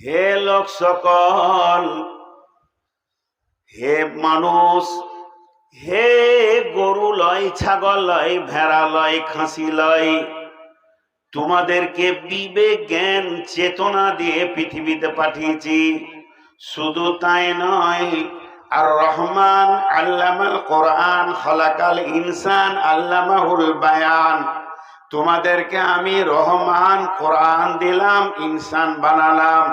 হে লোক সকল, হে মানুষ, হে গরু লয়, ছাগল লয়, ভেড়া লয়, খাসি লয়, তোমাদেরকে বিবেক, জ্ঞান, চেতনা দিয়ে পৃথিবীতে পাঠিয়েছি। শুধু তাই নয়, আর রহমান আল্লামাল কোরআন, খলাকাল ইনসান আল্লামাহুল বায়ান। তোমাদেরকে আমি রহমান কোরআন দিলাম, ইনসান বানালাম,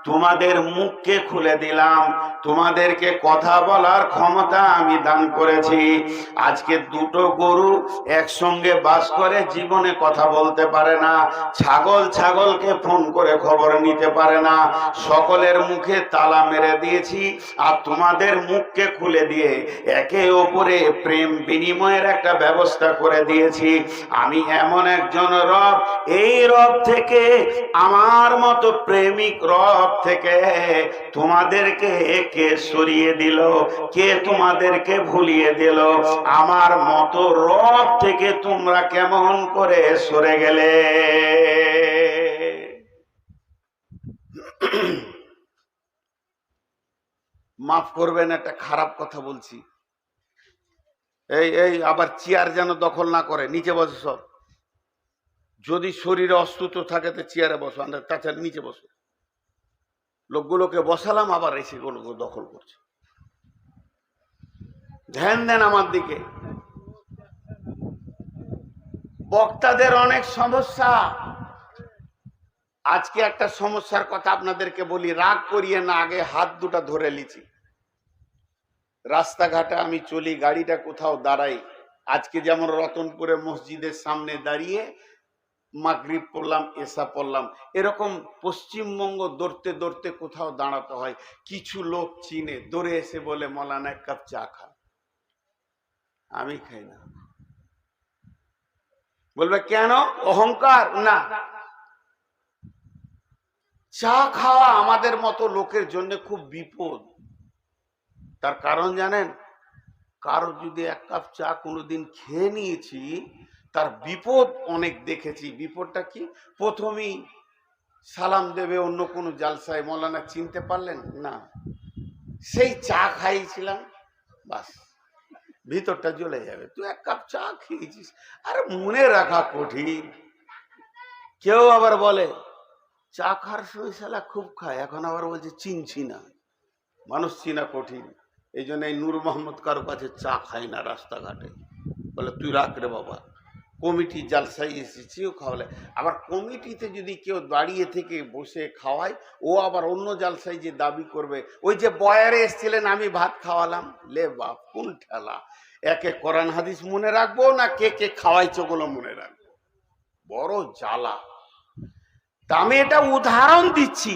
তোমাদের মুখকে খুলে দিলাম, তোমাদেরকে কথা বলার ক্ষমতা আমি দান করেছি। আজকে দুটো গরু একসঙ্গে বাস করে জীবনে কথা বলতে পারে না, ছাগলকে ফোন করে খবর নিতে পারে না, সকলের মুখে তালা মেরে দিয়েছি। আর তোমাদের মুখকে খুলে দিয়ে একে অপরে প্রেম বিনিময়ের একটা ব্যবস্থা করে দিয়েছি। আমি এমন একজন রব, এই রব থেকে, আমার মতো প্রেমিক রব থেকে তোমাদেরকে কে সরিয়ে দিল? কে তোমাদেরকে ভুলিয়ে দিল? আমার মতো রব থেকে তোমরা কেমন করে সরে গেলে? মাফ করবেন, একটা খারাপ কথা বলছি। এই আবার চেয়ার যেন দখল না করে, নিচে বসে সব। যদি শরীরে অস্তুত থাকে তো চেয়ারে বসো, তাছাড়া নিচে বসো। লোকগুলোকে বসালাম, আবার এসে গুলোকে দখল করছে। ধ্যান দেন আমার দিকে। বক্তাদের অনেক সমস্যা। আজকে একটা সমস্যার কথা আপনাদেরকে বলি, রাগ করিয়ে না, আগে হাত দুটা ধরে লিছি। রাস্তাঘাটে আমি চলি, গাড়িটা কোথাও দাঁড়াই, আজকে যেমন রতনপুরে মসজিদের সামনে দাঁড়িয়ে মাগরিব পড়লাম, এশা পড়লাম, এরকম পশ্চিমবঙ্গ দৌড়তে দৌড়তে কোথাও দাঁড়াতে হয়। কিছু লোক চিনে, দৌড়ে এসে বলে, মৌলানা এক কাপ চা খা। আমি খাই না। বলবে কেন? অহংকার? না, চা খাওয়া আমাদের মতো লোকের জন্য খুব বিপদ। তার কারণ জানেন? কারো যদি এক কাপ চা কোনোদিন খেয়ে নিয়েছি, তার বিপদ অনেক দেখেছি। বিপদটা কি? প্রথমেই সালাম দেবে অন্য কোনো জালসায়, মৌলানা চিনতে পারলেন না, সেই চা খাইছিলাম, বাস ভিতরটা জ্বলে যাবে। তুই এক কাপ চা খেয়েছিস, আরে মনে রাখা কঠিন। কেউ আবার বলে চা খাওয়ার সময় শালা খুব খায়, এখন আবার বলছে চিনছি না। মানুষ চিনা কঠিন। এই জন্য এই নূর মোহাম্মদ কারো কাছে চা খায় না রাস্তাঘাটে। বলে তুই রাখ রে বাবা, কমিটি জালসাই এসেছিও খাওয়ালে। আবার কমিটিতে যদি কেউ দাঁড়িয়ে থেকে বসে খাওয়ায়, ও আবার অন্য জালসাই যে দাবি করবে, ওই যে বয়ারে এসেছিলেন আমি ভাত খাওয়ালাম, লে বাপ কোন ঠেলা! একে কোরআন হাদিস মনে রাখবো না কে কে খাওয়াইছে ওগুলো মনে রাখবো? বড় জ্বালা। তা আমি এটা উদাহরণ দিচ্ছি,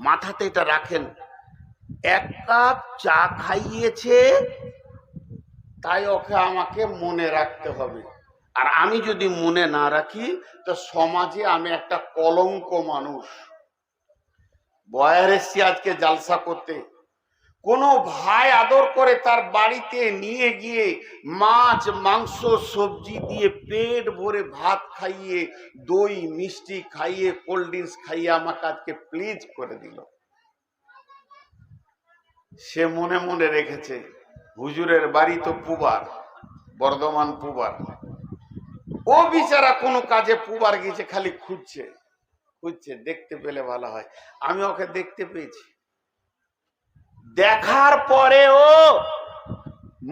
মাথাতে এটা রাখেন। এক কাপ চা খাইয়েছে, তাই ওকে আমাকে মনে রাখতে হবে। আর আমি যদি মনে না রাখি, তো সমাজে আমি একটা কলঙ্ক মানুষ। বয়ার এসছি আজকে জালসা করতে, কোনো ভাই আদর করে তার বাড়িতে নিয়ে গিয়ে মাছ, মাংস, সবজি দিয়ে পেট ভরে ভাত খাইয়ে, দই মিষ্টি খাইয়ে, কোল্ড ড্রিঙ্কস খাইয়ে আমাকে আজকে প্লিজ করে দিল। সে মনে মনে রেখেছে হুজুরের বাড়ি তো পুবার, বর্ধমান পুবার। ও বিচারা কোনো কাজে পুবার গেছে, খালি খুঁজছে, দেখতে পেলে ভালো হয়। আমি ওকে দেখতে পেয়েছি। দেখার পরে ও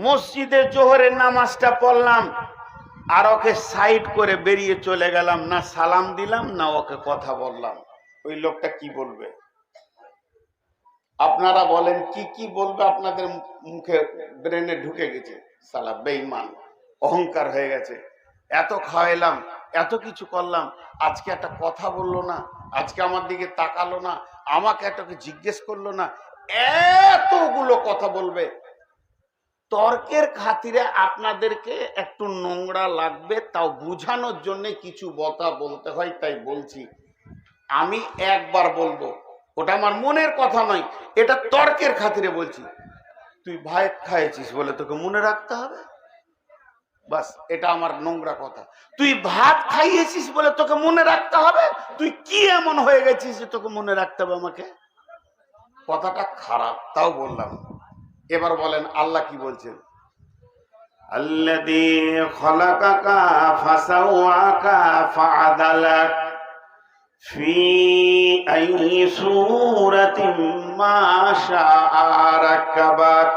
মসজিদে জোহরের নামাজটা পড়লাম, আর ওকে সাইড করে বেরিয়ে চলে গেলাম, না সালাম দিলাম না ওকে কথা বললাম। ওই লোকটা কি বলবে? আপনারা বলেন কি বলবে? আপনাদের মুখে ব্রেনে ঢুকে গেছে, সালা বেঈমান, অহংকার হয়ে গেছে। এত খাওয়াইলাম, এত কিছু করলাম, আজকে একটা কথা বললো না, আজকে আমার দিকে তাকালো না, আমাকে একটা জিজ্ঞেস করলো না। এতগুলো কথা বলবে। তর্কের খাতিরে আপনাদেরকে একটু নোংরা লাগবে, তাও বুঝানোর জন্য কিছু কথা বলতে হয়, তাই বলছি। আমি একবার বলবো, ওটা আমার মনের কথা নয়, এটা তর্কের খাতিরে বলছি। তুই ভাই খাইছিস বলে তোকে মনে রাখতে হবে? বাস, এটা আমার নোংরা কথা। তুই ভাত খাইয়েছিস বলে তোকে মনে রাখতে হবে? তুই কি এমন হয়ে গেছিস যে তোকে মনে রাখতে হবে আমাকে? কথাটা খারাপ, তাও বললাম। এবার বলেন আল্লাহ কি বলছেন? আল্লাযী খালাকাকা ফাসাওয়াকা ফাআদালাক ফি আইয়ি সূরাতিন মা শাআ রাক্কাবাক।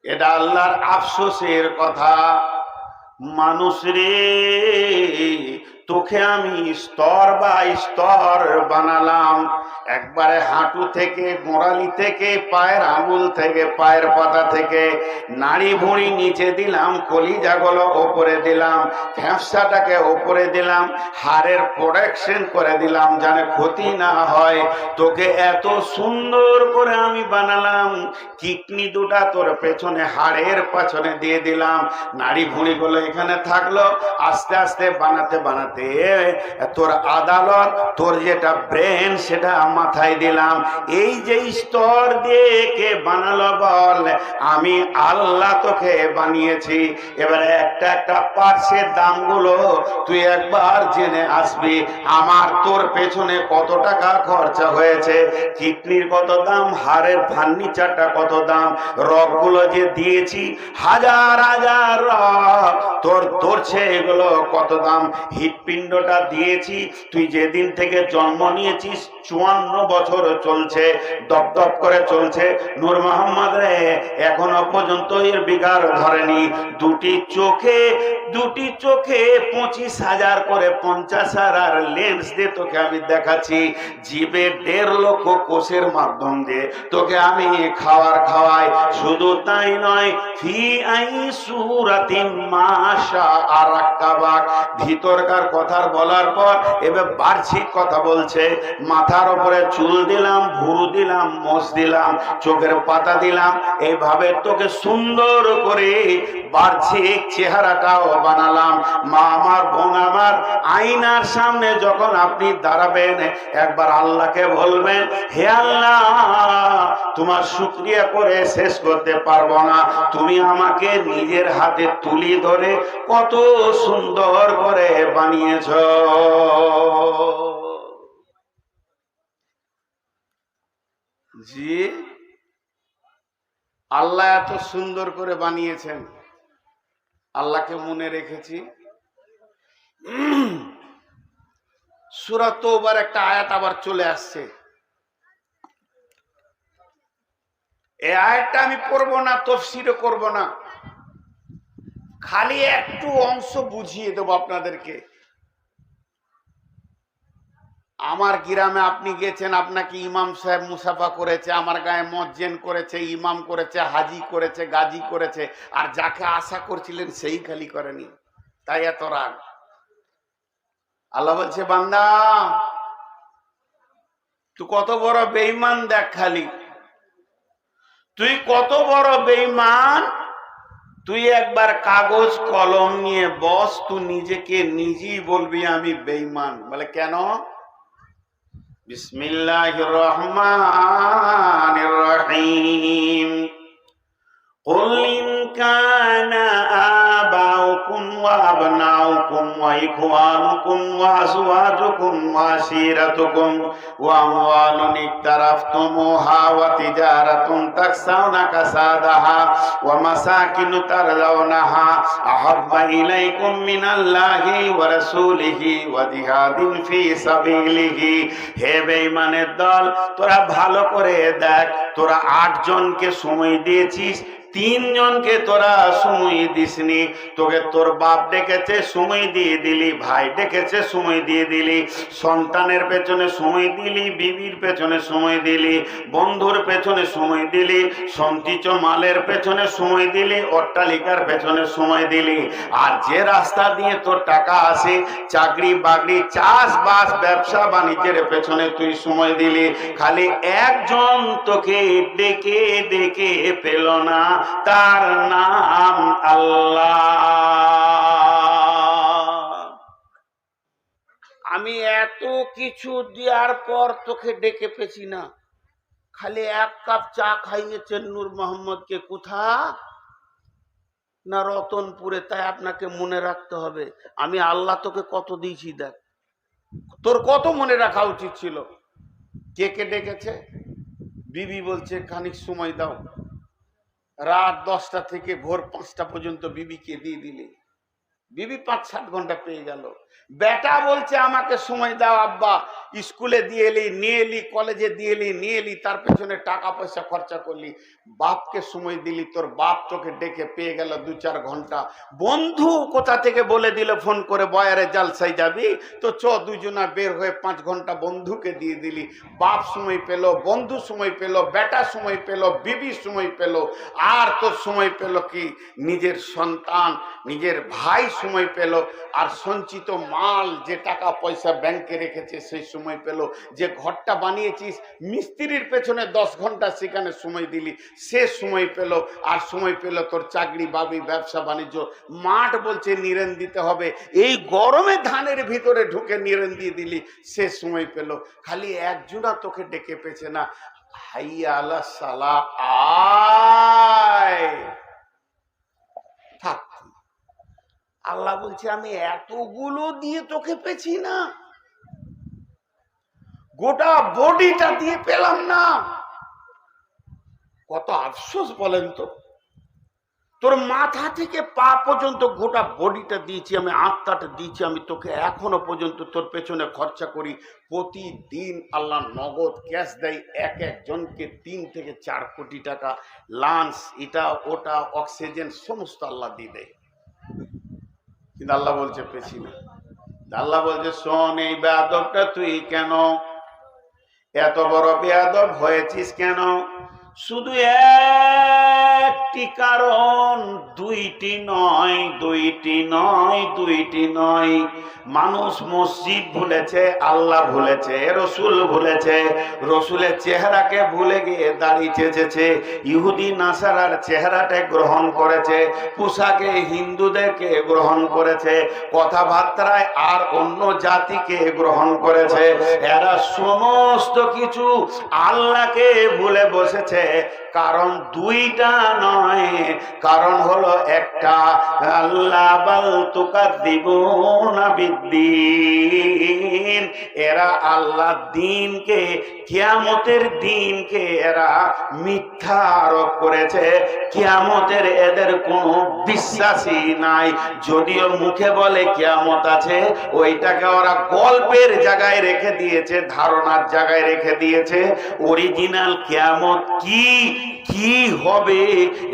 এটা আল্লাহর আফসোসের কথা। মানুষ রে, তোকে আমি স্তর বাই স্তর বানালাম। একবারে হাঁটু থেকে, গোড়ালি থেকে, পায়ের আঙুল থেকে, পায়ের পাতা থেকে, নাড়ি ভুঁড়ি নিচে দিলাম, কলিজাগুলো ওপরে দিলাম, ফ্যাঁপসাটাকে ওপরে দিলাম, হাড়ের প্রোটেকশন করে দিলাম যেন ক্ষতি না হয়। তোকে এত সুন্দর করে আমি বানালাম। কিডনি দুটা তোর পেছনে, হাড়ের পেছনে দিয়ে দিলাম, নাড়ি ভুঁড়িগুলো এখানে থাকলো। আস্তে আস্তে বানাতে বানাতে তোর আদালত, তোর যেটা ব্রেন, সেটা মাথায় দিলাম। এই যে স্তর দিয়ে কে বানালো বল? আমি আল্লাহ তোকে বানিয়েছি। এবারে একটা একটা পার্টসের দামগুলো তুই একবার জেনে আসবি। আমার তোর পেছনে কত টাকা খরচা হয়েছে, কিডনির কত দাম, হাড়ের ফার্নিচারটা কত দাম, রগগুলো যে দিয়েছি, হাজার হাজার রগ তোর ধরছে, এগুলো কত দাম। হৃৎপিণ্ডটা দিয়েছি, তুই যেদিন থেকে জন্ম নিয়েছিস 54 বছর চলছে, দপদপ করে চলছে। নূর মোহাম্মদ রে, এখনো পর্যন্ত এর বিগার ধরেনি। দুটি চোখে 25,000 করে 50,000 আর লেন্স দিয়ে তোকে আমি দেখাচ্ছি। জিভে 1.5 লক্ষ কোষের মাধ্যম দিয়ে তোকে আমি খাওয়াই। শুধু তাই নয়, ফি আই সূরাতিন মা শাআ রাক্কাবাক। ভিতরকার কথা বলার পর এবার বাহ্যিক কথা বলছে। মাথার উপরে চুল দিলাম, ভুরু দিলাম, মোষ দিলাম, চোখের পাতা দিলাম, এইভাবে তোকে সুন্দর করে বাহ্যিক চেহারাটাও বানালাম। মা আমার, বোন আমার, আয়নার সামনে যখন আপনি দাঁড়াবেন, একবার আল্লাহকে বলবেন, হে আল্লাহ, তোমার শুকরিয়া করে শেষ করতে পারবো না। তুমি আমাকে নিজের হাতে তুলি ধরে কত সুন্দর করে বানিয়েছ। জি, আল্লাহ এত সুন্দর করে বানিয়েছেন, আল্লাহকে মনে রেখেছি। সূরা তওবার একটা আয়াত আবার চলে আসছে। এই আয়াতটা আমি পড়বো না, তাফসীরও করব না, খালি একটু অংশ বুঝিয়ে দেবো আপনাদেরকে। আমার গ্রামে আপনি গেছেন, আপনাকে ইমাম সাহেব মুসাফা করেছে, আমার গায়ে মজ্জেন করেছে, ইমাম করেছে, হাজি করেছে, গাজী করেছে, আর যাকে আশা করছিলেন সেই খালি করেনি, তাই এত রাগ। আল্লাহ বলছে, বান্দা তুই কত বড় বেঈমান, দেখ খালি তুই কত বড় বেঈমান। তুই একবার কাগজ কলম নিয়ে বস, তুই নিজেকে নিজেই বলবি আমি বেঈমান। বলে কেন? বিসমিল্লাহির রহমানির রহিম। قل إن كان آباؤكم وأبناؤكم وإخوانكم وأزواجكم وعشيرتكم وأموال اقترفتموها وتجارة تخشون كسادها ومساكن ترضونها أحب إليكم من الله ورسوله وجهاد في سبيله। হে বেঈমানের দল, তোরা ভালো করে দেখ, তোরা 8 জনকে সময় দিয়েছিস, 3 জনকে তোরা সময় দিসনি। তোকে তোর বাপ ডেকেছে, সময় দিয়ে দিলি, ভাই ডেকেছে, সময় দিয়ে দিলি, সন্তানের পেছনে সময় দিলি, বিবির পেছনে সময় দিলি, বন্ধুর পেছনে সময় দিলি, সঞ্চিত মালের পেছনে সময় দিলি, অট্টালিকার পেছনে সময় দিলি। আর যে রাস্তা দিয়ে তোর টাকা আসে, চাকরি বাকরি, চাষবাস, ব্যবসা বাণিজ্যের পেছনে তুই সময় দিলি, খালি একজন তোকে ডেকে ডেকে পেল না, তার নাম আল্লাহ। আমি এত কিছু দেওয়ার পর তোকে ডেকে পেছি না, খালি 1 কাপ চা খাইয়েছেন নূর মোহাম্মদকে। কোথা? না রতনপুরে, তাই আপনাকে মনে রাখতে হবে আমি আল্লাহ তোকে কত দিয়েছি, দেখ তোর কত মনে রাখা উচিত ছিল। কে কে ডেকেছে? বিবি বলছে খানিক সময় দাও, রাত 10টা থেকে ভোর 5টা পর্যন্ত বিবিকে দিয়ে দিলে, বিবি 5-7 ঘন্টা পেয়ে গেল। বেটা বলছে আমাকে সময় দাও আব্বা, স্কুলে দিয়ে এলি, নিয়ে এলি, কলেজে দিয়ে এলি, নিয়ে এলি, তার পেছনে টাকা পয়সা খরচা করলি, বাপকে সময় দিলি, তোর বাপ তোকে ডেকে পেয়ে গেল 2-4 ঘন্টা। বন্ধু কোথা থেকে বলে দিল ফোন করে বয়ারে জালসাই যাবি, তো চ দুজনা বের হয়ে 5 ঘন্টা বন্ধুকে দিয়ে দিলি। বাপ সময় পেল, বন্ধু সময় পেল, বেটা সময় পেল, বিবি সময় পেল, আর তোর সময় পেল কি নিজের সন্তান, নিজের ভাই সময় পেল, আর সঞ্চিত মাল যে টাকা পয়সা ব্যাংকে রেখেছে সেই সময় পেল, যে ঘরটা বানিয়েছিস মিস্ত্রির পেছনে 10 ঘন্টা সেখানে সময় দিলি সে সময় পেল, আর সময় পেল তোর চাকরি বাবি ব্যবসা বাণিজ্য। মাঠ বলছে নিরেন দিতে হবে, এই গরমে ধানের ভিতরে ঢুকে নিরেন দিয়ে দিলি সে সময় পেল। খালি একজনা তোকে ডেকে পেছে না, হাইয়া আলা সালা আয়। থাক, আল্লাহ বলছে আমি এতগুলো দিয়ে তোকে পেছি না, গোটা বডিটা দিয়ে পেলাম না। কত আফসোস বলেন তো, তোর মাথা থেকে পা পর্যন্ত গোটা বডিটা দিয়েছি আমি, আত্মাটা দিয়েছি আমি তোকে, এখনো পর্যন্ত তোর পেছনে খরচা করি। প্রতিদিন আল্লাহ নগদ ক্যাশ দেয় এক একজনকে 3 থেকে 4 কোটি টাকা, লাঞ্চ এটা ওটা অক্সিজেন সমস্ত আল্লাহ দিয়ে দেয়, কিন্তু আল্লাহ বলছে পেছি না। আল্লাহ বলছে শোন, এই বেয়াদবটা তুই কেন এত বড় বেয়াদব হয়েছিস কেন? শুধু একটি কারণ, দুইটি নয়, দুইটি নয়, দুইটি নয়। মানুষ মসজিদ ভুলেছে, আল্লাহ ভুলেছে, রসুল ভুলেছে, রসুলের চেহারাকে ভুলে গিয়ে দাড়ি চেঁচেছে, ইহুদি নাসারার চেহারাটা গ্রহণ করেছে, পোশাকে হিন্দুদেরকে গ্রহণ করেছে, কথাবার্তায় আর অন্য জাতিকে গ্রহণ করেছে। এরা সমস্ত কিছু আল্লাহকে ভুলে বসেছে। কারণ দুইটা নয়, কারণ হলো একটা, আল্লাহ বাল তুকাদ্দিবুনা বিদ্দিন। এরা আল্লাহ দিনকে, কিয়ামতের দিনকে এরা মিথ্যা আরোপ করেছে। কিয়ামতের এদের কোনো বিশ্বাসই নাই। যদিও মুখে বলে কিয়ামত আছে, ওইটাকে ওরা গল্পের জায়গায় রেখে দিয়েছে, ধারণার জায়গায় রেখে দিয়েছে। অরিজিনাল কিয়ামত কি কি হবে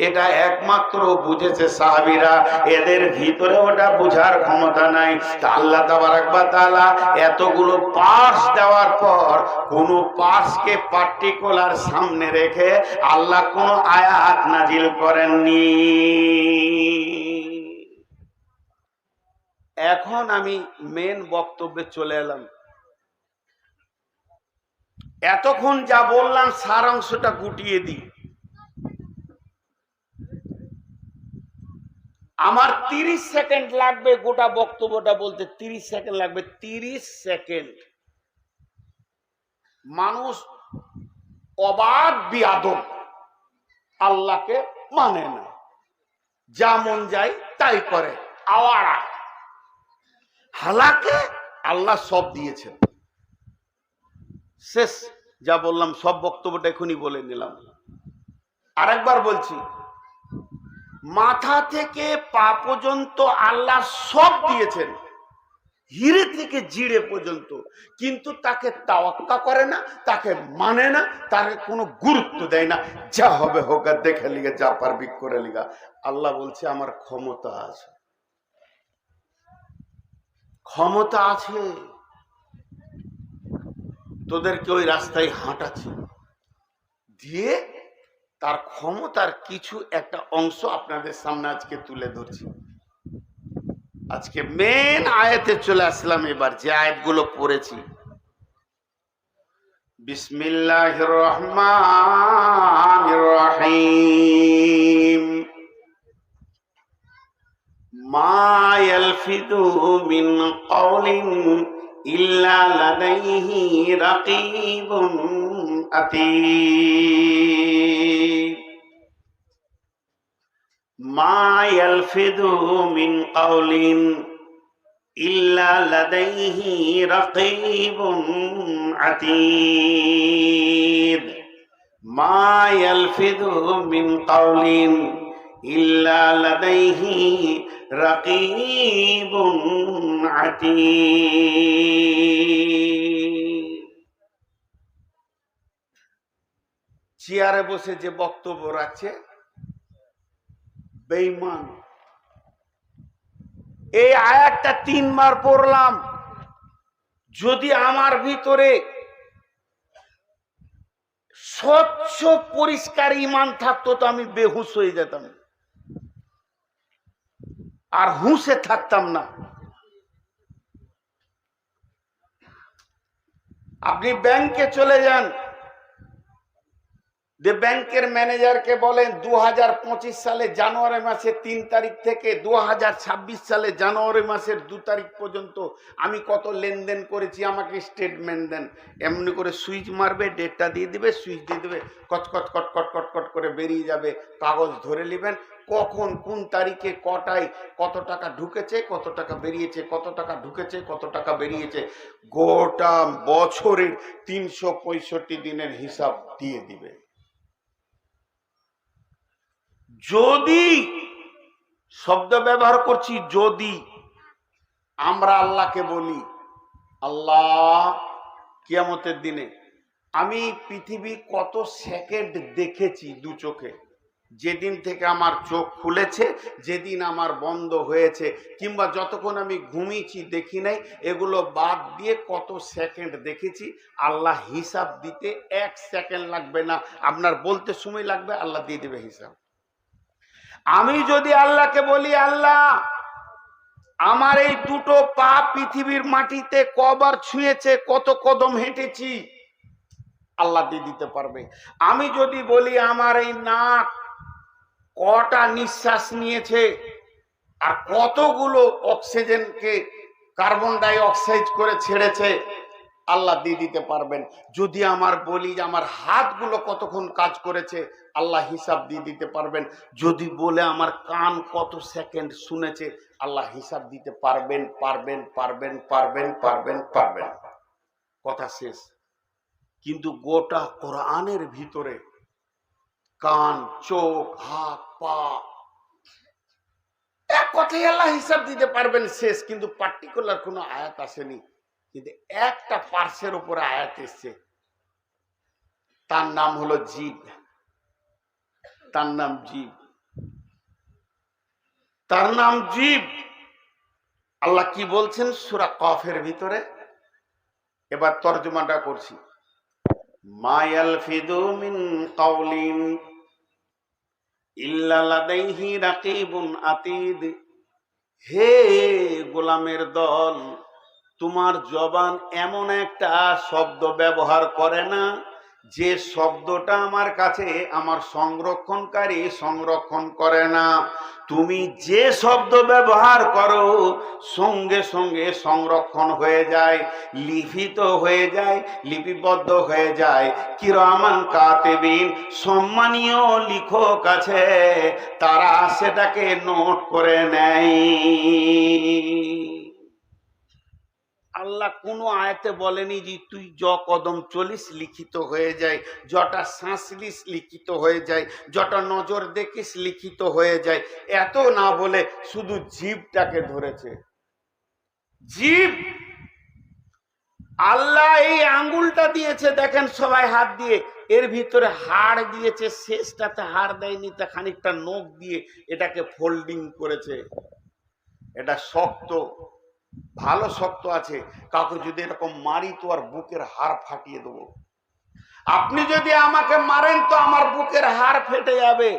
এটা একমাত্র বুঝেছে সাহাবীরা, এদের ভিতরে ওটা বোঝার ক্ষমতা নাই। আল্লাহ তাবারক ওয়া তাআলা এতগুলো পার্স দেওয়ার পর কোন পার্সকে পার্টিকুলার সামনে রেখে আল্লাহ কোন আয়াত নাজিল করেননি। এখন আমি মেন বক্তব্যে চলে এলাম। এতক্ষণ যা বললাম সারাংশটা গুটিয়ে দিই। আমার 30 সেকেন্ড লাগবে গোটা বক্তব্যটা বলতে, 30 সেকেন্ড লাগবে, 30 সেকেন্ড। মানুষ অবাধ বিয়াদব, আল্লাহকে মানে না, যা মন যায় তাই করে, আওয়ারা। হালাকে আল্লাহ সব দিয়েছেন। শেষ, যা বললাম সব বক্তব্যটা এখনই বলে নিলাম। আরেকবার বলছি, মাথা থেকে পা পর্যন্ত আল্লাহ সব দিয়েছেন, হিরে থেকে জিড়ে পর্যন্ত, কিন্তু তাকে তাওয়াক্কা করে না, তাকে মানে না, তাকে কোনো গুরুত্ব দেয় না। যা হবে হোক, দেখে লিগা, যা পারবি করে লিগা। আল্লাহ বলছে আমার ক্ষমতা আছে, ক্ষমতা আছে, তোদেরকে ওই রাস্তায় হাঁটাচ্ছি, দিয়ে তার ক্ষমতার কিছু একটা অংশ আপনাদের সামনে আজকে তুলে ধরছি। আজকে মেন আয়াতে চলে আসলাম, এবার যে আয়াতগুলো পড়েছি। বিসমিল্লাহির রহমানির রহিম। মা ইয়ালফিদু মিন কাওলিন ইল্লা লাদাইহি রাকীবুন আতীদ। মা ইয়ালফিযু মিন কাওলিন ইল্লা লাদাইহি রাকীবুন আতীদ। মা ইয়ালফিযু মিন কাওলিন ইল্লা লাদাইহি রাকীবুন আতীদ। চেয়ারে বসে যে বক্তব্য রাখছে বেঈমান। এই আয়াতটা 3 বার পড়লাম। যদি আমার ভিতরে স্বচ্ছ পরিষ্কার ঈমান থাকতো তো আমি বেহুশ হয়ে যেতাম আর হুঁশে থাকতাম না। আপনি ব্যাংকে চলে যান, যে ব্যাংকের ম্যানেজারকে বলেন 2025 সালে জানুয়ারি মাসের 3 তারিখ থেকে 2026 সালে জানুয়ারি মাসের 2 তারিখ পর্যন্ত আমি কত লেনদেন করেছি, আমাকে স্টেটমেন্ট দেন। এমনি করে সুইচ মারবে, ডেটটা দিয়ে দিবে, সুইচ দিয়ে দেবে, কটকট কটকট কটকট করে বেরিয়ে যাবে। কাগজ ধরে নেবেন, কখন কোন তারিখে কটায় কত টাকা ঢুকেছে, কত টাকা বেরিয়েছে, কত টাকা ঢুকেছে, কত টাকা বেরিয়েছে, গোটা বছরের 365 দিনের হিসাব দিয়ে দিবে। যদি শব্দ ব্যবহার করছি, যদি আমরা আল্লাহকে বলি, আল্লাহ কিয়ামতের দিনে আমি পৃথিবী কত সেকেন্ড দেখেছি 2 চোখে, যেদিন থেকে আমার চোখ খুলেছে, যেদিন আমার বন্ধ হয়েছে, কিংবা যতক্ষণ আমি ঘুমিয়েছি দেখি নাই, এগুলো বাদ দিয়ে কত সেকেন্ড দেখেছি। আল্লাহ হিসাব দিতে 1 সেকেন্ড লাগবে না, আপনার বলতে সময় লাগবে, আল্লাহ দিয়ে দেবে হিসাব। আমি যদি আল্লাহকে বলি, আল্লাহ আমার এই 2টো পা পৃথিবীর মাটিতে কবার ছুঁয়েছে, কত কদম হেঁটেছি, আল্লাহ দিয়ে দিতে পারবে। আমি যদি বলি আমার এই নাক কটা নিঃশ্বাস নিয়েছে আর কতগুলো অক্সিজেনকে কার্বন ডাই অক্সাইড করে ছেড়েছে, আল্লাহ দিয়ে দিতে পারবেন। যদি আমার বলি যে আমার হাতগুলো কতক্ষণ কাজ করেছে, আল্লাহ হিসাব দিয়ে দিতে পারবেন। যদি বলে আমার কান কত সেকেন্ড শুনেছে, আল্লাহ হিসাব দিতে পারবেন পারবেন পারবেন পারবেন পারবেন পারবেন। কথা শেষ। কিন্তু গোটা কোরআনের ভিতরে কান, চোখ, হাত, পা, এক কথাই আল্লাহ হিসাব দিতে পারবেন, শেষ। কিন্তু পার্টিকুলার কোনো আয়াত আসেনি, কিন্তু একটা পার্শ্বের উপরে আয়াত এসছে, তার নাম হলো জীব। তার নাম জীব, তার নাম জীব। আল্লাহ কি বলছেন সূরা কফের ভিতরে, এবার তরজমাটা করছি। মা ইয়ালফিযু মিন কাওলিন ইল্লা লাদাইহি রাকীবুন আতীদ। হে গোলামের দল, তোমার জবান এমন একটা শব্দ ব্যবহার করে না যে শব্দটা আমার কাছে আমার সংরক্ষণকারী সংরক্ষণ করে না। তুমি যে শব্দ ব্যবহার করো সঙ্গে সঙ্গে সংরক্ষণ হয়ে যায়, লিখিত হয়ে যায়, লিপিবদ্ধ হয়ে যায়। কিরামান কাতিবিন, সম্মানীয় লেখক আছে, তারা সেটাকে নোট করে নেয়। আল্লাহ কোনো আয়াতে বলেনি যে তুই য কদম চলিস লিখিত হয়ে যায়, যটা শ্বাস লিস লিখিত হয়ে যায়, যটা নজর দেখিস লিখিত হয়ে যায়। এত না বলে শুধু জীবটাকে ধরেছে। জীব আল্লাহ এই আঙ্গুলটা দিয়েছে, দেখেন সবাই হাত দিয়ে, এর ভিতরে হাড় দিয়েছে, শেষটাতে হাড় দেয়নি, তা খানিকটা নখ দিয়ে এটাকে ফোল্ডিং করেছে। এটা শক্ত, ভালো শক্ত আছে। কাউকে যদি এরকম মারি তো আর বুকের হাড় ফাটিয়ে দেবো। আপনি যদি আমাকে মারেন তো আমার বুকের হাড় ফেটে যাবে।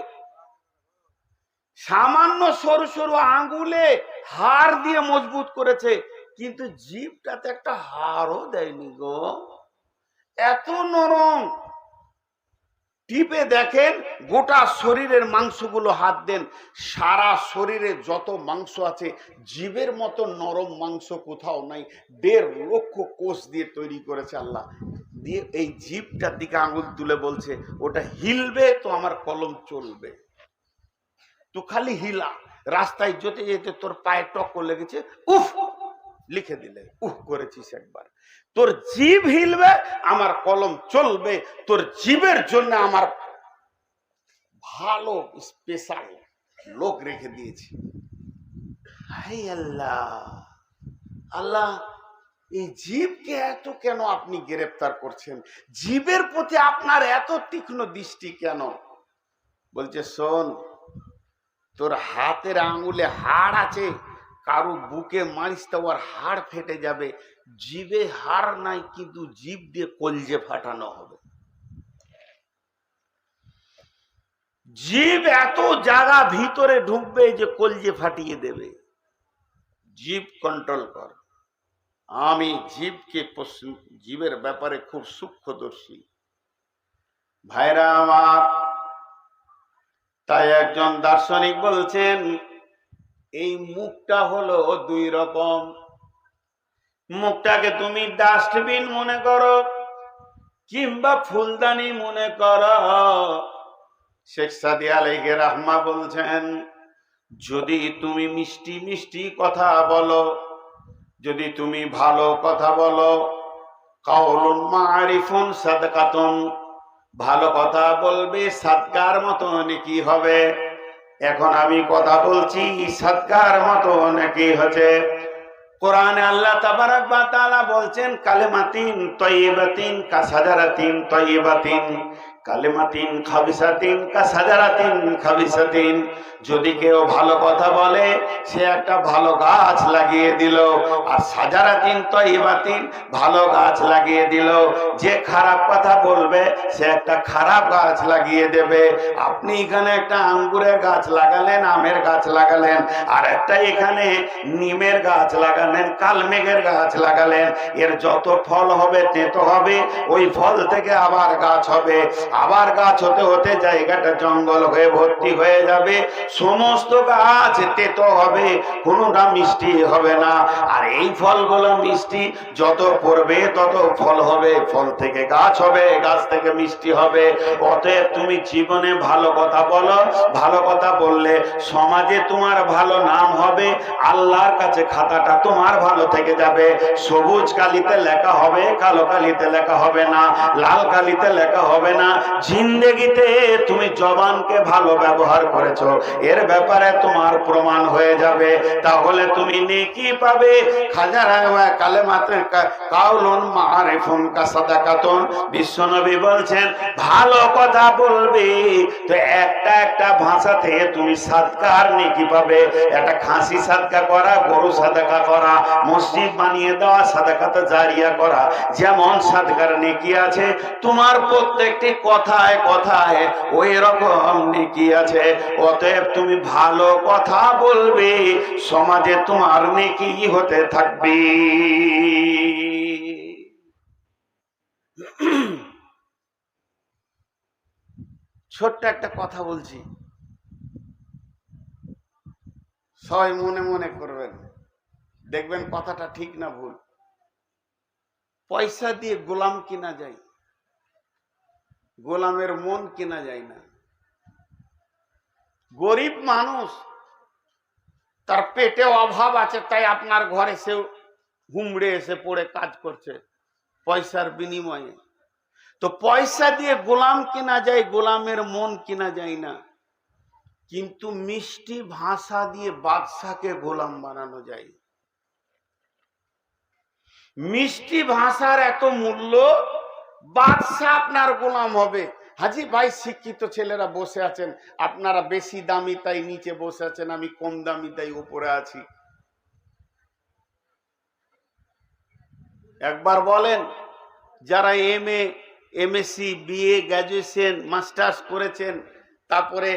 সামান্য সরু সরু আঙ্গুলে হাড় দিয়ে মজবুত করেছে, কিন্তু জিভটাতে একটা হাড়ও দেয়নি গো, এত নরম। টিপে দেখেন, গোটা শরীরের মাংসগুলো হাত দেন, সারা শরীরে যত মাংস আছে জীবের মতো নরম মাংস কোথাও নাই। 1.5 লক্ষ কোষ দিয়ে তৈরি করেছে আল্লাহ। দিয়ে এই জিভটার দিকে আঙুল তুলে বলছে ওটা হিলবে তো আমার কলম চলবে। তুই খালি হিলা, রাস্তায় যেতে যেতে তোর পায়ে টক্কর লেগেছে, উফ লিখে দিলে, উফ করেছিস একবার। তোর জিভ হিলবে, আমার কলম চলবে। তোর জিভের জন্য আমার ভালো স্পেশাল লোক রেখে দিয়েছি। হাই আল্লাহ, আল্লাহ এই জীবকে এত কেন আপনি গ্রেফতার করছেন? জীবের প্রতি আপনার এত তীক্ষ্ণ দৃষ্টি কেন? বলছে শোন, তোর হাতের আঙুলে হাড় আছে, কারো বুকে মারিস তো ওর হাড় ফেটে যাবে। জিভে হাড় নাই, কিন্তু জিভ দিয়ে কলজে ফাটানো হবে। জিভ এত জায়গা ভিতরে ঢুকবে যে কলজে ফাটিয়ে দেবে। জিভ কন্ট্রোল কর। আমি জীবের ব্যাপারে খুব সূক্ষ্মদর্শী ভাইরা আমার। তাই একজন দার্শনিক বলছেন, এই মুখটা হলো দুই রকম। মুখটাকে তুমি ডাস্টবিন মনে করো কিংবা ফুলদানি মনে করো। শেখ সাদি আলাইহি রাহমা বলছেন, যদি তুমি মিষ্টি মিষ্টি কথা বলো, যদি তুমি ভালো কথা বলো, কাউলুন মারিফুন সাদকাতুন, ভালো কথা বলবে সাদকার মতো নেকি হবে। এখন আমি কথা বলছি সাদকার মতো নেকি হচ্ছে। কোরআনে আল্লাহ তাবারাক ওয়া তাআলা বলছেন, কালিমাতিন তাইয়্যিবাতিন কাসাজারাতিন তাইয়্যিবাতিন, কালিমাতিন খাবিসাতিন কাসাজারাতিন খাবিসাতিন। যদি কেউ ভালো কথা বলে, সে একটা ভালো গাছ লাগিয়ে দিল, আর সাজারাতিন তাইয়্যিবাতিন, ভালো গাছ লাগিয়ে দিল। যে খারাপ কথা বলবে, সে একটা খারাপ গাছ লাগিয়ে দেবে। আপনি এখানে একটা আঙ্গুরের গাছ লাগালেন, আমের গাছ লাগালেন, আর একটা এখানে নিমের গাছ লাগালেন, কালমেঘের গাছ লাগালেন। এর যত ফল হবে তেতো হবে, ওই ফল থেকে আবার গাছ হবে, আবার গাছ হতে হতে জায়গাটা জঙ্গল হয়ে ভর্তি হয়ে যাবে। সমস্ত গাছ তেতো হবে, কোনোটা মিষ্টি হবে না। আর এই ফলগুলো মিষ্টি, যত পড়বে তত ফল হবে, ফল থেকে গাছ হবে, গাছ থেকে মিষ্টি হবে। অতএব তুমি জীবনে ভালো কথা বলো, ভালো কথা বললে সমাজে তোমার ভালো নাম হবে, আল্লাহর কাছে খাতাটা তোমার ভালো থেকে যাবে। সবুজ কালিতে লেখা হবে, কালো কালিতে লেখা হবে না, লাল কালিতে লেখা হবে না। জিন্দেগিতে তুমি জবানকে ভালো ব্যবহার করেছো, এর ব্যাপারে তোমার প্রমাণ হয়ে যাবে। তাহলে তুমি নেকি পাবে। খাজারা কালেমাতের কাউলুন মারিফুন কাসাদাকাতুন। বিশ্বনবী বলছেন, ভালো কথা বলবে তো একটা একটা ভাষা থেকে তুমি সাদকার নেকি পাবে। একটা খাসি সাদকা করা, গরু সাদকা করা, মসজিদ বানিয়ে দেওয়া, সাদাকাতে জারিয়া করা, যেমন সাদকার নেকি আছে, তোমার প্রত্যেকটি কথায় কথায় ওই রকম নেকি আছে। অতএব তুমি ভালো কথা বলবে, সমাজে তোমার নেকি হতে থাকবে। ছোট্ট একটা কথা বলছি, সবাই মনে মনে করবেন, দেখবেন কথাটা ঠিক না ভুল। পয়সা দিয়ে গোলাম কিনা যায়, গোলামের মন কেনা যায় না। গরিব মানুষ, তার পেটে অভাব আছে, তাই আপনার ঘরে সে হুমড়ে এসে পড়ে কাজ করছে পয়সার বিনিময়ে। তো পয়সা দিয়ে গোলাম কেনা যায়, গোলামের মন কেনা যায় না। কিন্তু মিষ্টি ভাষা দিয়ে বাদশাকে গোলাম বানানো যায়। মিষ্টি ভাষার এত মূল্য, বাদশা আপনার গোলাম হবে। হাজি ভাই, শিক্ষিত ছেলেরা বসে আছেন, আপনারা বেশি দামি তাই নিচে বসে আছেন, আমি কম দামি তাই উপরে আছি। একবার বলেন, যারা MA, MSc, BA, graduation, masters করেছেন, তারপরে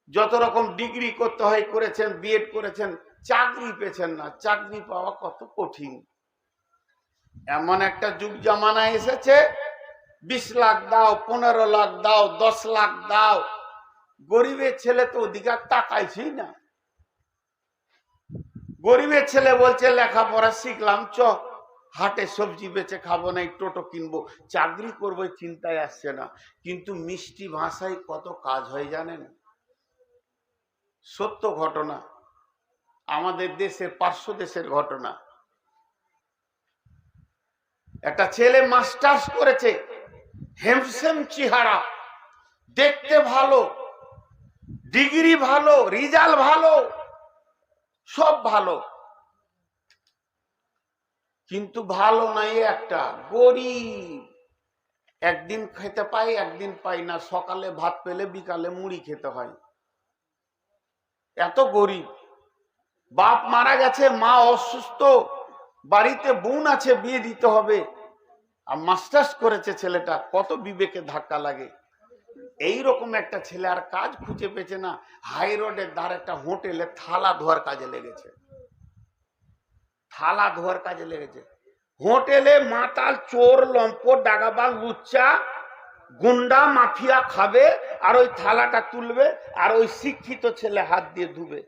যত রকম ডিগ্রি করতে হয় করেছেন, বিএড করেছেন, চাকরি পেয়েছেন না। চাকরি পাওয়া কত কঠিন। এমন একটা যুগ জামানা এসেছে, 20 লাখ দাও, 15 লাখ দাও, 10 লাখ দাও, গরিবের ছেলে তো ওদিকে তাকাইছি না। গরিবের ছেলে বলছে লেখাপড়া শিখলাম, চ হাটে সবজি বেচে খাবো, না টোটো কিনবো, চাকরি করবো চিন্তায় আসছে না। কিন্তু মিষ্টি ভাষায় কত কাজ হয় জানেন? সত্য ঘটনা, আমাদের দেশের পার্শ্ব দেশের ঘটনা। একটা ছেলে মাস্টার্স করেছে, হেমসেম চেহারা, দেখতে ভালো, ডিগ্রি ভালো, রেজাল্ট ভালো, সব ভালো, কিন্তু ভালো নাই একটা, গরিব। একদিন খেতে পাই, একদিন পাই না, সকালে ভাত পেলে বিকালে মুড়ি খেতে হয়, এত গরিব। বাপ মারা গেছে, মা অসুস্থ, বাড়িতে বোন আছে, বিয়ে দিতে হবে, আর মাস্টার্স করেছে ছেলেটা, কত বিবেকে ধাক্কা লাগে। এইরকম একটা ছেলে আর কাজ খুঁজে পেয়েছে না, হাই রোডের ধারে একটা হোটেলে থালা ধোয়ার কাজে লেগেছে, থালা ধোয়ার কাজে লেগেছে। হোটেলে মাতাল, চোর, লম্পট, ডাকাবাজ, লুচ্চা, গুন্ডা, মাফিয়া খাবে, আর ওই থালাটা তুলবে, আর ওই শিক্ষিত ছেলে হাত দিয়ে ধুবে,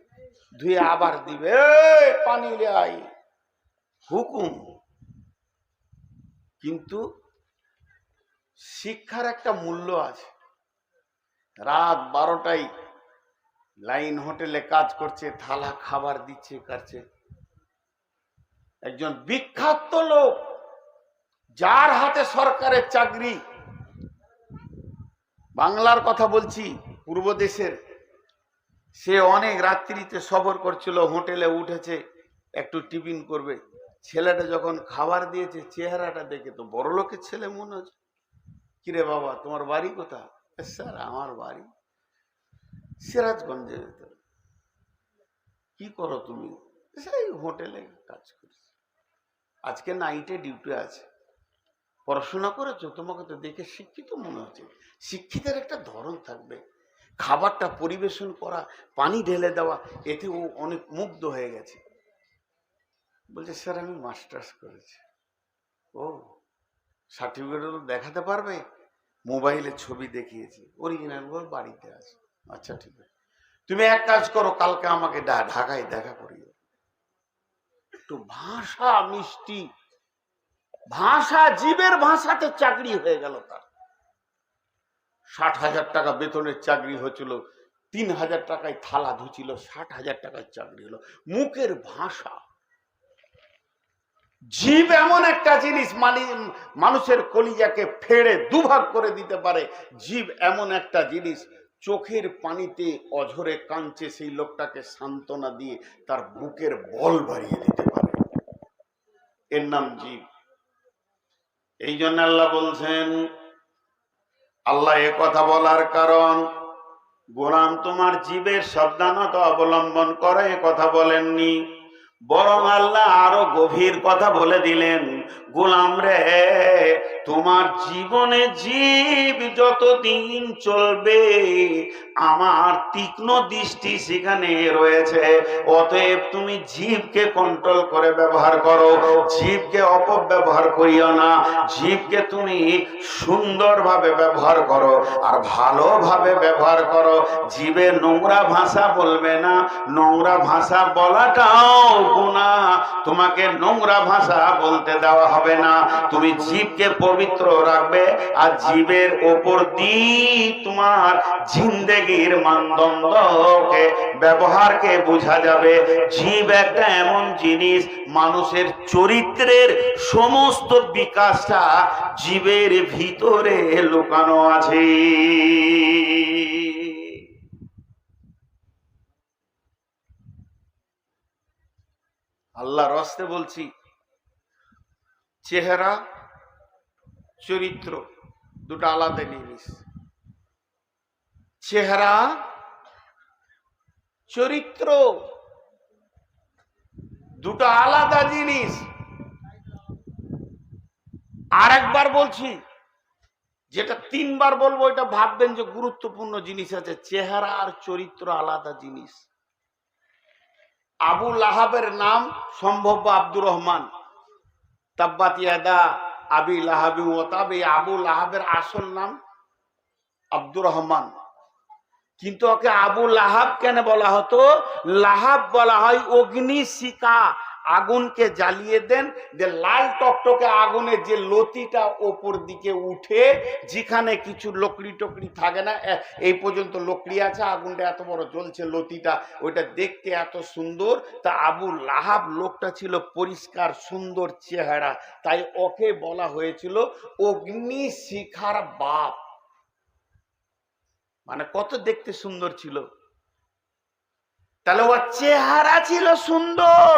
ধুয়ে আবার দিবে, পানি লাই, হুকুম। কিন্তু শিক্ষার একটা মূল্য আছে। রাত 12টায় লাইন হোটেলে কাজ করছে, থালা খাবার দিচ্ছে, কাটছে। একজন বিখ্যাত লোক, যার হাতে সরকারের চাকরি, বাংলার কথা বলছি, পূর্ব দেশের, সে অনেক রাত্রিতে সফর করছিল, হোটেলে উঠেছে, একটু টিফিন করবে। ছেলেটা যখন খাবার দিয়েছে, চেহারাটা দেখে তো বড় লোকের ছেলে মনে হচ্ছে। কিরে বাবা, তোমার বাড়ি কোথায়? স্যার আমার বাড়ি সিরাজগঞ্জে। কি করো তুমি? সেই হোটেলে কাজ করি, আজকে নাইটে ডিউটি আছে। পড়াশোনা করেছো? তোমাকে তো দেখে শিক্ষিত মনে হচ্ছে। শিক্ষিতের একটা ধরন থাকবে, খাবারটা পরিবেশন করা, পানি ঢেলে দেওয়া, এতে ও অনেক মুগ্ধ হয়ে গেছে। বলছে স্যার আমি মাস্টার্স করেছি। ও, সার্টিফিকেট দেখাতে পারবে? মোবাইলে ছবি দেখিয়েছি, অরিজিনাল বল বাড়িতে আছে। আচ্ছা ঠিক আছে, তুমি এক কাজ করো, কালকে আমাকে ঢাকায় দেখা করিও। একটু ভাষা মিষ্টি, ভাষা, জীবের ভাষাতে চাকরি হয়ে গেল তার। 60,000 টাকা বেতনের চাকরি হয়েছিল, 3,000 টাকায় থালা ধুছিল, 60,000 টাকার চাকরি হলো। মুখের ভাষা, জীব এমন একটা জিনিস, মানুষের কলিজাকে ফেড়ে দুভাগ করে দিতে পারে। জীব এমন একটা জিনিস, চোখের পানিতে অঝরে কাঁদছে সেই লোকটাকে সান্ত্বনা দিয়ে তার বুকের বল বাড়িয়ে দিতে পারে, এর নাম জীব। এই জন্য আল্লাহ বলছেন, আল্লাহ এ কথা বলার কারণ, গোলাম তোমার জীবের সাবধানতা অবলম্বন করে এ কথা বলেননি, বরং আল্লাহ আরো গভীর কথা বলে দিলেন, গোলাম রে, তোমার জীবনে জীব যতদিন চলবে আমার তীক্ষ্ণ দৃষ্টি সেখানে রয়েছে। অতএব তুমি জীবকে কন্ট্রোল করে ব্যবহার করো, জীবকে অপব্যবহার করিও না, জীবকে তুমি সুন্দরভাবে ব্যবহার করো আর ভালোভাবে ব্যবহার করো। জীবে নোংরা ভাষা বলবে না, নোংরা ভাষা বলাটাও গুনাহ, তোমাকে নোংরা ভাষা বলতে দেওয়া হবে না। তুমি জীবকে পবিত্র রাখবে আর জীবের ওপর দিয়ে তোমার জিন্দেগির মানদণ্ডকে, ব্যবহারকে বোঝা যাবে। জীব একটা এমন জিনিস, মানুষের চরিত্রের সমস্ত বিকাশটা জীবের ভিতরে লুকানো আছে। আল্লাহর রাস্তে বলছি, চেহারা চরিত্র দুটো আলাদা জিনিস। চেহারা চরিত্র দুটো আলাদা জিনিস। আর একবার বলছি, যেটা 3 বার বলবো এটা ভাববেন যে গুরুত্বপূর্ণ জিনিস আছে। চেহারা আর চরিত্র আলাদা জিনিস। আবু লাহাবের নাম সম্ভব আব্দুর রহমান, তাব্বাত ইয়াদা আবি লাহাবি ওয়া তাব। এই আবু লাহাবের আসল নাম আব্দুর রহমান, কিন্তু ওকে আবু লাহাব কেন বলা হতো? লাহাব বলা হয় অগ্নিশিখা, আগুনকে জ্বালিয়ে দেন, যে লাল টকটকে আগুনের যে লতিটা ওপর দিকে উঠে, যেখানে কিছু লকড়ি টকড়ি থাকে না, এই পর্যন্ত লকড়ি আছে, আগুনটা এত বড় জ্বলছে, লতিটা ওইটা দেখতে এত সুন্দর। তা আবু লাহাব লোকটা ছিল পরিষ্কার সুন্দর চেহারা, তাই ওকে বলা হয়েছিল অগ্নি শিখার বাপ। মানে কত দেখতে সুন্দর ছিল। তাহলে ওর চেহারা ছিল সুন্দর,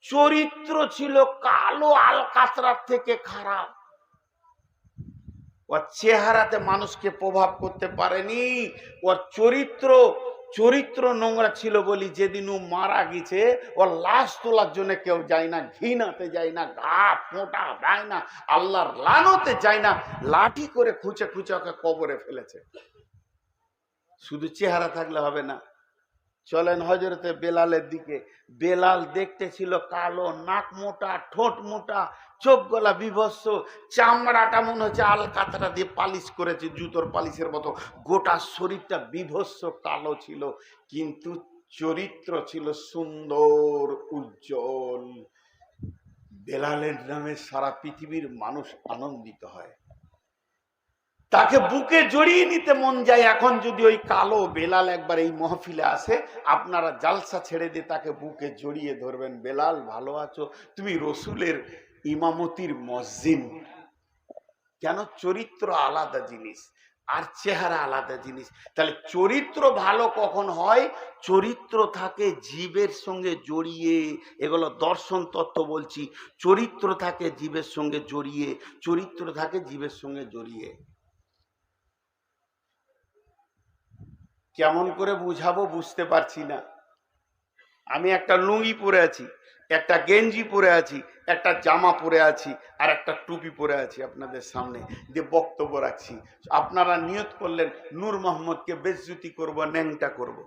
চরিত্র ছিল কালো আলকাতরার থেকে খারাপ। ওর চেহারাতে মানুষকে প্রভাব করতে পারেনি, ওর চরিত্র নোংরা ছিল বলি যেদিন ও মারা গেছে, ওর লাশ তোলার জন্য কেউ যায় না, ঘৃণাতে যায় না, গা মোটা যায় না, আল্লাহর লানতে যায় না, লাঠি করে খুঁচে খুঁচে ওকে কবরে ফেলেছে। শুধু চেহারা থাকলে হবে না। চলেন হযরতে বেলালের দিকে। বেলাল দেখতে ছিল কালো, নাক মোটা, ঠোঁট মোটা, চোখ গলা বিভৎস, চামড়াটা মনে হচ্ছে আলকাতরা দিয়ে পালিশ করেছে, জুতোর পালিশের মতো, গোটা শরীরটা বিভৎস কালো ছিল, কিন্তু চরিত্র ছিল সুন্দর উজ্জ্বল। বেলালের নামে সারা পৃথিবীর মানুষ আনন্দিত হয়, তাকে বুকে জড়িয়ে নিতে মন যায়। এখন যদি ওই কালো বেলাল একবার এই মহফিলে আসে, আপনারা জালসা ছেড়ে দিয়ে তাকে বুকে জড়িয়ে ধরবেন, বেলাল ভালো আছো, তুমি রসুলের ইমামতির মসজিদ। কেন? চরিত্র আলাদা জিনিস আর চেহারা আলাদা জিনিস। তাহলে চরিত্র ভালো কখন হয়? চরিত্র থাকে জীবের সঙ্গে জড়িয়ে, এগুলো দর্শন তত্ত্ব বলছি। চরিত্র থাকে জীবের সঙ্গে জড়িয়ে, চরিত্র থাকে জীবের সঙ্গে জড়িয়ে। কেমন করে বুঝাবো বুঝতে পারছি না। আমি একটা লুঙ্গি পরে আছি, একটা গেঞ্জি পরে আছি, একটা জামা পরে আছি, আর একটা টুপি পরে আছি, আপনাদের সামনে যে বক্তব্য রাখছি। আপনারা নিয়ত করলেন নূর মোহাম্মদকে বেজ্জতি করব, ন্যাংটা করব।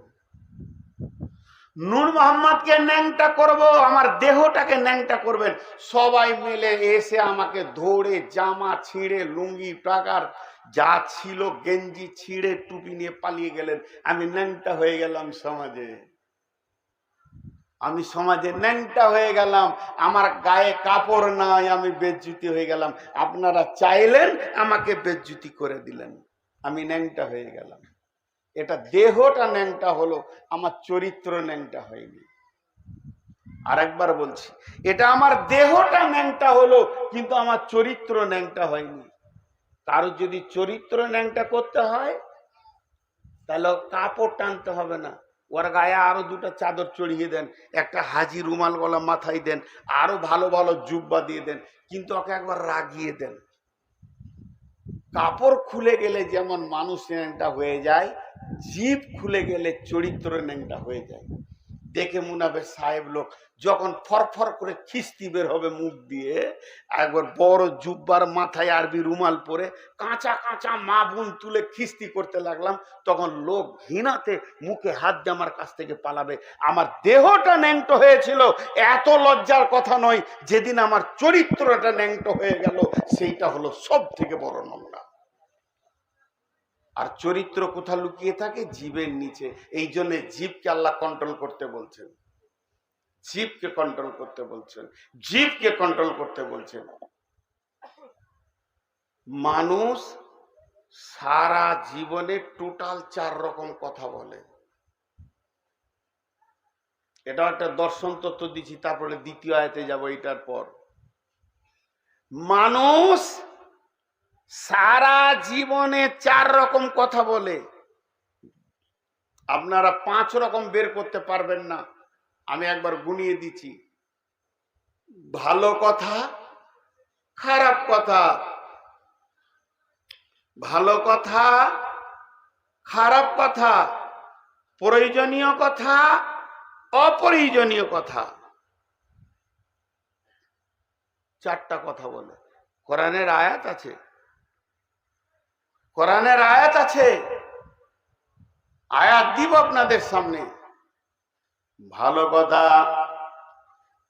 নূর মোহাম্মদকে ন্যাংটা করব, আমার দেহটাকে ন্যাংটা করবেন। সবাই মিলে এসে আমাকে ধরে জামা ছিঁড়ে, লুঙ্গি টাকার যা ছিল গেঞ্জি ছিঁড়ে, টুপি নিয়ে পালিয়ে গেলেন। আমি ন্যাংটা হয়ে গেলাম সমাজে, আমি সমাজে ন্যাংটা হয়ে গেলাম, আমার গায়ে কাপড় নাই, আমি বেজ্জুতি হয়ে গেলাম। আপনারা চাইলেন, আমাকে বেজ্জুতি করে দিলেন, আমি ন্যাংটা হয়ে গেলাম। এটা দেহটা ন্যাংটা হলো, আমার চরিত্র ন্যাংটা হয়নি। আরেকবার বলছি, এটা আমার দেহটা ন্যাংটা হলো, কিন্তু আমার চরিত্র ন্যাংটা হয়নি। কারো যদি চরিত্র ন্যাংটা করতে হয়, তাহলে কাপড় টানতে হবে না, ওর গায়ে আরো দুটো চাদর চড়িয়ে দেন, একটা হাজি রুমাল গলা মাথায় দেন, আরো ভালো ভালো জুব্বা দিয়ে দেন, কিন্তু ওকে একবার রাগিয়ে দেন। কাপড় খুলে গেলে যেমন মানুষ ন্যাংটা হয়ে যায়, জিভ খুলে গেলে চরিত্র ন্যাংটা হয়ে যায়। দেখে মনে হবে সাহেব লোক, যখন ফরফর করে খিস্তি বের হবে মুখ দিয়ে, একবার বড় জুব্বার মাথায় আরবি রুমাল পরে কাঁচা কাঁচা মা বোন তুলে খিস্তি করতে লাগলাম, তখন লোক ঘৃণাতে মুখে হাত দিয়ে আমার কাছ থেকে পালাবে। আমার দেহটা ন্যাংটো হয়েছিল, এত লজ্জার কথা নয়। যেদিন আমার চরিত্রটা ন্যাংটো হয়ে গেল, সেইটা হলো সব থেকে বড় নোংরা। আর চরিত্র কোথা লুকিয়ে থাকে? জীবের নিচে। এই জন্য জীবকে আল্লাহ কন্ট্রোল করতে বলছেন, জীবকে কন্ট্রোল করতে বলছেন, জীবকে কন্ট্রোল করতে বলছেন। মানুষ সারা জীবনে টোটাল 4 রকম কথা বলে। এটা একটা দর্শন তত্ত্ব দিচ্ছি, তারপরে দ্বিতীয় আয়াতে যাব। এটার পর মানুষ সারা জীবনে 4 রকম কথা বলে। আপনারা 5 রকম বের করতে পারবেন না, আমি একবার গুনিয়ে দিচ্ছি। ভালো কথা, খারাপ কথা, ভালো কথা, খারাপ কথা, প্রয়োজনীয় কথা, অপ্রয়োজনীয় কথা। 4টা কথা বলে। কোরআনের আয়াত আছে, কোরআনের আয়াত আছে, আয়াত দিব আপনাদের সামনে। ভালো কথা,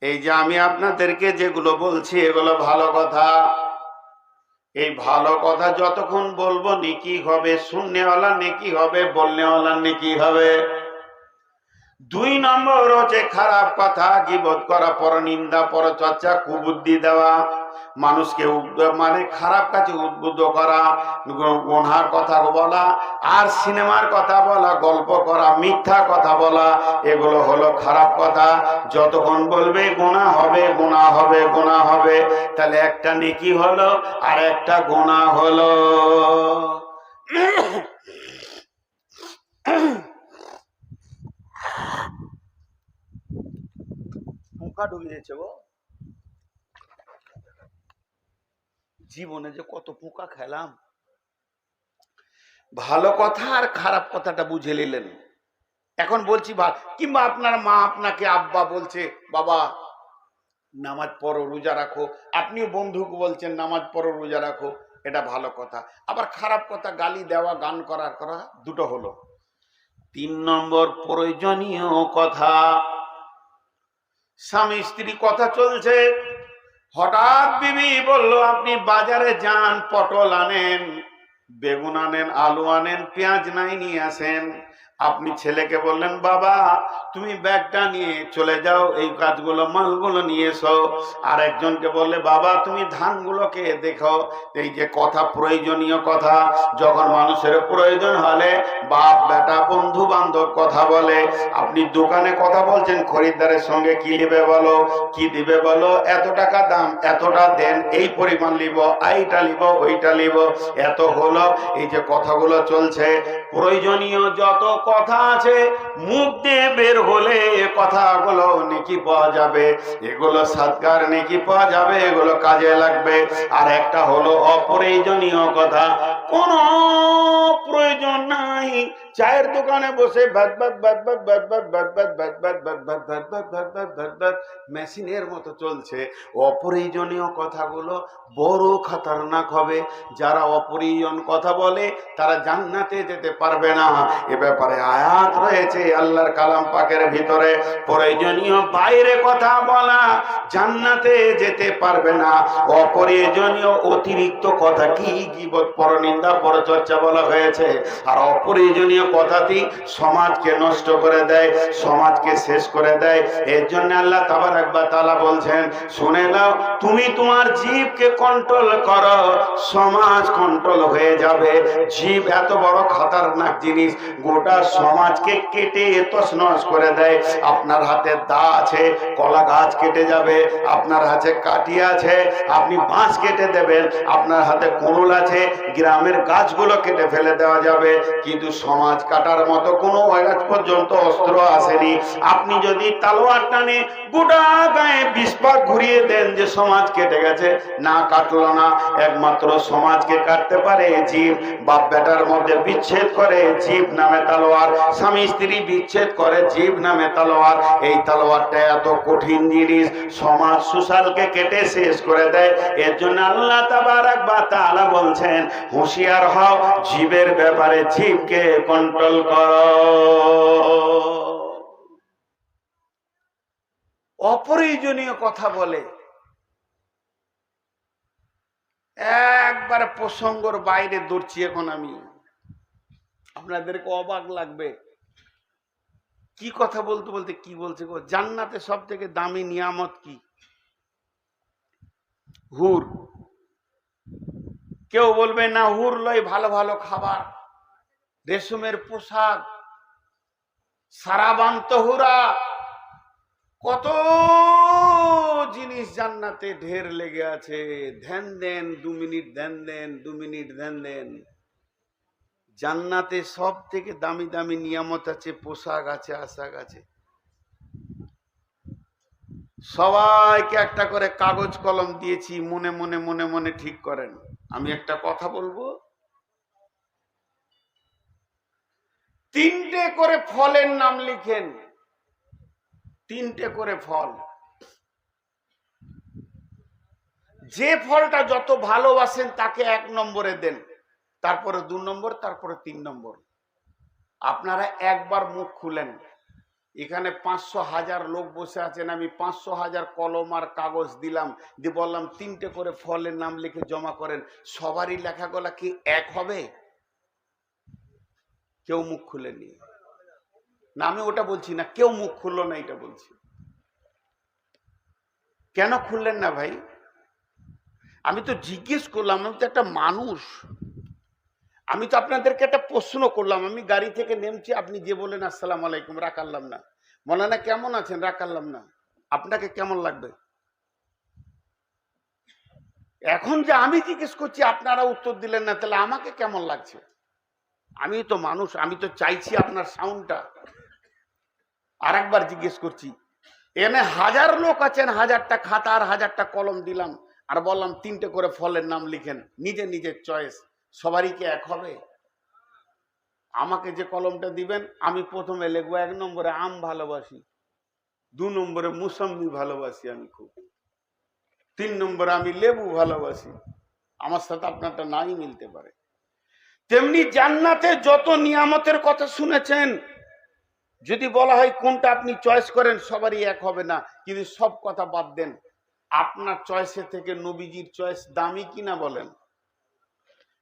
এই যে আমি আপনাদেরকে যেগুলো বলছি, এগুলো ভালো কথা। এই ভালো কথা যতক্ষণ বলবো নেকি হবে, শুননেওয়ালা নেকি হবে, বলনেওয়ালা নেকি হবে। দুই নম্বর হচ্ছে খারাপ কথা, গীবত করা, পরনিন্দা, পরচর্চা, কুবুদ্ধি দেওয়া, মানুষকে মানে খারাপ কাজে উদ্বুদ্ধ করা, গুনহার কথা বলা, আর সিনেমার কথা বলা, গল্প করা, মিথ্যা কথা বলা, এগুলো হলো খারাপ কথা। যতক্ষণ বলবে গুনাহ হবে, গুনাহ হবে, গুনাহ হবে, তাহলে একটা নেকি হলো আর একটা গুনাহ হলো। পোকা ঢুকিয়েছে গো, জীবনে যে কত পোকা খেলাম। ভালো কথা আর খারাপ কথাটা বুঝে নিলেন। এখন বলছি কিংবা আপনার মা আপনাকে আব্বা বলছে বাবা নামাজ পড়ো, রোজা রাখো, আপনিও বন্ধুকে বলছেন নামাজ পড়ো, রোজা রাখো, এটা ভালো কথা। আবার খারাপ কথা, গালি দেওয়া, গান করা, দুটো হলো। 3 নম্বর প্রয়োজনীয় কথা, স্বামী স্ত্রী কথা চলছে, হঠাৎ বিবি বলল আপনি বাজারে যান, পটল আনেন, বেগুন আনেন, আলু আনেন, পেঁয়াজ নাই নিয়ে আসেন। আপনি ছেলেকে বললেন বাবা তুমি ব্যাগটা নিয়ে চলে যাও, এই কাজগুলো মালগুলো নিয়ে এসো। আর একজনকে বললে বাবা তুমি ধানগুলোকে দেখো। এই যে কথা, প্রয়োজনীয় কথা, যখন মানুষের প্রয়োজন হলে বাপ বেটা বন্ধু বান্ধব কথা বলে। আপনি দোকানে কথা বলছেন, খরিদ্দারের সঙ্গে কি নেবে বলো, কি দিবে বলো, এত টাকা দাম, এতটা দেন, এই পরিমাণ নিব, এইটা নিব, ওইটা নিব, এত হলো। এই যে কথাগুলো চলছে, প্রয়োজনীয় যত কথা আছে মুখ দিয়ে বের হলে কথাগুলো নেকি পাওয়া যাবে, এগুলো সদকার নেকি পাওয়া যাবে, এগুলো কাজে লাগবে। আর একটা হলো অপ্রয়োজনীয় কথা, কোনো প্রয়োজন নাই, চায়ের দোকানে বসে মেশিনের মতো চলছে। অপ্রয়োজনীয় কথাগুলো বড় খতরনাক হবে। যারা অপ্রয়োজন কথা বলে তারা জান্নাতে যেতে পারবে না। এ ব্যাপারে আয়াত রয়েছে আল্লাহর কালাম পাকের ভিতরে, প্রয়োজনীয় বাইরে কথা বলা জান্নাতে যেতে পারবে না। অপ্রয়োজনীয় অতিরিক্ত কথা কি গীবত, পরনিন্দা, পরচর্চা বলা হয়েছে। আর অপ্রয়োজনীয় কথাটি সমাজকে নষ্ট করে দেয়, সমাজকে শেষ করে দেয়। এর জন্য আল্লাহ তাবারক ওয়া তাআলা বলছেন শুনে নাও, তুমি তোমার জিভকে কন্ট্রোল করো, সমাজ কন্ট্রোল হয়ে যাবে। জিভ এত বড় খতরনাক জিনিস, গোটা সমাজকে কেটে তছনছ করে দেয়। আপনার হাতে দা আছে, কলা গাছ কেটে যাবে। আপনার হাতে কাঠি আছে, আপনি বাঁশ কেটে দেবেন। আপনার হাতে কোড়ুল আছে, গ্রামের গাছগুলো কেটে ফেলে দেওয়া যাবে। কিন্তু সমাজ কাটার মতো কোনো আজ পর্যন্ত অস্ত্র আসেনি। আপনি যদি তালোয়ার টানে গোটা গায়ে 20 পাক ঘুরিয়ে দেন যে সমাজ কেটে গেছে, না কাটলো না। একমাত্র সমাজকে কাটতে পারে জিভ। বাপ বেটার মধ্যে বিচ্ছেদ করে জিভ নামে তালোয়ার, স্বামী স্ত্রী বিচ্ছেদ করে জিভ নামে তালোয়ার। এই তালোয়ারটা এত কঠিন জিনিস, সমাজ সুশালকে কেটে শেষ করে দেয়। এর জন্য আল্লাহ তাবারক ওয়া তাআলা বলছেন হুঁশিয়ার হও, জিভের ব্যাপারে জিভকে কন্ট্রোল করো। অপ্রয়োজনীয় কথা বলে, একবার প্রসঙ্গর বাইরে দৌড়ছি এখন আমি, আপনাদেরকে অবাক লাগবে। কি কথা বলতে বলতে কি বলছে গো, জান্নাতে সব থেকে দামি নিয়ামত কি? হুর। কেউ বলবে না হুর লয় ভালো ভালো খাবার, রেশমের পোশাক, সারাবান তহুরা, কত জিনিস জান্নাতে ঢের লেগে আছে। ধ্যান দেন 2 মিনিট, ধ্যান দেন 2 মিনিট, ধ্যান দেন। জান্নাতে সব থেকে দামি দামি নিয়ামত আছে, পোশাক আছে, আশাক আছে। সবাইকে একটা করে কাগজ কলম দিয়েছি, মনে মনে মনে মনে ঠিক করেন। আমি একটা কথা বলবো, 3টে করে ফলের নাম লিখেন, 3টে করে ফল। যে ফলটা যত ভালোবাসেন তাকে 1 নম্বরে দেন, তারপরে 2 নম্বর, তারপরে 3 নম্বর। আপনারা একবার মুখ খুলেন, এখানে 500,000 লোক বসে আছেন, আমি 500,000 কলম আর কাগজ দিলাম, দিয়ে বললাম 3টে করে ফলের নাম লিখে জমা করেন। সবারই লেখাগুলা কি এক হবে? কেউ মুখ খুলেনি। না, আমি ওটা বলছি না, কেউ মুখ খুললো না, এটা বলছি। কেন খুললেন না ভাই? আমি তো জিজ্ঞেস করলাম, আমি তো একটা মানুষ, আমি তো আপনাদেরকে একটা প্রশ্ন করলাম। আমি গাড়ি থেকে নেমছি, আপনি যে বলেন আসসালামু আলাইকুম, রাখাল্লাম না, মৌলানা কেমন আছেন, রাখাল্লাম না, আপনাকে কেমন লাগবে? এখন যে আমি জিজ্ঞেস করছি আপনারা উত্তর দিলেন না, তাহলে আমাকে কেমন লাগছে? আমি তো মানুষ, আমি তো চাইছি আপনার সাউন্ডটা। আর একবার জিজ্ঞেস করছি, এনে 1000 লোক আছেন, 1000টা খাতা আর 1000টা কলম দিলাম, আর বললাম 3টে করে ফলের নাম লিখেন, নিজে নিজের চয়েস, সবারই কি এক হবে? আমাকে যে কলমটা দিবেন, আমি প্রথমে লিখবো 1 নম্বরে আম ভালোবাসি, 2 নম্বরে মুসাম্বি ভালোবাসি আমি খুব, 3 নম্বরে আমি লেবু ভালোবাসি। আমার সাথে আপনারটা নাই মিলতে পারে। তেমনি জান্নাতে যত নিয়ামতের কথা শুনেছেন, যদি বলা হয় কোনটা আপনি চয়েস করেন, সবারই এক হবে না। কিন্তু সব কথা বাদ দেন, আপনার চয়েসের থেকে নবীজির চয়েস দামি কিনা বলেন,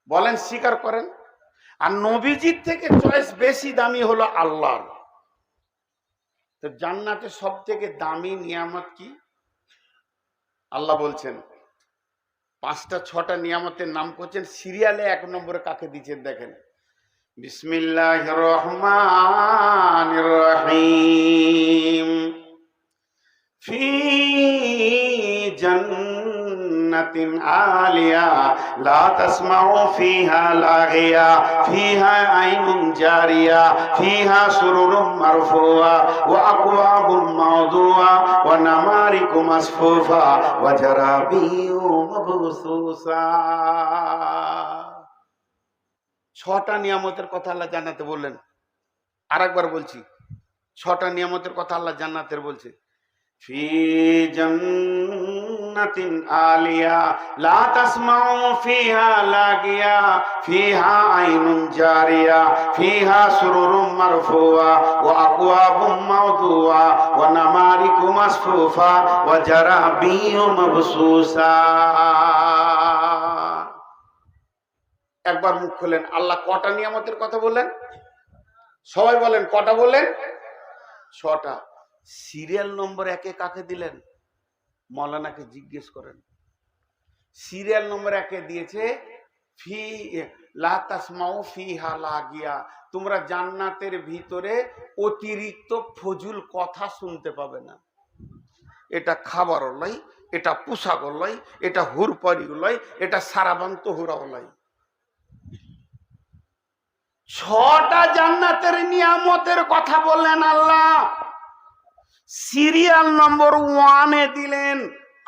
বলেন, স্বীকার করেন। আর নবীজির থেকে চয়েস বেশি দামি হলো আল্লাহর। তো জান্নাতে সব থেকে দামি নিয়ামত কি? আল্লাহ বলছেন 5টা 6টা নিয়ামতের নাম করছেন, সিরিয়ালে 1 নম্বরে কাকে দিচ্ছেন দেখেন। বিসমিল্লাহির রহমানির রহিম। ফি জান্নাতিন আলিয়া লা তাসমাউ ফিহা লাগিয়া ফিহা আইনুন জারিয়া ফিহা সুরুরুম মারফুয়া ওয়া আকওয়াবুম মাওদুয়া ওয়া নামারিকু মাসফুফা ওয়া জারাবিয়ু মাবসুসা। 6টা নিয়ামতের কথা আল্লাহ জান্নাতে বললেন। আরেকবার বলছি, 6টা নিয়ামতের কথা আল্লাহ জান্নাতের বলছে। ফি জান্নাতিন আলিয়া লা তাসমাউ ফিহা লাগিয়া ফিহা আইনুন জারিয়া ফিহা সুরুরুম মারফুয়া ওয়া আকওয়াবুম মাওদুয়া ওয়া নামারিকু মাসফুফা ওয়া জারাবিয়ু মাবসুসা। একবার মুখ খোলেন, আল্লাহ কটা নিয়ামতের কথা বললেন? সবাই বলেন, কটা বললেন? 6টা। সিরিয়াল নম্বর 1-এ কাকে দিলেন? মৌলানাকে জিজ্ঞেস করেন। সিরিয়াল নম্বর 1-এ দিয়েছে ফি লা তাসমাউ ফিহা লাগিয়া, তোমরা জান্নাতের ভিতরে অতিরিক্ত ফজুল কথা শুনতে পাবে না। এটা খাবার লাই, এটা পোশাক লাই, এটা হুরপারি লাই, এটা সারাবান্ত হুরাও লাই। 6টা জান্নাতের নিয়ামতের কথা বললেন আল্লাহ, সিরিয়াল নম্বর 1-এ দিলেন।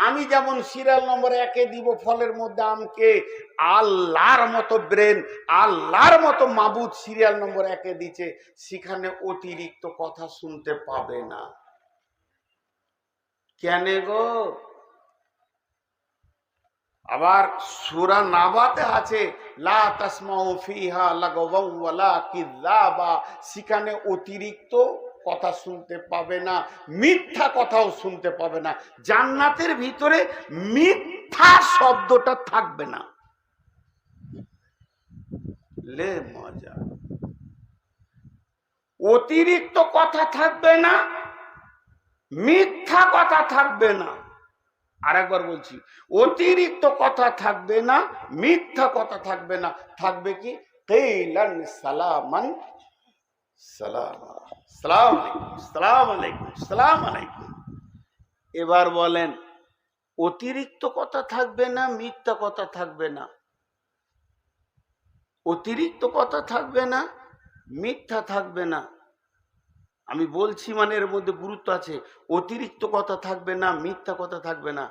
আমি যেমন সিরিয়াল নম্বর 1-এ দিব ফলের মধ্যে আমকে, আল্লাহর মতো ব্রেন, আল্লাহর মতো মাবুদ সিরিয়াল নম্বর 1-এ দিচ্ছে, সেখানে অতিরিক্ত কথা শুনতে পাবে না। কেন গো? আবার সূরা নাবাতে আছে লা তাসমাউ ফিহা লাগওয়াও ওয়ালা কিযাবা, সেখানে অতিরিক্ত কথা শুনতে পাবে না, মিথ্যা কথাও শুনতে পাবে না। জান্নাতের ভিতরে মিথ্যা শব্দটা থাকবে না। লে মজা, অতিরিক্ত কথা থাকবে না, মিথ্যা কথা থাকবে না। আরেকবার বলছি, অতিরিক্ত কথা থাকবে না, মিথ্যা কথা থাকবে না। থাকবে কি? কিলান সালামান সালামা, সালাম আলাইকুম, সালাম আলাইকুম, সালাম আলাইকুম। এবার বলেন, অতিরিক্ত কথা থাকবে না, মিথ্যা কথা থাকবে না। অতিরিক্ত কথা থাকবে না, মিথ্যা থাকবে না। আমি বলছি মানে এর মধ্যে গুরুত্ব আছে। অতিরিক্ত কথা থাকবে না, মিথ্যা কথা থাকবে না।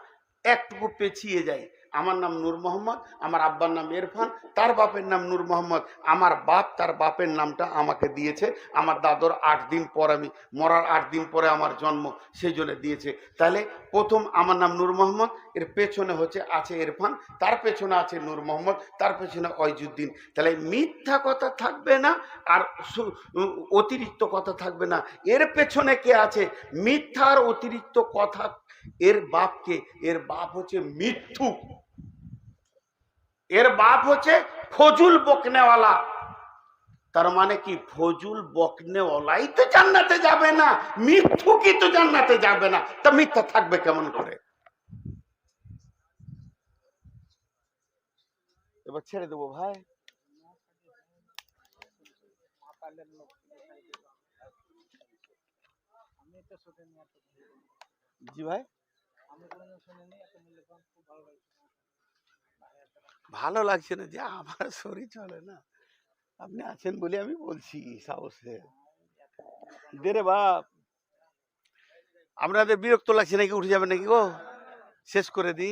একটুকু পেছিয়ে যাই, আমার নাম নূর মোহাম্মদ, আমার আব্বার নাম ইরফান, তার বাপের নাম নূর মোহাম্মদ। আমার বাপ তার বাপের নামটা আমাকে দিয়েছে, আমার দাদর 8 দিন পর, আমি মরার 8 দিন পরে আমার জন্ম, সেই জন্য দিয়েছে। তাহলে প্রথম আমার নাম নূর মোহাম্মদ, এর পেছনে আছে ইরফান, তার পেছনে আছে নূর মোহাম্মদ, তার পেছনে অয়জুদ্দিন। তাহলে মিথ্যা কথা থাকবে না, আর অতিরিক্ত কথা থাকবে না। এর পেছনে কে আছে? মিথ্যা আর অতিরিক্ত কথা এর বাপকে, এর বাপ হচ্ছে মিথ্যুক, এর বাপ হচ্ছে ফজুল বকনেওয়ালা। তার মানে কি ফজুল বকনেওয়ালাই তো জান্নাতে যাবে না, মিথ্যুকই তো জান্নাতে যাবে না, তা মিথ্যা থাকবে কেমন করে? এবার ছেড়ে দেবো ভাই। জি ভাই, ভালো লাগছে না যে আমার শরীর চলে না, আপনি আছেন বলে আমি বলছি সাহসে। দে রে বাপ, আপনাদের বিরক্ত লাগছে নাকি? উঠে যাবে নাকি গো? শেষ করে দি।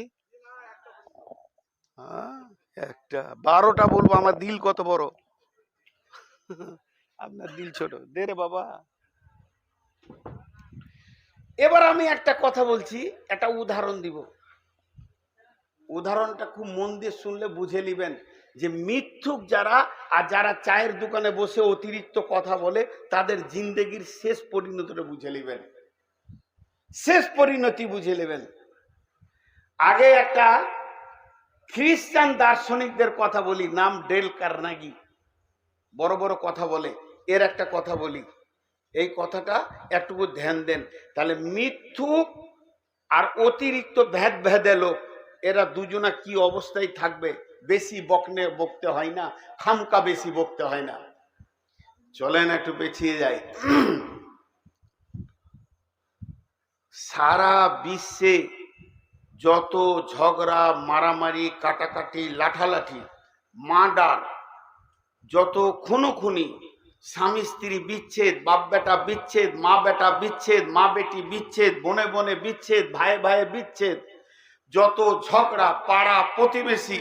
হ্যাঁ, একটা 12টা বলবো, আমার দিল কত বড়, আপনার দিল ছোট। দে রে বাবা। এবার আমি একটা কথা বলছি, একটা উদাহরণ দিব। উদাহরণটা খুব মন দিয়ে শুনলে বুঝে নিবেন যে মিথ্যুক যারা আর যারা চায়ের দোকানে বসে অতিরিক্ত কথা বলে তাদের জিন্দেগির শেষ পরিণতিটা বুঝে নেবেন, শেষ পরিণতি বুঝে নেবেন। আগে একটা খ্রিস্টান দার্শনিকদের কথা বলি, নাম ডেল কার্নেগি, বড় বড় কথা বলে। এর একটা কথা বলি, এই কথাটা একটু ধ্যান দেন, তাহলে মিথ্যুক আর অতিরিক্ত ভেদ ভেদে লোক এরা দুজনা কি অবস্থায় থাকবে। বেশি বকতে হয় না, খামকা বেশি বকতে হয় না। চলেন একটু পেছিয়ে যাই। সারা বিশ্বে যত ঝগড়া, মারামারি, কাটাকাটি, লাঠালাঠি, মার্ডার, যত খুনোখুনি, স্বামী স্ত্রী বিচ্ছেদ, বাপ বেটা বিচ্ছেদ, মা বেটা বিচ্ছেদ, মা বেটি বিচ্ছেদ, বনে বনে বিচ্ছেদ, ভাই ভাই বিচ্ছেদ, যত ঝগড়া, পাড়া প্রতিবেশী,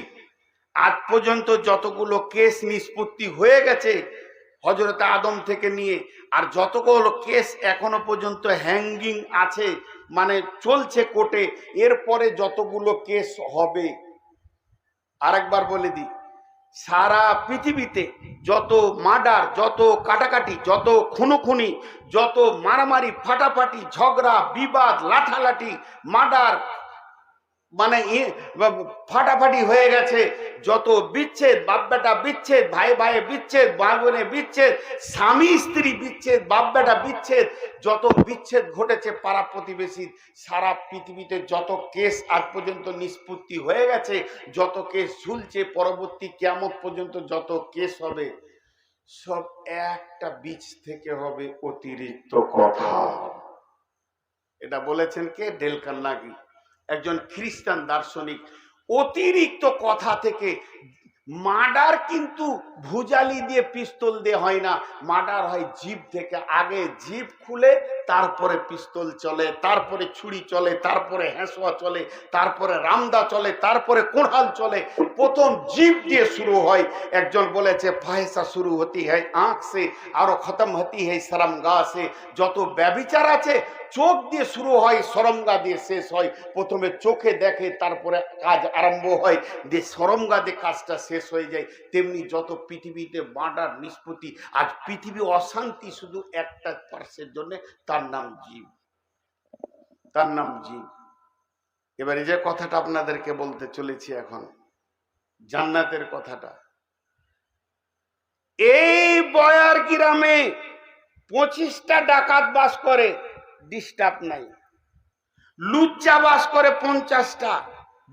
আজ পর্যন্ত যতগুলো কেস নিষ্পত্তি হয়ে গেছে হযরত আদম থেকে নিয়ে, আর যতগুলো কেস এখনো পর্যন্ত হ্যাঙ্গিং আছে, মানে চলছে কোর্টে, এরপরে যতগুলো কেস হবে, আরেকবার বলে দিই, সারা পৃথিবীতে যত মার্ডার, যত কাটাকাটি, যত খুনোখুনি, যত মারামারি, ফাটাফাটি, ঝগড়া, বিবাদ, লাঠালাঠি, মার্ডার, মানে ফাটাফাটি হয়ে গেছে, যত বিচ্ছেদ, বাপ বেটা বিচ্ছেদ, ভাই ভাই বিচ্ছেদ, মা বোনে বিচ্ছেদ, স্বামী স্ত্রী বিচ্ছেদ, বাপ বেটা বিচ্ছেদ, যত বিচ্ছেদ ঘটেছে পাড়া প্রতিবেশী, সারা পৃথিবীতে যত কেস আজ পর্যন্ত নিষ্পত্তি হয়ে গেছে, যত কেস ঝুলছে, পরবর্তী কিয়ামত পর্যন্ত যত কেস হবে, সব একটা বীজ থেকে হবে অতিরিক্ত কথা। এটা বলেছেন কে? ডেল কার্নেগি, একজন খ্রিস্টান দার্শনিক। অতিরিক্ত কথা থেকে মার্ডার কিন্তু ভুজালি দিয়ে, পিস্তল দিয়ে হয় না, মার্ডার হয় জিভ থেকে। আগে জিভ খুলে তারপরে পিস্তল চলে, তারপরে ছুরি চলে, তারপরে হ্যাঁসোয়া চলে, তারপরে রামদা চলে, তারপরে কোড়াল চলে, প্রথম জিভ দিয়ে শুরু হয়। একজন বলেছে ফাহেসা শুরু হতি হয় আঁখ সে আর খতম হতি হয় শরমগাহ সে। যত ব্যভিচার আছে চোখ দিয়ে শুরু হয়, শরমগা দিয়ে শেষ হয়। প্রথমে চোখে দেখে, তারপরে কাজ আরম্ভ হয়, দিয়ে শরমগা দিয়ে কাজটা শেষ হয়ে যায়। তেমনি যত পৃথিবীতে মার্ডার নিষ্পত্তি, আজ পৃথিবী অশান্তি শুধু একটা পার্সের জন্য, তার নাম জীব, তার নাম জীব। এবারে যে কথাটা আপনাদেরকে বলতে চলেছি এখন, জান্নাতের কথাটা, এই বয়ার গ্রামে 25টা ডাকাত বাস করে, ডিস্টার্ব নাই। লুচ্চা বাস করে 50টা,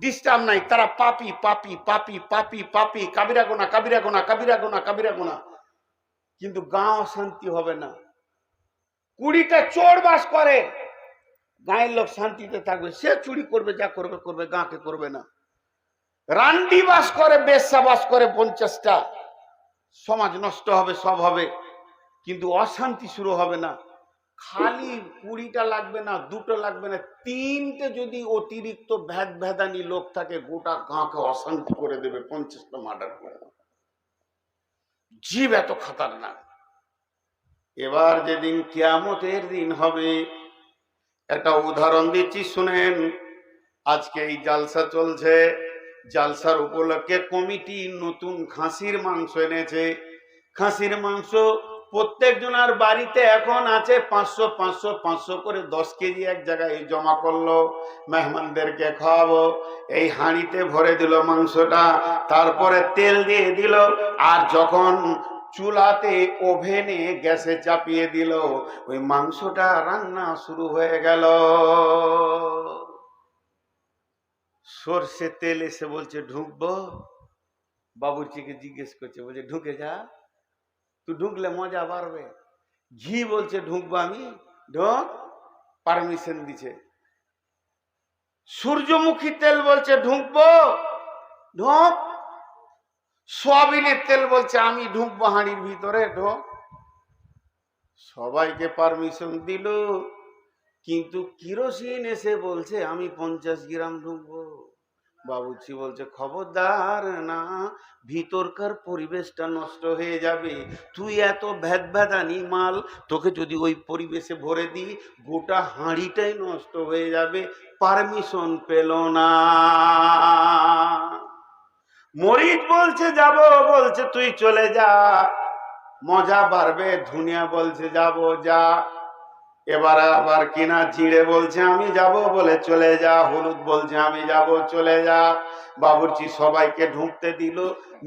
ডিস্টার্ব নাই। তারা পাপি পাপি পাপি পাপি পাপি, কাবিরা গোনা কাবিরা গোনা কাবিরা গোনা কাবিরা গোনা, কিন্তু গাঁও শান্তি হবে না। 20টা চোর বাস করে, গাঁয়ের লোক শান্তিতে থাকবে, সে চুরি করবে, যা করবে করবে, গাঁকে করবে না। রান্ডি বাস করে, বেশ্যা বাস করে 50টা, সমাজ নষ্ট হবে, সব হবে, কিন্তু অশান্তি শুরু হবে না। খালি 20টা লাগবে না, 2টো লাগবে না, 3টে যদি অতিরিক্ত ভেদানি লোক থাকে, গোটা গাঁকে অশান্তি করে দেবে, 50টা মার্ডার করে। জীব এত খতরনাক। এবার যেদিন কিয়ামতের দিন হবে, একটা উদাহরণ দিচ্ছি শুনেন। আজকে এই জালসা চলছে, জালসার উপলক্ষে কমিটি নতুন খাসির মাংস এনেছে। খাসির মাংস প্রত্যেক জনের বাড়িতে এখন আছে 500 500 500 করে 10 কেজি এক জায়গায় জমা করলো, মেহমানদেরকে খাওয়াবো। এই হাঁড়িতে ভরে দিল মাংসটা, তারপরে তেল দিয়ে দিল, আর যখন চুলাতে ওভেনে গ্যাসে চাপিয়ে দিল, ওই মাংসটা রান্না শুরু হয়ে গেল। সর্ষে তেল এসে বলছে ঢুকবো, বাবুর্চিকে জিজ্ঞেস করছে, বলছে ঢুকে যা, তুই ঢুকলে মজা বাড়বে। ঘি বলছে ঢুকবো আমি, ঢোক, পারমিশন দিছে। সূর্যমুখী তেল বলছে ঢুকবো, ঢোক। সয়াবিনের তেল বলছে আমি ঢুকবো হাঁড়ির ভিতরে, ঢোক। সবাইকে পারমিশন দিল, কিন্তু কিরোসিন এসে বলছে আমি 50 গ্রাম ঢুকবো। বাবুর্চি বলছে খবরদার না, ভিতরকার পরিবেশটা নষ্ট হয়ে যাবে। তুই এত ভেদভেদানি মাল, তোকে যদি ওই পরিবেশে ভরে দিই গোটা হাঁড়িটাই নষ্ট হয়ে যাবে। পারমিশন পেল না। মরিচ বলছে যাব, বলছে তুই চলে যা, মজা বাড়বে। ধুনিয়া বলছে যাব, যা। এবার আবার কিনা জিরে বলছে আমি যাব, বলে চলে যা। হলুদ বলছে আমি যাব, চলে যা। বাবুর্চি সবাইকে ঢুকতে দিল।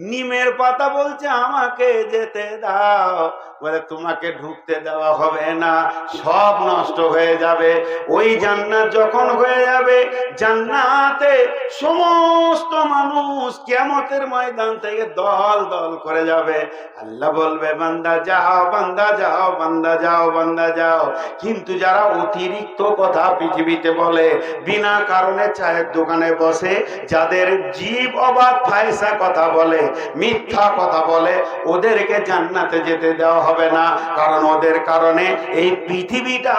নিমের পাতা বলছে আমাকে যেতে দাও, বলে তোমাকে ঢুকতে দেওয়া হবে না, সব নষ্ট হয়ে যাবে। ওই জান্নাত যখন হয়ে যাবে, জান্নাতে সমস্ত মানুষ কিয়ামতের ময়দান থেকে দল দল করে যাবে। আল্লাহ বলবে বান্দা যাও, বান্দা যাও, বান্দা যাও, বান্দা যাও। কিন্তু যারা অতিরিক্ত কথা পৃথিবীতে বলে, বিনা কারণে চায়ের দোকানে বসে, যাদের জীব অবাধ ফায়সা কথা বলে, মিথ্যা কথা বলে, ওদেরকে জান্নাতে যেতে দেওয়া হবে না। কারণ ওদের কারণে এই পৃথিবীটা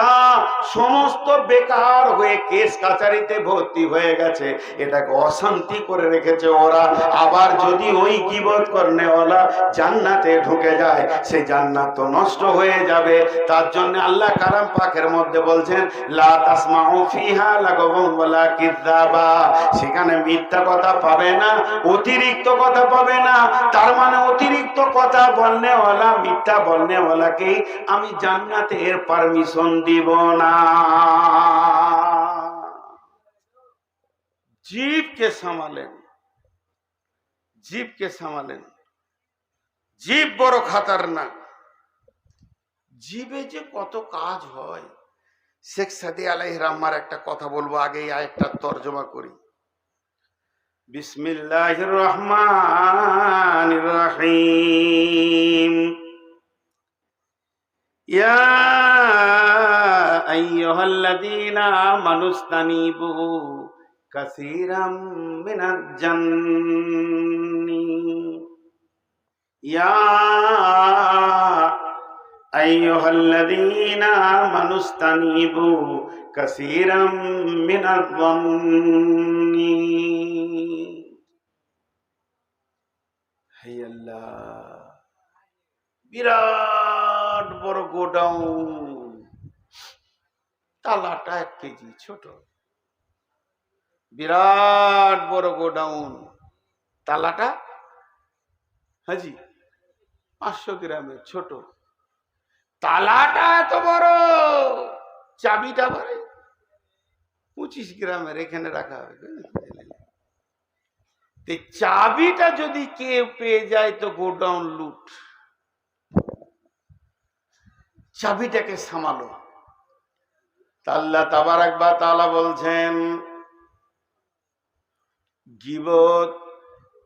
সমস্ত বেকার হয়ে কেস কাচারিতে ভর্তি হয়ে গেছে, এটাকে অশান্তি করে রেখেছে ওরা। আবার যদি ওই গীবত করনেওয়ালা জান্নাতে ঢুকে যায়, সেই জান্নাত তো নষ্ট হয়ে যাবে। তার জন্য আল্লাহ কালাম পাকের মধ্যে বলছেন লা তাসমাউ ফিহা লাগাবুন ওয়ালা কিযাবা, সেখানে মিথ্যা কথা পাবে না, অতিরিক্ত কথা পাবে না। তার মানে অতিরিক্ত কথা বলনেওয়ালা, মিথ্যা বলনেওয়ালাকে আমি জান্নাতে এর পারমিশন দিব না। জীবকে সামালেন, জীবকে সামালেন। জীব বড় খাতারনাক। জীবে যে কত কাজ হয়। শেখ সাদি আলাইহির রহমার একটা কথা বলবো, আগে এই আয়াতটা তরজমা করি। বিসমিল্লাহির রহমানির রহিম। ইয়া আইয়ুহাল্লাযীনা আমানুস্তানিবু কাসীরাম মিনাজ জান্নি। ইয়া আইয়ুহাল্লাযীনা আমানুস্তানিবু কাসীরাম মিনাজ জান্নি। হে আল্লাহ, বিরাট বড় গোডাউন, তালাটা 1 কেজি ছোট। বিরাট বড় গোডাউন, তালাটা হাজি 500 গ্রামের ছোট। তালাটা এত বড়, চাবিটা বড় 25 গ্রামের, এখানে রাখা হবে। চাবিটা যদি কেউ পেয়ে যায় তো গোডাউন লুট। চাবিটাকে সামালো। আল্লাহ তাবারাক ওয়া তাআলা বলছেন গীবত,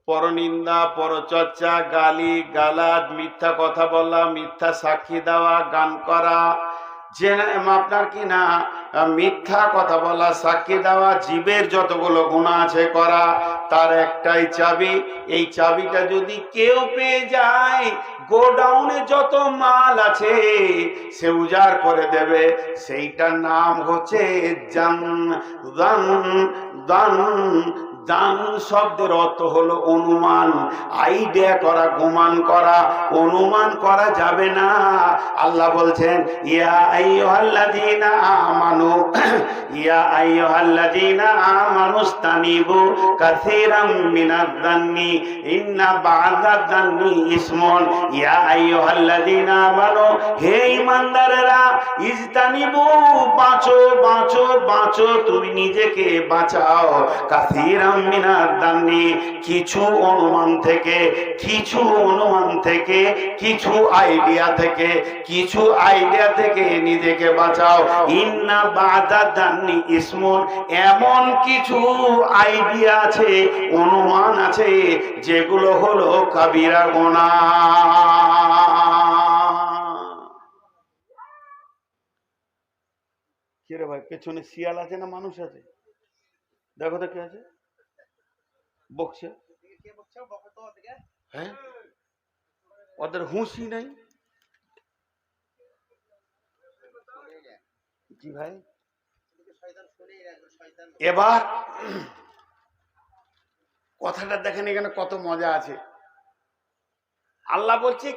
পরনিন্দা, পরচর্চা, গালি গালাজ, মিথ্যা কথা বলা, মিথ্যা সাক্ষী দেওয়া, গান করা, যে আপনার কি না মিথ্যা কথা বলা, সাক্ষী দেওয়া, জীবের যতগুলো গুনাহ আছে করা, তার একটাই চাবি। এই চাবিটা যদি কেউ পেয়ে যায়, গোডাউনে যত মাল আছে সে উজাড় করে দেবে। সেইটার নাম হচ্ছে দান শব্দের অর্থ হলো অনুমান, আইডিয়া করা, গুমান করা। অনুমান করা যাবে না। আল্লাহ বলছেন ইয়া আইয়ুহাল্লাযীনা আমানু, ইয়া আইয়ুহাল্লাযীনা আমানুস্তানিবু কাসীরাম মিনাজ জান্নি ইন্না বা'দাজ জান্নি ইসমুন। ইয়া আইয়ুহাল্লাযীনা আমানু, হে ঈমানদারেরা, ইজতানিবু, বাঁচো বাঁচো বাঁচো, তুমি নিজেকে বাঁচাও, কাসীরাম মিনাদ দান্নি, কিছু অনুমান থেকে, কিছু অনুমান থেকে, কিছু আইডিয়া থেকে, কিছু আইডিয়া থেকে নিজেকে বাঁচাও। ইন্না বাদা দান্নি ইসমুন, এমন কিছু আইডিয়া আছে, অনুমান আছে, যেগুলো হলো কাবিরা গুনাহ। কি রে ভাই, পেছনে শিয়াল আছে না মানুষ আছে? দেখো তো কে আছে, বকছে। হ্যাঁ, ওদের হুঁশই নাই। জি ভাই, এবার কথাটা দেখেন, এখানে কত মজা আছে। আল্লাহ বলছে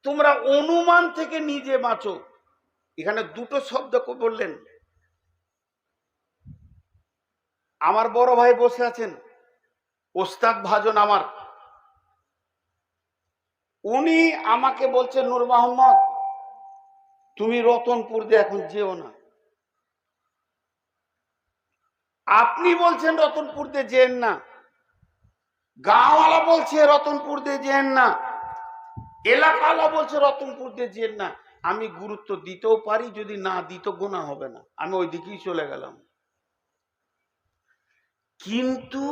তোমরা অনুমান থেকে নিজে বাঁচো। এখানে দুটো শব্দ বললেন। আমার বড় ভাই বসে আছেন, ওস্তাদ ভাজন আমার, উনি আমাকে বলছে নূর মোহাম্মদ তুমি রতনপুর দিয়ে এখন যেও না। আপনি বলছেন রতনপুর দিয়ে যেন না, গাঁওয়ালা বলছে রতনপুর দিয়ে যেন না, এলাকাওয়ালা বলছে রতনপুর দিয়ে যেন না। আমি গুরুত্ব দিতেও পারি, যদি না দিত গোনা হবে না, আমি ওই দিকেই চলে গেলাম। কিন্তু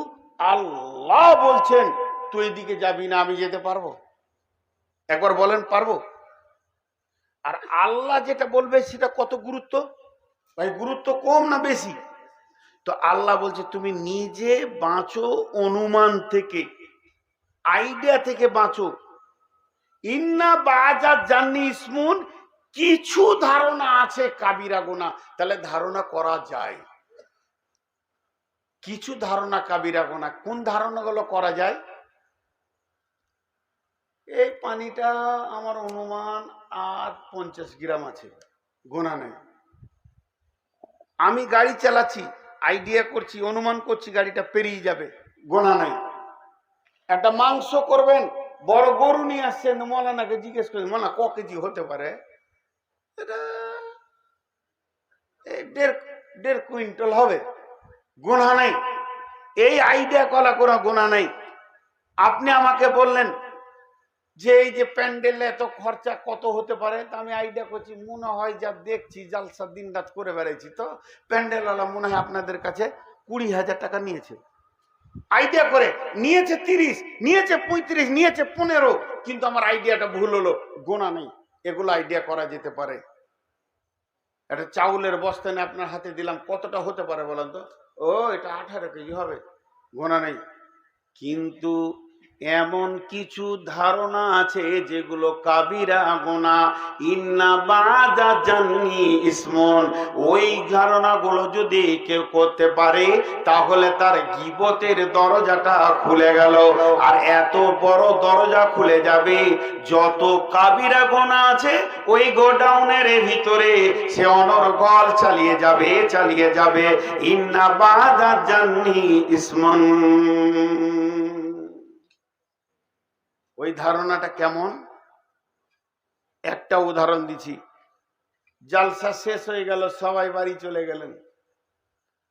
আল্লাহ বলছেন তুই এদিকে যাবি না, আমি যেতে পারবো? একবার বলেন পারবো? আর আল্লাহ যেটা বলবে সেটা কত গুরুত্ব ভাই, গুরুত্ব কম না বেশি? তো আল্লাহ বলছে তুমি নিজে বাঁচো অনুমান থেকে, আইডিয়া থেকে বাঁচো। ইন্না বাজা জান্নি ইসমুন, কিছু ধারণা আছে কাবিরা গুনাহ, তাহলে ধারণা করা যায়। কিছু ধারণা কাবিরা গুনাহ, কোন ধারণাগুলো করা যায়? এই পানিটা আমার অনুমান আর 50 গ্রাম আছে, গোনা নেই। আমি গাড়ি চালাচ্ছি, আইডিয়া করছি, অনুমান করছি গাড়িটা পেরিয়ে যাবে, গোনা নাই। একটা মাংস করবেন, বড় গরু নিয়ে আসছেন, মৌলানাকে জিজ্ঞেস করেন মৌলানা ক কেজি হতে পারে? এটা 1.5 কুইন্টাল হবে, গোনা নাই। এই আইডিয়া করা করা গোনা নাই। আপনি আমাকে বললেন যে এই যে প্যান্ডেলে এত খরচা কত হতে পারে, তা আমি আইডিয়া করছি, মনে হয় যা দেখছি জালসা দিন রাত করে বেড়াইছি, তো প্যান্ডেলওয়ালা মনে হয় আপনাদের কাছে 20,000 টাকা নিয়েছে। আইডিয়া করে নিয়েছে 30, নিয়েছে 35, নিয়েছে 15, কিন্তু আমার আইডিয়াটা ভুল হলো, গোনা নেই। এগুলো আইডিয়া করা যেতে পারে। একটা চাউলের বস্তা নিয়ে আপনার হাতে দিলাম, কতটা হতে পারে বলেন তো? ও এটা 18 কেজি হবে, গোনা নেই। কিন্তু এমন কিছু ধারণা আছে যেগুলো কাবিরা গুনাহ। ইন্না বাদা জান্নি ইসমুন, ওই ধারণাগুলো যদি কেউ করতে পারে তাহলে তার গীবতের দরজাটা খুলে গেল। আর এত বড় দরজা খুলে যাবে, যত কাবিরা গুনাহ আছে ওই গোডাউনের ভিতরে সে অনর্গল চালিয়ে যাবে, চালিয়ে যাবে। ইন্না বাদা জান্নি ইসমুন, ওই ধারণাটা কেমন? একটা উদাহরণ দিচ্ছি। জালসা শেষ হয়ে গেল, সবাই বাড়ি চলে গেলেন,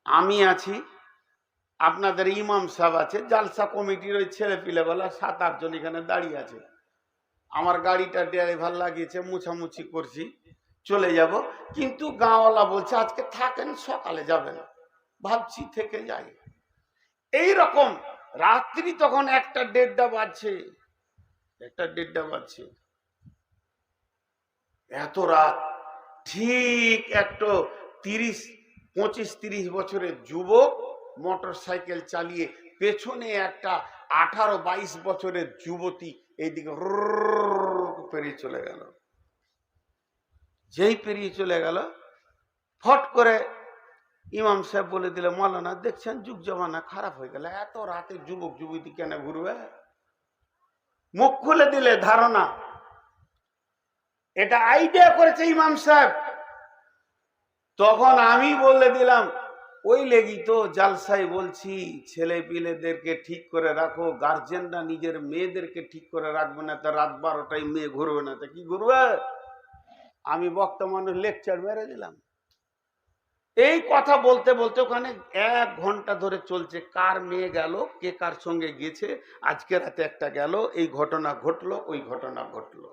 আমি আছি, আপনাদের ইমাম সাহেব আছে, জালসা কমিটির ওই ছেলে পিলে বলা 7-8 জন এখানে দাঁড়িয়ে আছে। আমার গাড়িটা ড্রাইভার লাগিয়েছে, মুছামুছি করছি, চলে যাব। কিন্তু গাঁওয়ালা বলছে আজকে থাকেন, সকালে যাবেন। ভাবছি থেকে যাই। এই রকম রাত্রি তখন 1টা-1:30 বাজছে, 1টা-1:30 বাজছে, এত রাত। ঠিক একটা 25-30 বছরের যুবক মোটর সাইকেল চালিয়ে, পেছনে একটা 18-22 বছরের যুবতী এইদিকে পেরিয়ে চলে গেল। যেই পেরিয়ে চলে গেল, ফট করে ইমাম সাহেব বলে দিলে মৌলানা দেখছেন যুগ জমানা খারাপ হয়ে গেল, এত রাতে যুবক যুবতী কেন ঘুরবে? মুখ খুলে দিলে ধারণা, এটা আইডিয়া করেছে ইমাম সাহেব। তখন আমি বলে দিলাম ওই লেগি তো জালসাই বলছি ছেলে পিলেদেরকে ঠিক করে রাখো, গার্জেনরা নিজের মেয়েদেরকে ঠিক করে রাখবে না, তা রাত 12টায় মেয়ে ঘুরবে না, তা কি ঘুরবে? আমি বক্তা মানুষ লেকচার মেরে দিলাম। এই কথা বলতে বলতে ওখানে 1 ঘন্টা ধরে চলছে, কার মেয়ে গেল, কে কার সঙ্গে গেছে, আজকে রাতে একটা গেল, এই ঘটনা ঘটলো, ওই ঘটনা ঘটলো।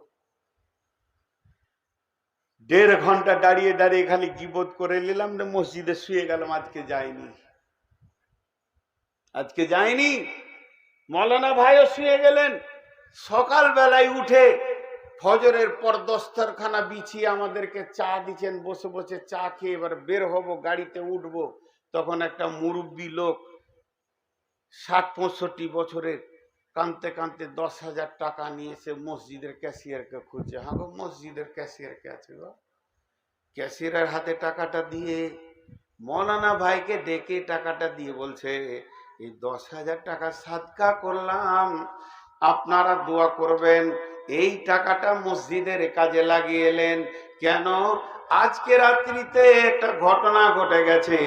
1.5 ঘন্টা দাঁড়িয়ে দাঁড়িয়ে খালি গীবত করে নিলাম, মসজিদে শুয়ে গেলাম, আজকে যাইনি, আজকে যাইনি। মৌলানা ভাইও শুয়ে গেলেন। সকালবেলায় উঠে ফজরের পর দস্তরখানা বিছিয়ে আমাদেরকে চা দিচ্ছেন, বসে বসে চা খেয়ে এবার বের হব, গাড়িতে উঠবো। তখন একটা মুরব্বী লোক 60-65 বছরের, কাঁদতে কাঁদতে 10,000 টাকা নিয়ে এসে মসজিদের ক্যাশিয়ারকে খুঁজছে। হ্যাঁ গো, মসজিদের ক্যাশিয়ার কে আছে গো? ক্যাশিয়ারের হাতে টাকাটা দিয়ে মৌলানা ভাইকে ডেকে টাকাটা দিয়ে বলছে, এই 10,000 টাকা সাদকা করলাম, আপনারা দোয়া করবেন। এই টাকাটা মসজিদের কাজে লাগিয়ে এলেন কেন? আজকে রাত্রিতে একটা ঘটনা ঘটে গেছে।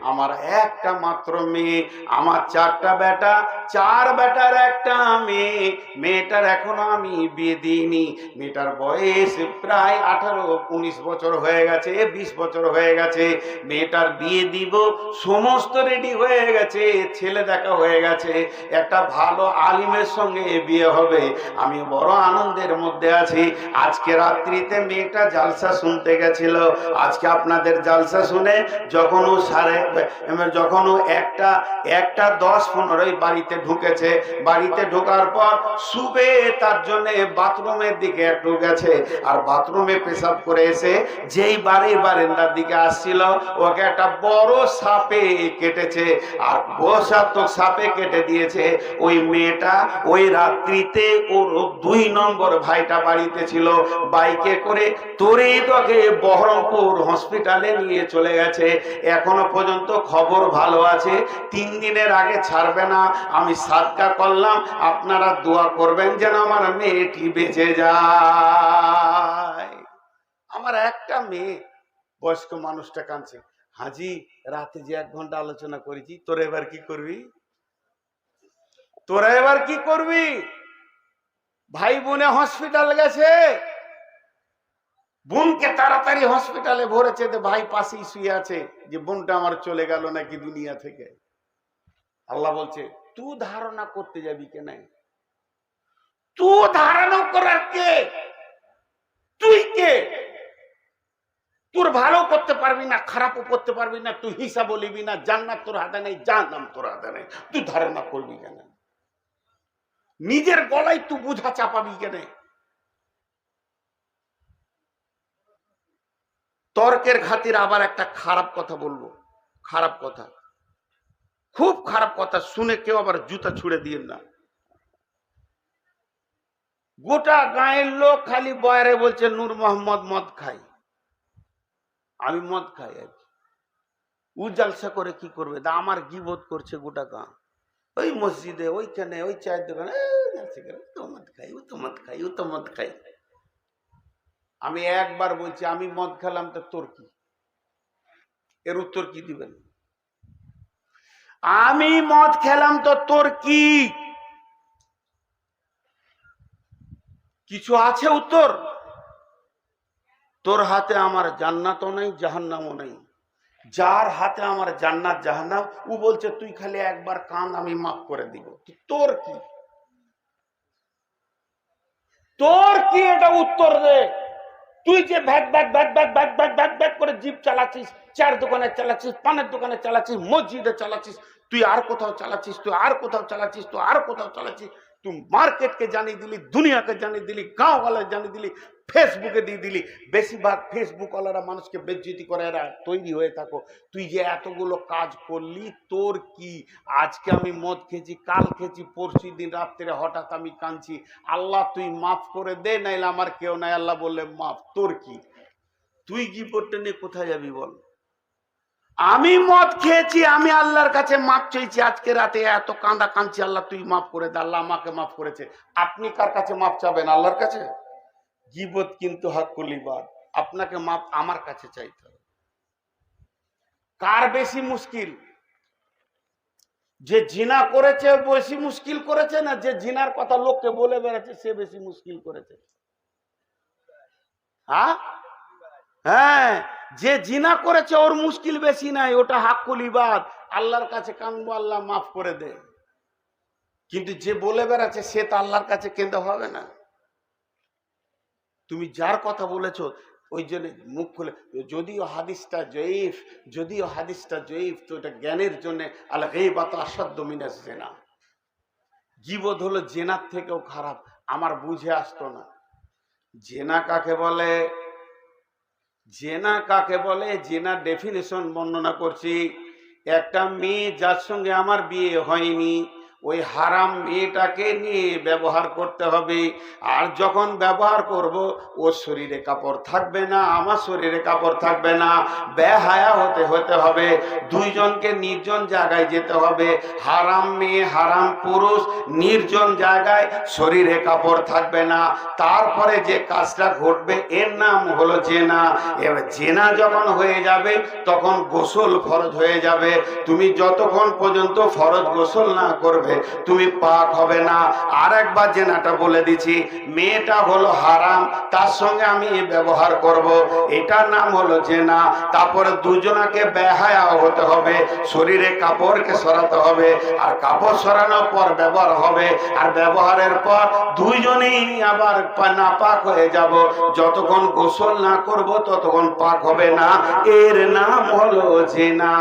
আমার একটা মাত্র মেয়ে, আমার 4টা বেটা, 4 বেটার একটা মেয়ে। মেয়েটার এখনো আমি বিয়ে দিইনি। মেয়েটার বয়স প্রায় 18-19 বছর হয়ে গেছে, 20 বছর হয়ে গেছে। মেয়েটার বিয়ে দিব, সমস্ত রেডি হয়ে গেছে, ছেলে দেখা হয়ে গেছে, একটা ভালো আলিমের সঙ্গে বিয়ে হবে। আমি বড় আনন্দের মধ্যে আছি। আজকে রাত্রিতে মেয়েটা জালসা শুনতে গেছিল। আজকে আপনাদের জালসা শুনে যখন ও একটা 10-15 বাড়িতে ঢুকেছে, বাড়িতে ঢোকার পর শুবে তার জন্য বাথরুমের দিকে একটু গেছে, আর বাথরুমে পেশাব করে এসে যেই বাড়ির বারান্দার দিকে আসছিল, ওকে একটা বড় সাপে কেটেছে, আর বিষাক্ত সাপে কেটে দিয়েছে। ওই মেয়েটা ওই রাত্রিতে ওর 2 নম্বর ভাইটা বাড়িতে ছিল, বাইকে করে তোকে বহরমপুর হসপিটালে নিয়ে চলে গেছে। এখনো পর্যন্ত খবর ভালো আছে, 3 দিনের আগে ছাড়বে না। আমি সাদকা করলাম, আপনারা দোয়া করবেন যেন আমার মেয়েটি বেঁচে যায়। আমার একটা মেয়ে, বয়স্ক মানুষটা কাঁদছে, হাজি রাতে যে 1 ঘন্টা আলোচনা করেছি, তোরা এবার কি করবি? তোরা এবার কি করবি? ভাই বোনে হসপিটাল গেছে, বোনকে তাড়াতাড়ি হসপিটালে ভরেছে, ভাই পাশেই শুয়ে আছে যে বোনটা আমার চলে গেল নাকি দুনিয়া থেকে। আল্লাহ বলছে, তুই ধারণা করতে যাবি কেন? তুই ধারণা করার কে? তুই কে? তোর ভালো করতে পারবি না, খারাপও করতে পারবি না, তুই হিসাব বলিবি না, জান্নাত তোর হাতে নেই, জাহান্নাম তোর হাতে নেই, তুই ধারণা করবি কেন? নিজের গলায় তুই বুঝা চাপাবি কেন? তর্কের খাতির আবার একটা খারাপ কথা বলবো, খারাপ কথা, খুব খারাপ কথা, শুনে কেউ আবার জুতা ছুড়ে দিয়েন না। গোটা গাঁয়ের লোক খালি বয়ারে বলছে নূর মোহাম্মদ মদ খাই, আমি মদ খাই। আর ও জালসা করে কি করবে? আমার গীবত করছে গোটা গাঁ, ওই মসজিদে, ওইখানে, ওই চায়ের দোকানে, তো মদ খাই, ও তো মদ খাই, ও তো মদ খাই। আমি একবার বলছি, আমি মদ খেলাম তো তোর কি? এর উত্তর কি দিবেন? আমি মদ খেলাম তো তোর কি? কিছু আছে উত্তর? তোর হাতে আমার জান্নাতও নেই, জাহান্নামও নেই। যার হাতে আমার জান্নাত জাহান্নাম, ও বলছে তুই খালি একবার কান, আমি মাফ করে দিব। তোর কি? তোর কি? এটা উত্তর দে। তুই যে ভ্যাক ভ্যাক ভ্যাক ভ্যাক ভ্যাক ভ্যাক ভ্যাক ভ্যাক করে জিপ চালাচ্ছিস, চার দোকানে চালাচ্ছিস, পানের দোকানে চালাচ্ছিস, মসজিদে চালাচ্ছিস, তুই আর কোথাও চালাচ্ছিস, তুই আর কোথাও চালাচ্ছিস, তুই আর কোথাও চালাচ্ছিস, তুই মার্কেটকে জানিয়ে দিলি, দুনিয়াকে জানিয়ে দিলি, গাঁওওয়ালা জানিয়ে দিলি, ফেসবুকে দিয়ে দিলি। বেশিরভাগ ফেসবুক ওয়ালারা মানুষকে বেজ্জতি করে, এরা তৈরি হয়ে থাকো। তুই যে এতগুলো কাজ করলি, তোর কি? আজকে আমি মদ খেয়েছি, কাল খেয়েছি, পরশু দিন রাত্রে হঠাৎ আমি কাঁদছি, আল্লাহ তুই মাফ করে দে, নাইলে আমার কেউ নাই। আল্লাহ বললে মাফ, তোর কি? তুই গীবতটা নিয়ে কোথায় যাবি বল? আমি মদ খেয়েছি, আমি আল্লাহর কাছে মাপ চেয়েছি, আজকে রাতে এত কাঁদা কাঁদছি, আল্লাহ তুই মাফ করে দে, আল্লাহ আমাকে মাফ করেছে। আপনি কার কাছে মাপ চাবেন? আল্লাহর কাছে। গীবত কিন্তু হাক্কুল ইবাদ, আপনাকে মাপ আমার কাছে চাইতে হবে। কার বেশি মুশকিল? যে জিনা করেছে বেশি মুশকিল করেছে, না যে জিনার কথা লোককে বলে বেড়াচ্ছে সে বেশি মুশকিল করেছে? হ্যাঁ, হ্যাঁ, যে জিনা করেছে ওর মুশকিল বেশি নাই, ওটা হাক্কুল ইবাদ, আল্লাহর কাছে কাঁদবো, আল্লাহ মাফ করে দে। কিন্তু যে বলে বেড়াচ্ছে সে তো আল্লাহর কাছে কেঁদে হবে না। তুমি যার কথা বলেছো ওই জন্য মুখ খুলে, যদিও হাদিসটা জয়ীফ, যদিও হাদিসটা জয়ীফ, তো এটা জ্ঞানের জন্য। আল গীবাতু আশাদ্দু মিনাজ জিনা, গীবত হলো জেনার থেকেও খারাপ। আমার বুঝে আসতো না জেনা কাকে বলে। জেনা কাকে বলে, জেনার ডেফিনেশন বর্ণনা করছি। একটা মেয়ে যার সঙ্গে আমার বিয়ে হয়নি, ওই হারাম মেয়েটাকে নিয়ে ব্যবহার করতে হবে। আর যখন ব্যবহার করব, ওর শরীরে কাপড় থাকবে না, আমার শরীরে কাপড় থাকবে না, বেহায়া হতে হবে। দুইজনকে নির্জন জায়গায় যেতে হবে। হারাম মেয়ে হারাম পুরুষ, নির্জন জায়গায়, শরীরে কাপড় থাকবে না। তারপরে যে কাজটা ঘটবে এর নাম হলো জেনা। এবার জেনা যখন হয়ে যাবে তখন গোসল ফরজ হয়ে যাবে। তুমি যতক্ষণ পর্যন্ত ফরজ গোসল না করবে তুমি পাক হবে না। আর একবার জেনাটা বলে দিচ্ছি, মেয়েটা হলো হারাম, তার সঙ্গে আমি ব্যবহার করব, এটার নাম হলো জেনা। তারপরে দুজনাকে বেহায়া হতে হবে, শরীরে কাপড়কে সরাতে হবে, আর কাপড় সরানোর পর ব্যবহার হবে। আর ব্যবহারের পর দুইজনেই আবার নাপাক হয়ে যাব। যতক্ষণ গোসল না করব ততক্ষণ পাক হবে না, এর নাম হলো জেনা।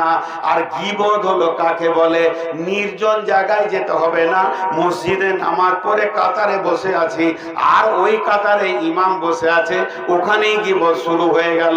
আর গীবত হলো কাকে বলে, নির্জন জায়গায় যেতে হবে না, মসজিদে নামাজ পড়ে কাতারে বসে আছি, আর ওই কাতারে ইমাম বসে আছে, ওখানেই গীবত শুরু হয়ে গেল।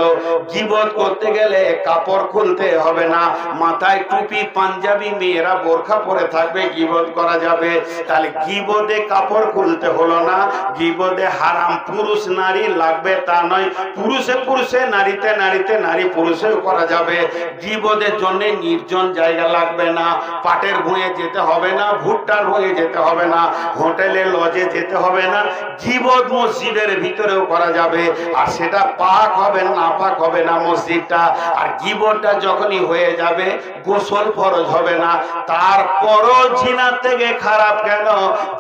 গীবত করতে গেলে কাপড় খুলতে হবে না, মাথায় টুপি পাঞ্জাবি, মেয়েরা বোরখা পরে থাকবে, গীবত করা যাবে। তাহলে গীবতে কাপড় খুলতে হলো না। গীবতে হারাম পুরুষ নারী লাগবে তা নয়, পুরুষে পুরুষে, নারীতে নারীতে, নারী পুরুষেও করা যাবে। গীবতের জন্য নির্জন জায়গা লাগবে না, পাটের ভুঁয়ে যেতে হবে না, ভুট্টার ভুঁয়ে যেতে হবে না, হোটেলে লজে যেতে হবে না। গীবত মসজিদের ভিতরেও করা যাবে, আর সেটা পাক হবে না, পাক হবে না মসজিদটা। আর গীবতটা যখনই হয়ে যাবে গোসল ফরজ হবে না। তারপরও জিনার থেকে খারাপ কেন,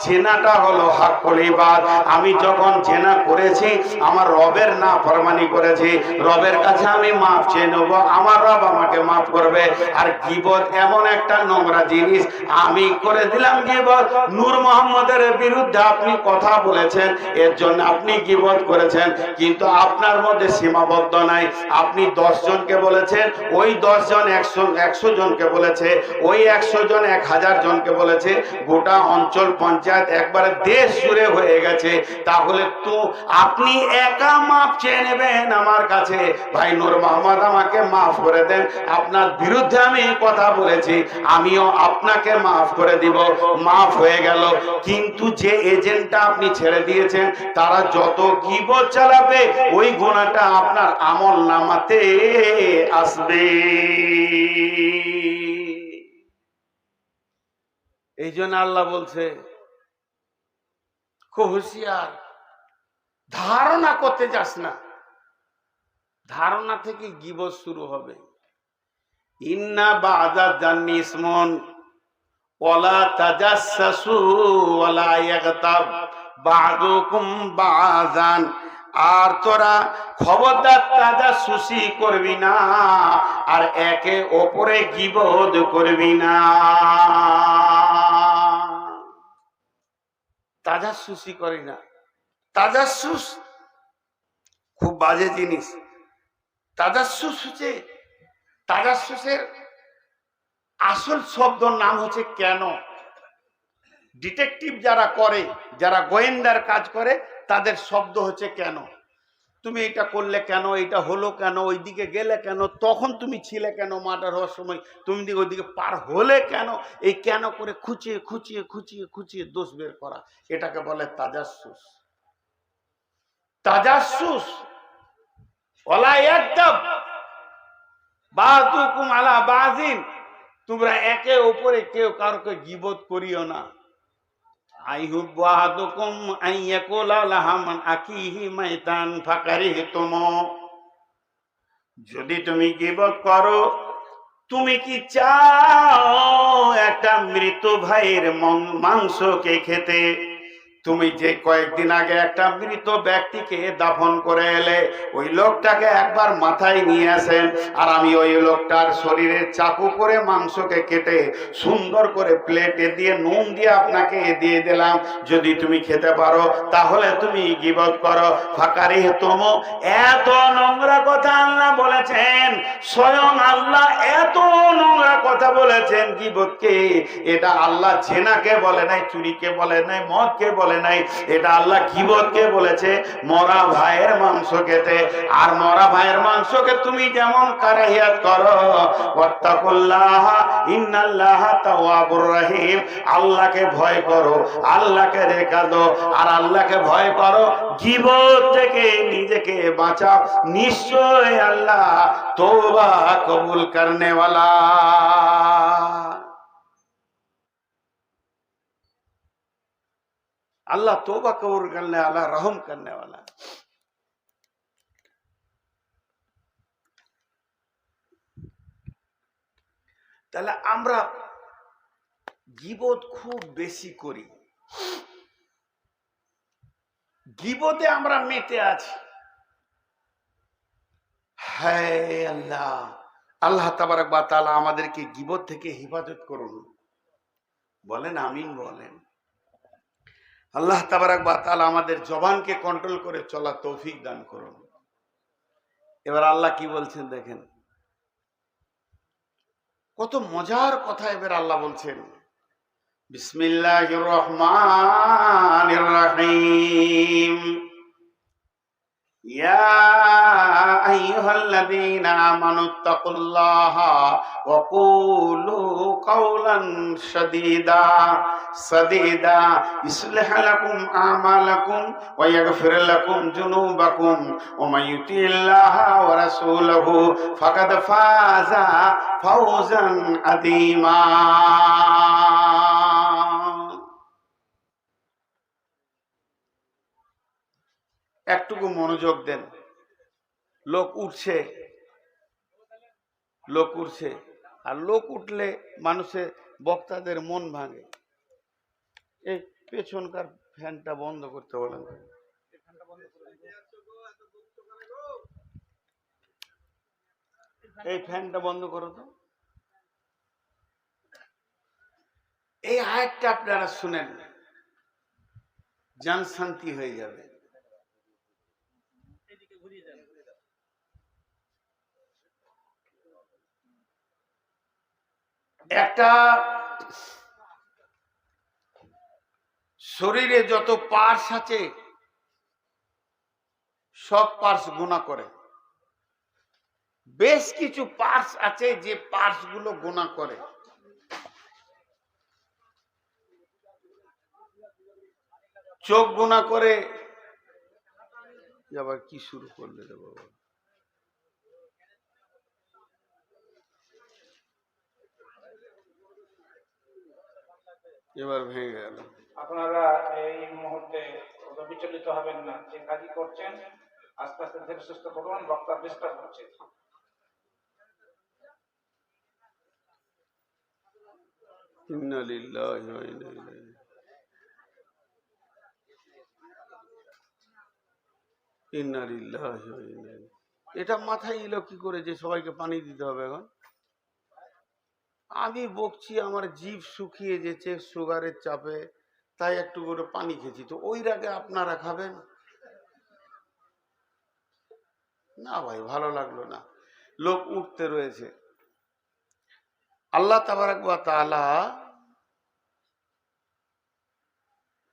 জিনাটা হলো হাক্কুল ইবাদ। আমি যখন জিনা করেছি আমার রবের নাফরমানি করেছি, রবের কাছে আমি মাফ চেয়ে নেব, আমার রব আমাকে মাফ করবে। আর গীবত এমন একটা নোংরা জিনিস, আমি করে দিলাম গীবত, নূর মোহাম্মদের বিরুদ্ধে আপনি কথা বলেছেন, এর জন্য আপনি গীবত করেছেন, কিন্তু আপনার মধ্যে সীমাবদ্ধ নাই। আপনি 10 জনকে বলেছেন, ওই 10 জন 100 জনকে বলেছে, ওই 100 জন 1000 জনকে বলেছে, গোটা অঞ্চল পঞ্চায়েত একবারে দেশ জুড়ে হয়ে গেছে। তাহলে তো আপনি একা মাফ চেয়ে নেবেন আমার কাছে, ভাই নূর মোহাম্মদ আমাকে মাফ করে দেন, আপনার বিরুদ্ধে আমি কথা বলেছি, আমিও আপনাকে মাফ করে দিব, মাফ হয়ে গেল। কিন্তু যে এজেন্টটা আপনি ছেড়ে দিয়েছেন, তারা যত গীবত চালাবে ওই গুনাহটা আপনার আমল নামাতে আসবে। এই জন্য আল্লাহ বলছে খুব হুঁশিয়ার, ধারণা করতে যাস না, ধারণা থেকে গীবত শুরু হবে। ইন্না বা'দা জান্নি ইসমুন ওয়ালা তাজাসসু ওয়ালা ইয়াগতাব বা'দুকুম বা'যান। আর তোরা খবরদার তাজাসসুসি করবি না, আর একে অপরে গীবত করবি না। তাজাসসুসি করি না, তাজাসসুস খুব বাজে জিনিস। তাজাসসুস হচ্ছে, তাজাসসুসের আসল শব্দর নাম হচ্ছে কেন। ডিটেকটিভ যারা করে, যারা গোয়েন্দার কাজ করে, তাদের শব্দ হচ্ছে কেন। তুমি এটা করলে কেন, এটা হলো কেন, ওইদিকে গেলে কেন, তখন তুমি ছিলে কেন মার্ডার হওয়ার সময়, তুমি ওইদিকে পার হলে কেন, এই কেন করে খুঁচিয়ে খুঁচিয়ে খুঁচিয়ে খুঁচিয়ে দোষ বের করা, এটাকে বলে তাজাসসুস। তাজাসসুস ওয়ালা ইয়াগতাব বা'দুকুম আলা বা'যিন, তোমরা একে অপরে কেউ কারোকে গীবত করিও না। আইহুব্বু আহাদুকুম আন ইয়াকুলা লাহামান আকিহি মাইতান ফাকারিহতুম, যদি তুমি গীবত করো, তুমি কি চাও একটা মৃত ভাইয়ের মাংসকে খেতে? তুমি যে কয়েকদিন আগে একটা মৃত ব্যক্তিকে দাফন করে এলে, ওই লোকটাকে একবার মাথায় নিয়ে আসেন, আর আমি ওই লোকটার শরীরে চাকু করে মাংসকে কেটে সুন্দর করে প্লেটে দিয়ে নুন দিয়ে আপনাকে দিয়ে দিলাম। যদি তুমি খেতে পারো তাহলে তুমি গীবত করো। ফাকারি তোমো, এত নোংরা কথা আল্লাহ বলেছেন, স্বয়ং আল্লাহ এত নোংরা কথা বলেছেন গীবতকে। এটা আল্লাহ জেনাকে বলে নাই, চুরিকে বলে নাই, মদকে বলে নাই, এটা আল্লাহ গীবতকে বলেছে। মরা ভাইয়ের মাংস খেতে, আর মরা ভাইয়ের মাংসকে তুমি যেমন কারাহিয়াত করো, ওয়াত্তাকুল্লাহ ইন্নাল্লাহ তাওয়াবুর রহিম, আল্লাহকে ভয় করো, আল্লাহকে রেখা দাও, আর আল্লাহকে ভয় করো, গীবত থেকে নিজেকে বাঁচাও, নিশ্চয় আল্লাহ তওবা কবুল করনে वाला। अल्लाह तौबा कबूल करने वाला, रहम करने वाला। তাহলে আমরা গীবত খুব বেশি করি, গীবতে আমরা মেতে আছি। হায় আল্লাহ, আল্লাহ তাবারক ওয়া তাআলা আমাদেরকে গীবত থেকে হেফাজত করুন, বলেন আমিন বলেন। আল্লাহ তাবারক ওয়া তাআলা আমাদের জবানকে কন্ট্রোল করে চলা তৌফিক দান করুন। এবার আল্লাহ কি বলছেন দেখেন, কত মজার কথা এবার আল্লাহ বলছেন। বিসমিল্লাহির রহমানির রহিম। ইয়া আইয়ুহাল্লাযীনা আমানুত্তাকুল্লাহা ওয়া কুলু কাওলান সাদীদা ইসলিহ লাকুম আমালাকুম ওয়া ইয়াগফির লাকুম যুনুবাকুম ওয়া মান ইউতিল্লাহা ওয়া রাসূলাহু ফাকাদ ফাযা ফাওজান আযীমা। একটুকু মনোযোগ দেন। লোক উঠছে, লোক উঠছে, আর লোক উঠলে মানুষের বক্তাদের মন ভাঙে। এই পেছনকার ফ্যানটা বন্ধ করতে বলেন। এই ফ্যানটা বন্ধ করো তো। এই আয়াতটা আপনারা শুনেন, জান শান্তি হয়ে যাবে। একটা শরীরে যত পার্টস আছে সব পার্টস গুণা করে। বেশ কিছু পার্টস আছে যে পার্টস গুলো গুণা করে। চোখ গুণা করে। আবার কি শুরু করলে রে বাবা? এবার ভেঙে গেল। আপনারা এই মুহূর্তে বিচলিত হবেন না, যে কাজই করছেন আস্তে আস্তে ধীরে সুস্থ করুন, বক্তা ডিস্টার্ব হচ্ছে। ইন্না লিল্লাহি ওয়া ইন্না ইলাইহি, ইন্না লিল্লাহি ওয়া ইন্না ইলাইহি। এটা মাথায় এলো কি করে যে সবাইকে পানি দিতে হবে এখন? আমি বকছি, আমার জিভ শুকিয়ে যেছে সুগারের চাপে, তাই একটু করে পানি খেয়েছি। তো ওই রাগে আপনারা খাবেন না? ভাই ভালো লাগলো না। লোক উঠতে রয়েছে। আল্লাহ তাবারক ওয়া তাআলা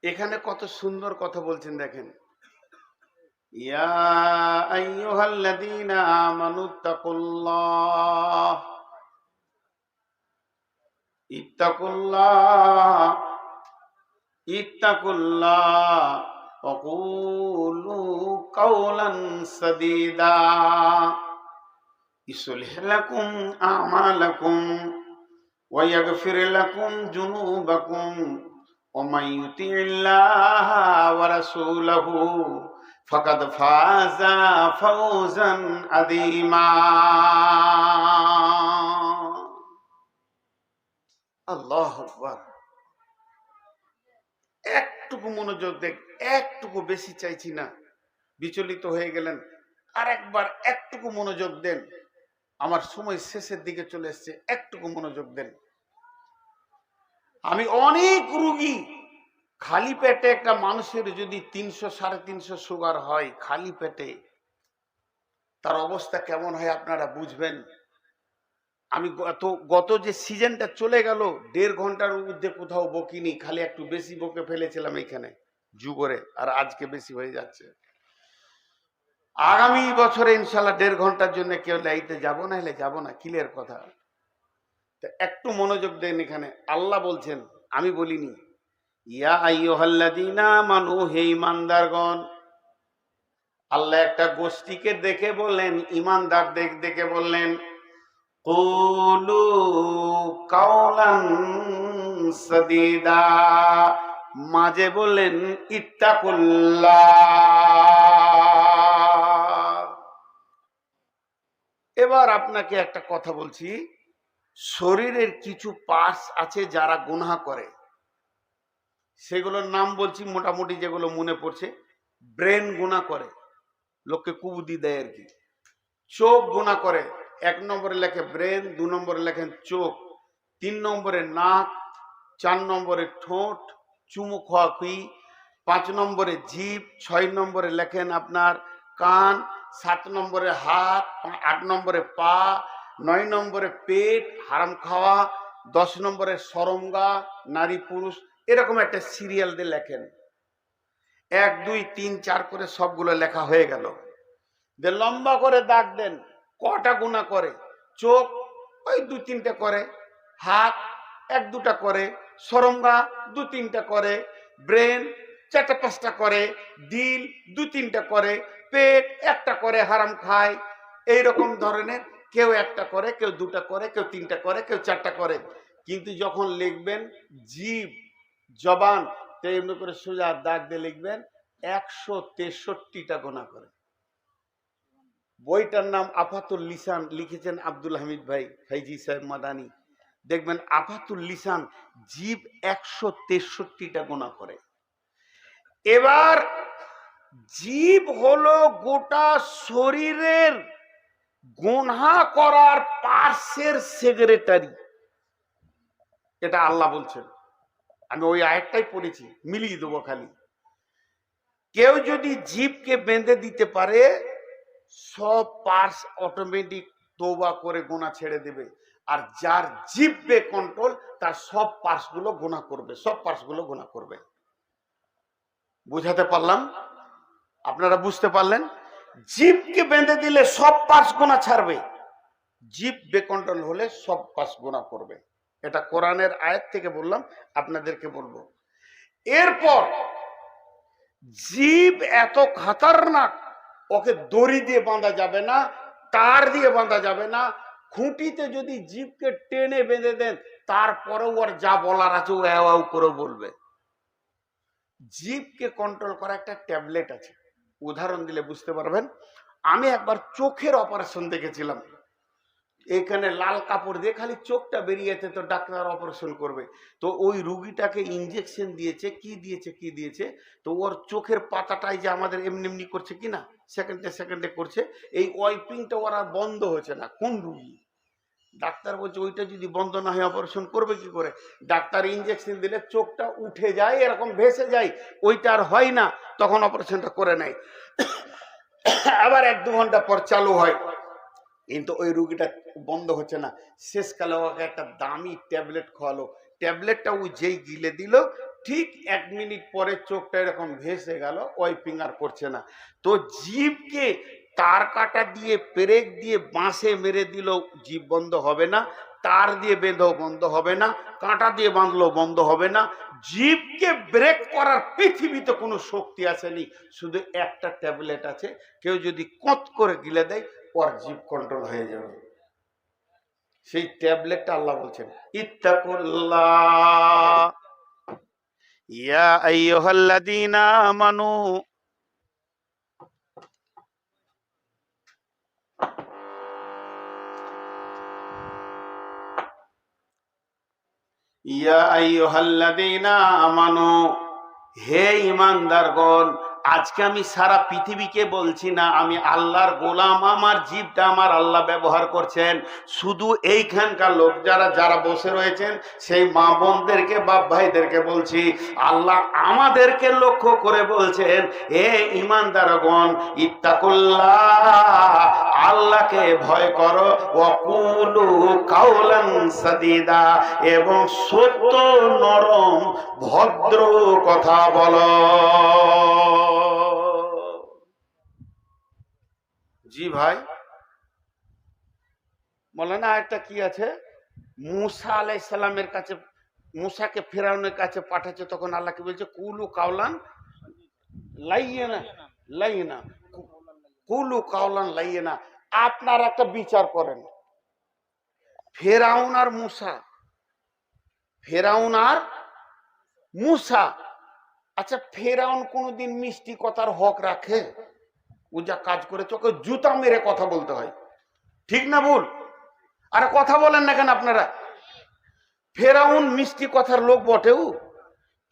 এখানে কত সুন্দর কথা বলছেন দেখেন। ইয়া আইয়ুহাল্লাযীনা আমানুত্তাকুল্লাহ ইত্তাকুল্লাহ ইত্তাকুল্লাহ ওয়া কুলু কাওলান সাদীদা ইসলিহ লাকুম আমালাকুম ওয়া ইয়াগফির লাকুম যুনুবাকুম ওয়া মান ইউতিল্লাহা ওয়া রাসূলাহু ফাকাদ ফাযা ফাওজান আযীমা। আল্লাহু আকবার। একটুকু মনোযোগ দেন, একটুকু, বেশি চাইছি না। বিচলিত হয়ে গেলেন, আর একবার একটুকু মনোযোগ দেন। আমার সময় শেষের দিকে চলে এসছে, একটুকু মনোযোগ দেন। আমি অনেক রুগী, খালি পেটে একটা মানুষের যদি 300 350 সুগার হয় খালি পেটে, তার অবস্থা কেমন হয় আপনারা বুঝবেন। আমি গত যে সিজনটা চলে গেল 1.5 ঘন্টার ঊর্ধ্বে কোথাও বকিনি, খালি একটু বেশি বকে ফেলেছিলাম এখানে যুগরে, আর আজকে বেশি হয়ে যাচ্ছে। আগামী বছরে ইনশাল্লাহ 1.5 ঘন্টার জন্য কেউ লাইতে যাব না, হলে যাব না, ক্লিয়ার কথা। তো একটু মনোযোগ দেন, এখানে আল্লাহ বলছেন, আমি বলিনি। ইয়া আইয়ুহাল্লাযীনা আমানু, হে ঈমানদারগণ। আল্লাহ একটা গোষ্ঠীকে দেখে বললেন, ঈমানদার দেখে বললেন, কুলু কাওলান সাদীদা, মাঝে বললেন ইত্তাকুল্লাহ। এবার আপনাকে একটা কথা বলছি, শরীরের কিছু পার্টস আছে যারা গুনাহ করে, সেগুলোর নাম বলছি মোটামুটি যেগুলো মনে পড়ছে। ব্রেন গুনাহ করে, লোককে কুবুদ্ধি দেয় আর কি। চোখ গুনাহ করে, 1 নম্বরে লেখে ব্রেন, 2 নম্বরে লেখেন চোখ, 3 নম্বরে নাক, 4 নম্বরে ঠোঁট, চুমু খাওয়াখুই, 5 নম্বরে জিভ, 6 নম্বরে লেখেন আপনার কান, 7 নম্বরে হাত, 8 নম্বরে পা, 9 নম্বরে পেট, হারাম খাওয়া, 10 নম্বরে সরঙ্গা, নারী পুরুষ, এরকম একটা সিরিয়াল দিয়ে লেখেন। 1 2 3 4 করে সবগুলো লেখা হয়ে গেল। যে লম্বা করে দাগ দেন, কটা গুনাহ করে। চোখ ওই 2 3টা করে, হাত 1 2টা করে, সরঙ্গা 2 3টা করে, ব্রেন 4টা 5টা করে, দিল 2 3টা করে, পেট 1টা করে, হারাম খায়। এইরকম ধরনের কেউ 1টা করে, কেউ 2টা করে, কেউ 3টা করে, কেউ 4টা করে। কিন্তু যখন লিখবেন জিভ, জবান, তো এমনি করে সোজা দাগ দিয়ে লিখবেন 163টা গুনাহ করে। বইটার নাম আফাতুল লিসান, লিখেছেন আব্দুল হামিদ ভাই, ফাইজি সাহেব মাদানি। দেখবেন আফাতুল লিসান, জীব 163টা গুনাহ করে। এবার জীব হলো গোটা শরীরের গুনাহ করার পার্শ্বের সেক্রেটারি, এটা আল্লাহ বলছেন। আমি ওই আয়াতটাই পড়েছি, মিলিয়ে দেবো খালি। কেউ যদি জীবকে বেঁধে দিতে পারে, সব পার্টস অটোমেটিক তওবা করে গুনাহ ছেড়ে দেবে। আর যার জিভে কন্ট্রোল, তার সব পার্টস গুলো গুনাহ করবে, সব পার্টস গুলো গুনাহ করবে। বুঝাতে পারলাম? আপনারা বুঝতে পারলেন? জিভকে বেঁধে দিলে সব পার্টস গুনাহ ছাড়বে, জিভ বেকন্ট্রোল হলে সব পার্টস গুনাহ করবে। এটা কোরআনের আয়াত থেকে বললাম, আপনাদেরকে বলবো। এরপর জিভ এত খতরনাক, ওকে দড়ি দিয়ে বাঁধা যাবে না, তার দিয়ে বাঁধা যাবে না। খুঁটিতে যদি জিভকে টেনে বেঁধে দেন, তারপরেও ওর যা বলার আছে ও অ্যাও করে বলবে। জিভকে কন্ট্রোল করা একটা ট্যাবলেট আছে, উদাহরণ দিলে বুঝতে পারবেন। আমি একবার চোখের অপারেশন দেখেছিলাম। এখানে লাল কাপড় দিয়ে খালি চোখটা বেরিয়েছে, তো ডাক্তার অপারেশন করবে। তো ওই রুগীটাকে ইঞ্জেকশন দিয়েছে, কি দিয়েছে, তো ওর চোখের পাতাটাই যে আমাদের এমনি এমনি করছে কিনা, সেকেন্ডে করছে, এই ওয়াইপিংটা ওরা বন্ধ হয়েছে না। কোন রুগী? ডাক্তার বলছে ওইটা যদি বন্ধ না হয় অপারেশন করবে কি করে। ডাক্তার ইঞ্জেকশন দিলে চোখটা উঠে যায়, এরকম ভেসে যায়, ওইটা আর হয় না, তখন অপারেশনটা করে নেয়। আবার 1 2 ঘন্টা পর চালু হয়, কিন্তু ওই রুগীটা বন্ধ হচ্ছে না। শেষকালে ওকে একটা দামি ট্যাবলেট খাওয়ালো, ট্যাবলেটটা ও যেই গিলে দিল, ঠিক 1 মিনিট পরে চোখটা এরকম ভেসে গেল, ওয়াইপিং আর করছে না। তো জিভকে তার কাটা দিয়ে, পেরেক দিয়ে, বাঁশে মেরে দিল, জিভ বন্ধ হবে না। তার দিয়ে বেঁধেও বন্ধ হবে না, কাঁটা দিয়ে বাঁধলেও বন্ধ হবে না। জিভকে ব্রেক করার পৃথিবীতে কোনো শক্তি আসেনি, শুধু একটা ট্যাবলেট আছে। কেউ যদি কত করে গিলে দেয়, ওর জিভ কন্ট্রোল হয়ে যাবে। সেই ট্যাবলেটটা আল্লাহ বলছেন ইত্তাকুল্লাহ ইয়া আইয়ুহাল্লাযীনা আমানু। ইয়া আইয়ুহাল্লাযীনা আমানু, হে ইমানদারগণ, আজকে আমি সারা পৃথিবীকে বলছি না, আমি আল্লাহর গোলাম, আমার জীবটা আমার আল্লাহ ব্যবহার করছেন। শুধু এইখানকার লোক যারা যারা বসে রয়েছেন সেই মা বোনদেরকে, বাপ ভাইদেরকে বলছি, আল্লাহ আমাদেরকে লক্ষ্য করে বলছেন, হে ইমানদারগণ, ইত্তাকুল্লাহ, আল্লাহকে ভয় করো, ওয়াকুলু কাওলান সাদীদা, এবং সত্য নরম ভদ্র কথা বলো। জি ভাই বলে না, একটা কি আছে, মুসা আলাইহিস সালামের কাছে, মুসাকে ফেরাউনের কাছে পাঠাচ্ছে, তখন আল্লাহকে বলছে কুলু কাওলান লাইয়িনা, লাইয়িনা, কুলু কাওলান লাইয়িনা। আপনার একটা বিচার করেন, ফেরাউন আর মুসা, ফেরাউন আর মুসা, আচ্ছা ফেরাউন কোনোদিন মিষ্টি কথার হক রাখে? ও যা কাজ করেছে ওকে জুতা মেরে কথা বলতে হয়, ঠিক না ভুল? আরে কথা বলেন না কেন আপনারা? ফেরাউন মিষ্টি কথার লোক বটেও,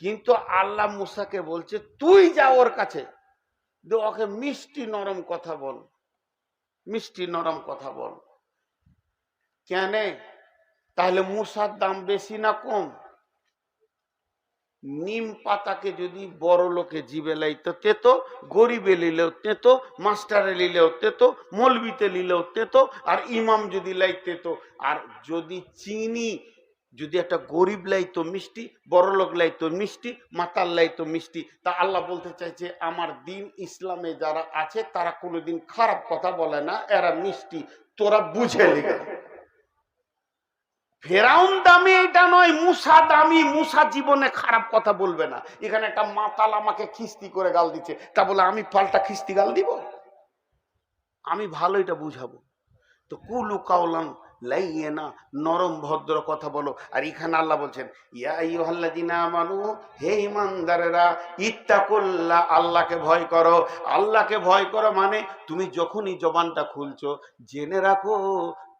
কিন্তু আল্লাহ মুসাকে বলছে তুই যা ওর কাছে, ওকে মিষ্টি নরম কথা বল, মিষ্টি নরম কথা বল। কেন? তাহলে মুসার দাম বেশি না কম? নিম পাতাকে যদি বড় লোকে জিবে লাইতো তেতো, গরিবে লিলেও তেতো, মাস্টারে লিলেও তেতো, মলবিতে লিলেও তেতো, আর ইমাম যদি লাই তেতো। আর যদি চিনি যদি একটা গরিব লাইতো মিষ্টি, বড় লোক লাইতো মিষ্টি, মাতাল লাইতো মিষ্টি। তা আল্লাহ বলতে চাইছে আমার দিন ইসলামে যারা আছে তারা কোনোদিন খারাপ কথা বলে না, এরা মিষ্টি, তোরা বুঝে লিগে। ফেরাউন দামি এটা নয়, মুসা দামি, মুসা জীবনে খারাপ কথা বলবে না। এখানে একটা মাতাল আমাকে খিস্তি করে গাল দিচ্ছে, তা বলে আমি পাল্টা খিস্তি গাল দিব? আমি ভালো এটা বুঝাবো। তো কুলু কাওলান লাইয়িনা, নরম ভদ্র কথা বলো। আর এখানে আল্লাহ বলছেন ইয়া আইয়ুহাল্লাযিনা আমানু, হে ঈমানদারেরা, ইত্তাকুল্লাহ, আল্লাহকে ভয় করো। আল্লাহকে ভয় করো মানে তুমি যখনই জবানটা খুলছো জেনে রাখো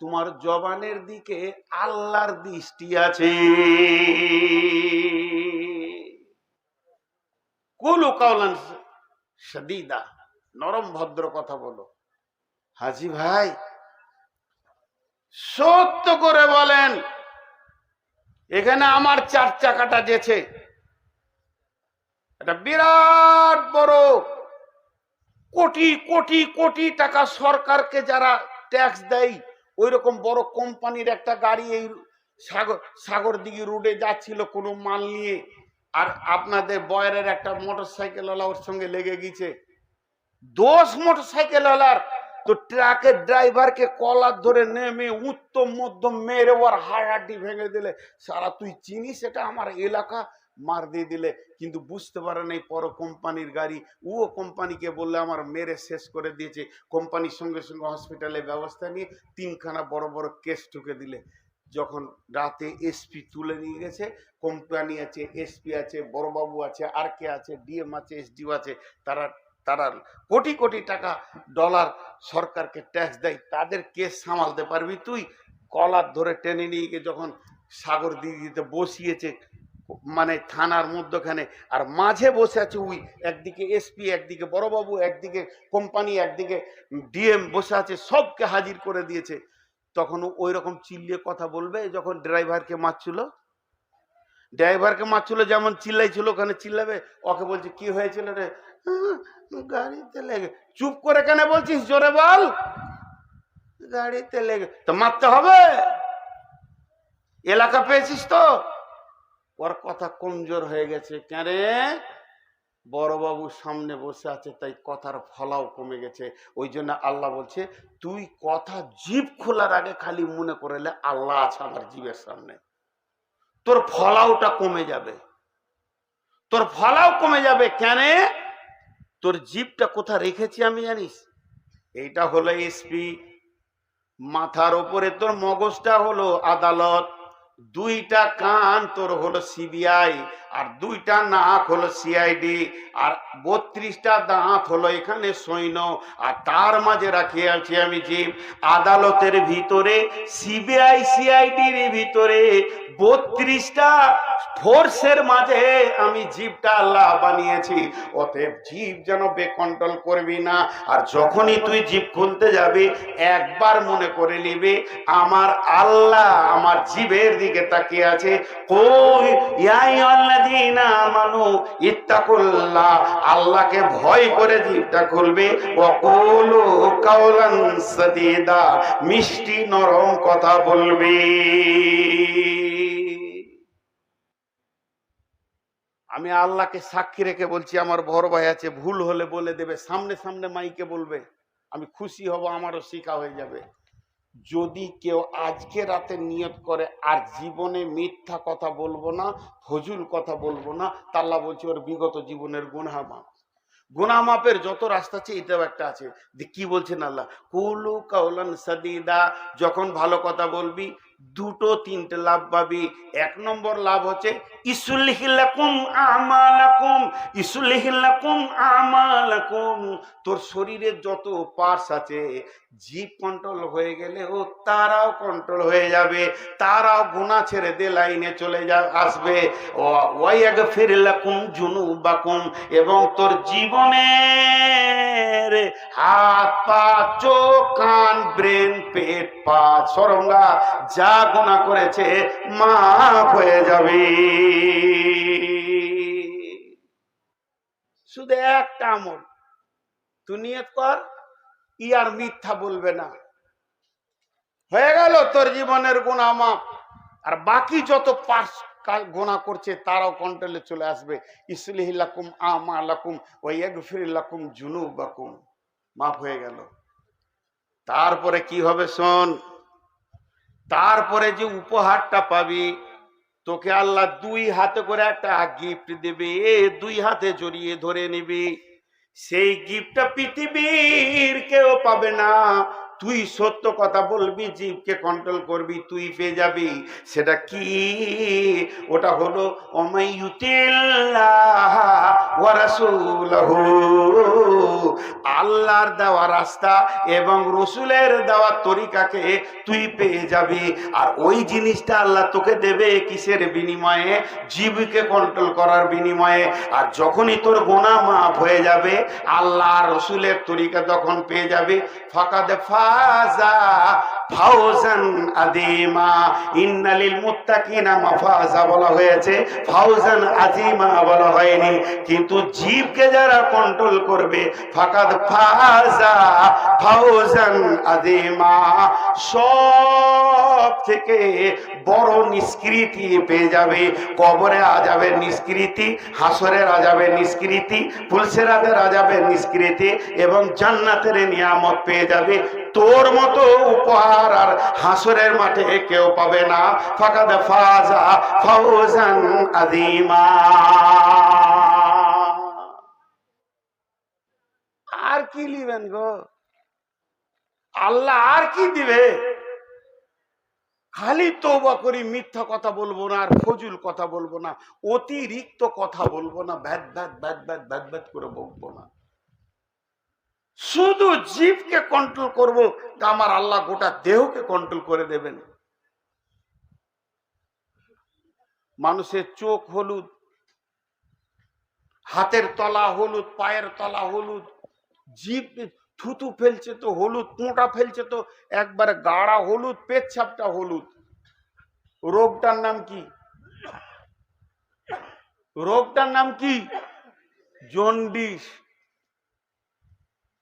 তোমার জবানের দিকে আল্লাহর দৃষ্টি আছে। কুলু কাওলান সাদীদা, নরম ভদ্র কথা বলো। হাজি ভাই সত্য করে বলেন, এখানে আমার 4 চাকাটা যেছে, এটা বিরাট বড় কোটি কোটি কোটি টাকা সরকারকে যারা ট্যাক্স দেয়, ওই রকম বড় কোম্পানির একটা গাড়ি এই সাগরদিঘি রোডে যাচ্ছিল কোনো মাল নিয়ে, আর আপনাদের বয়ারের একটা মোটরসাইকেলওয়ালা ওর সঙ্গে লেগে গেছে। 10 মোটরসাইকেলওয়ালার তো ট্রাকের ড্রাইভারকে কলার ধরে নেমে উত্তম মধ্যম মেরে ওর হাড়াড্ডি ভেঙে দিলে, সারা তুই চিনিস এটা আমার এলাকা, মার দিয়ে দিলে। কিন্তু বুঝতে পারে নাই পর কোম্পানির গাড়ি, ও কোম্পানিকে বললে আমার মেরে শেষ করে দিয়েছে। কোম্পানির সঙ্গে সঙ্গে হসপিটালে ব্যবস্থা নিয়ে 3খানা বড় বড় কেস ঠুকে দিলে। যখন রাতে এসপি তুলে নিয়ে গেছে, কোম্পানি আছে, এসপি আছে, বড়বাবু আছে, আর কে আছে, ডিএম আছে, এসডিও আছে, তারা তারা কোটি কোটি টাকা ডলার সরকারকে ট্যাক্স দেয়, তাদের কেস সামালতে পারবি তুই? কলার ধরে টেনে নিয়ে গিয়ে যখন সাগরদিঘিতে বসিয়েছে, মানে থানার মধ্যখানে, আর মাঝে বসে আছে ওই একদিকে এসপি, একদিকে বড়বাবু, একদিকে কোম্পানি, একদিকে ডিএম বসে আছে, সবকে হাজির করে দিয়েছে। তখন ওই রকম চিল্লিয়ে কথা বলবে যখন ড্রাইভারকে মারছিল, ড্রাইভারকে মারছিল যেমন চিল্লাইছিল ওখানে চিল্লাবে। ওকে বলছে কি হয়েছিল রে? গাড়িতে লেগে। চুপ করে কেন বলছিস? জোরে বল। গাড়িতে লেগে। তো মারতে হবে, এলাকা পেয়েছিস তো। ওর কথা কমজোর হয়ে গেছে, কেন? বড়বাবুর সামনে বসে আছে তাই কথার ফলাও কমে গেছে। ওই জন্য আল্লাহ বলছে তুই কথা জিভ খোলার আগে খালি মনে করলে আল্লাহ আছে আমার জিভের সামনে, তোর ফলাওটা কমে যাবে, তোর ফলাও কমে যাবে। কেন? তোর জিভটা কোথা রেখেছি আমি জানিস? এইটা হলো এসপি, মাথার উপরে তোর মগজটা হলো আদালত, 2টা কান তোর হলো সিবিআই, আর 2টা নাক হলো সিআইডি, আর 32টা দাঁত হলো এখানে সৈন্য, আর তার মাঝে রাখিয়াছি আমি জীব। আদালতের ভিতরে সিবিআই সিআইডির ভিতরে 32টা ফোর্সের মাঝে আমি জীবটা আল্লাহ বানিয়েছি। অতএব জীব যেন বেকন্ট্রোল করবি না। আর যখনই তুই জীব খুলতে যাবি একবার মনে করে নিবি আমার আল্লাহ আমার জীবের দিকে তাকিয়ে আছে। কই ইয়া আইয়ুহাল্লাযীনা আমানু ইত্তাকুল্লাহ, আল্লাহকে ভয় করে জীবটা খুলবে। ওয়া কুলু কাওলান সাদীদা, মিষ্টি নরম কথা বলবি। আমি আল্লাহকে সাক্ষী রেখে বলছি, আমার বড় ভাই আছে, ভুল হলে বলে দেবে, সামনে সামনে মাইকে বলবে, আমি খুশি হব, আমারও শিক্ষা হয়ে যাবে। যদি কেউ আজকে রাতে নিয়ত করে আর জীবনে মিথ্যা কথা বলবো না, ফজুল কথা বলবো না, তা আল্লাহ বলছে ওর বিগত জীবনের গুনাহ মাফ। গুনাহ মাপের যত রাস্তা আছে এটাও একটা আছে। কি বলছেন আল্লাহ? কুলু কাওলান সাদীদা, যখন ভালো কথা বলবি 2-3টে লাভ পাবি। 1 নম্বর লাভ হচ্ছে ইসলিহ লাকুম আমালাকুম, ইসলিহ লাকুম আমালাকুম, তোর শরীরের যত পার্টস আছে জীব কন্ট্রোল হয়ে গেলে ও তারাও কন্ট্রোল হয়ে যাবে, তারাও গুনাহ ছেড়ে দিয়ে লাইনে চলে আসবে। ওয়াইয়াগফির লাকুম যুনুবাকুম, এবং তোর জীবনের হাত পা চোখ কান ব্রেন পেট পা সরঙ্গা যা গুনাহ করেছে মাফ হয়ে যাবে। শুধু একটা আমল তুই নিয়ত কর, ইয়ার মিথ্যা বলবে না, হয়ে গেল তোর জীবনের গুনাহ মাফ। আর বাকি যত পার্স গুনাহ করছে তারাও কন্ট্রোলে চলে আসবে। ইসলিহ লাকুম আমালাকুম ওয়া ইয়াগফির লাকুম যুনুবাকুম, মাফ হয়ে গেল। তারপরে কি হবে শোন, তারপরে যে উপহারটা পাবি, তোকে আল্লাহ 2 হাতে করে একটা গিফট দেবে, 2 হাতে জড়িয়ে ধরে নিবি। সেই গিফটটা পৃথিবীর কেউ পাবে না। তুই সত্য কথা বলবি, জীবকে কন্ট্রোল করবি, তুই পেয়ে যাবি। সেটা কি? ওটা হলো ওমাইয়ুতিল্লাহ ওয়া রাসূলহু, আল্লাহর দেওয়া রাস্তা এবং রসুলের দেওয়া তরিকাকে তুই পেয়ে যাবি। আর ওই জিনিসটা আল্লাহ তোকে দেবে কিসের বিনিময়ে? জীবকে কন্ট্রোল করার বিনিময়ে। আর যখনই তোর গুনাহ মাফ হয়ে যাবে, আল্লাহ রসুলের তরিকা তখন পেয়ে যাবে। ফাকাদ ফাজা ফাওজান আযীমা, ইন্নালিল মুত্তাকিনা মাফাজা বলা হয়েছে, ফাওজান আযীমা বলা হয়নি। কিন্তু জীবকে যারা কন্ট্রোল করবে, ফাকাদ ফাজা ফাওজান আযীমা, সব থেকে বড় নিষ্কৃতি পেয়ে যাবে। কবরে আযাবের নিষ্কৃতি, হাসরের আযাবের নিষ্কৃতি, পুলসিরাতের আযাবের নিষ্কৃতি এবং জান্নাতের নিয়ামত পেয়ে যাবে। তোর মতো উপহার আর হাসরের মাঠে কেউ পাবে না। ফাকাদ ফাজা ফাওজান আযীমা। আর কি লিবেন গো? আল্লাহ আর কি দিবে? খালি তওবা করি, মিথ্যা কথা বলবো না, আর ফজুল কথা বলবো না, অতিরিক্ত কথা বলবো না, ভ্যাদ ভ্যাদ ভ্যাদ ভ্যাদ ভ্যাদ ভ্যাদ করে বকবো না, শুধু জিভকে কন্ট্রোল করবো। আমার আল্লাহ গোটা দেহকে কন্ট্রোল করে দেবেন। মানুষের চোখ হলুদ, হাতের তলা হলুদ, পায়ের তলা হলুদ, জিভ থুতু ফেলছে তো হলুদ, পোঁটা ফেলছে তো একবারে গাঢ়া হলুদ, পেচ্ছাপটা হলুদ। রোগটার নাম কি? রোগটার নাম কি? জন্ডিস।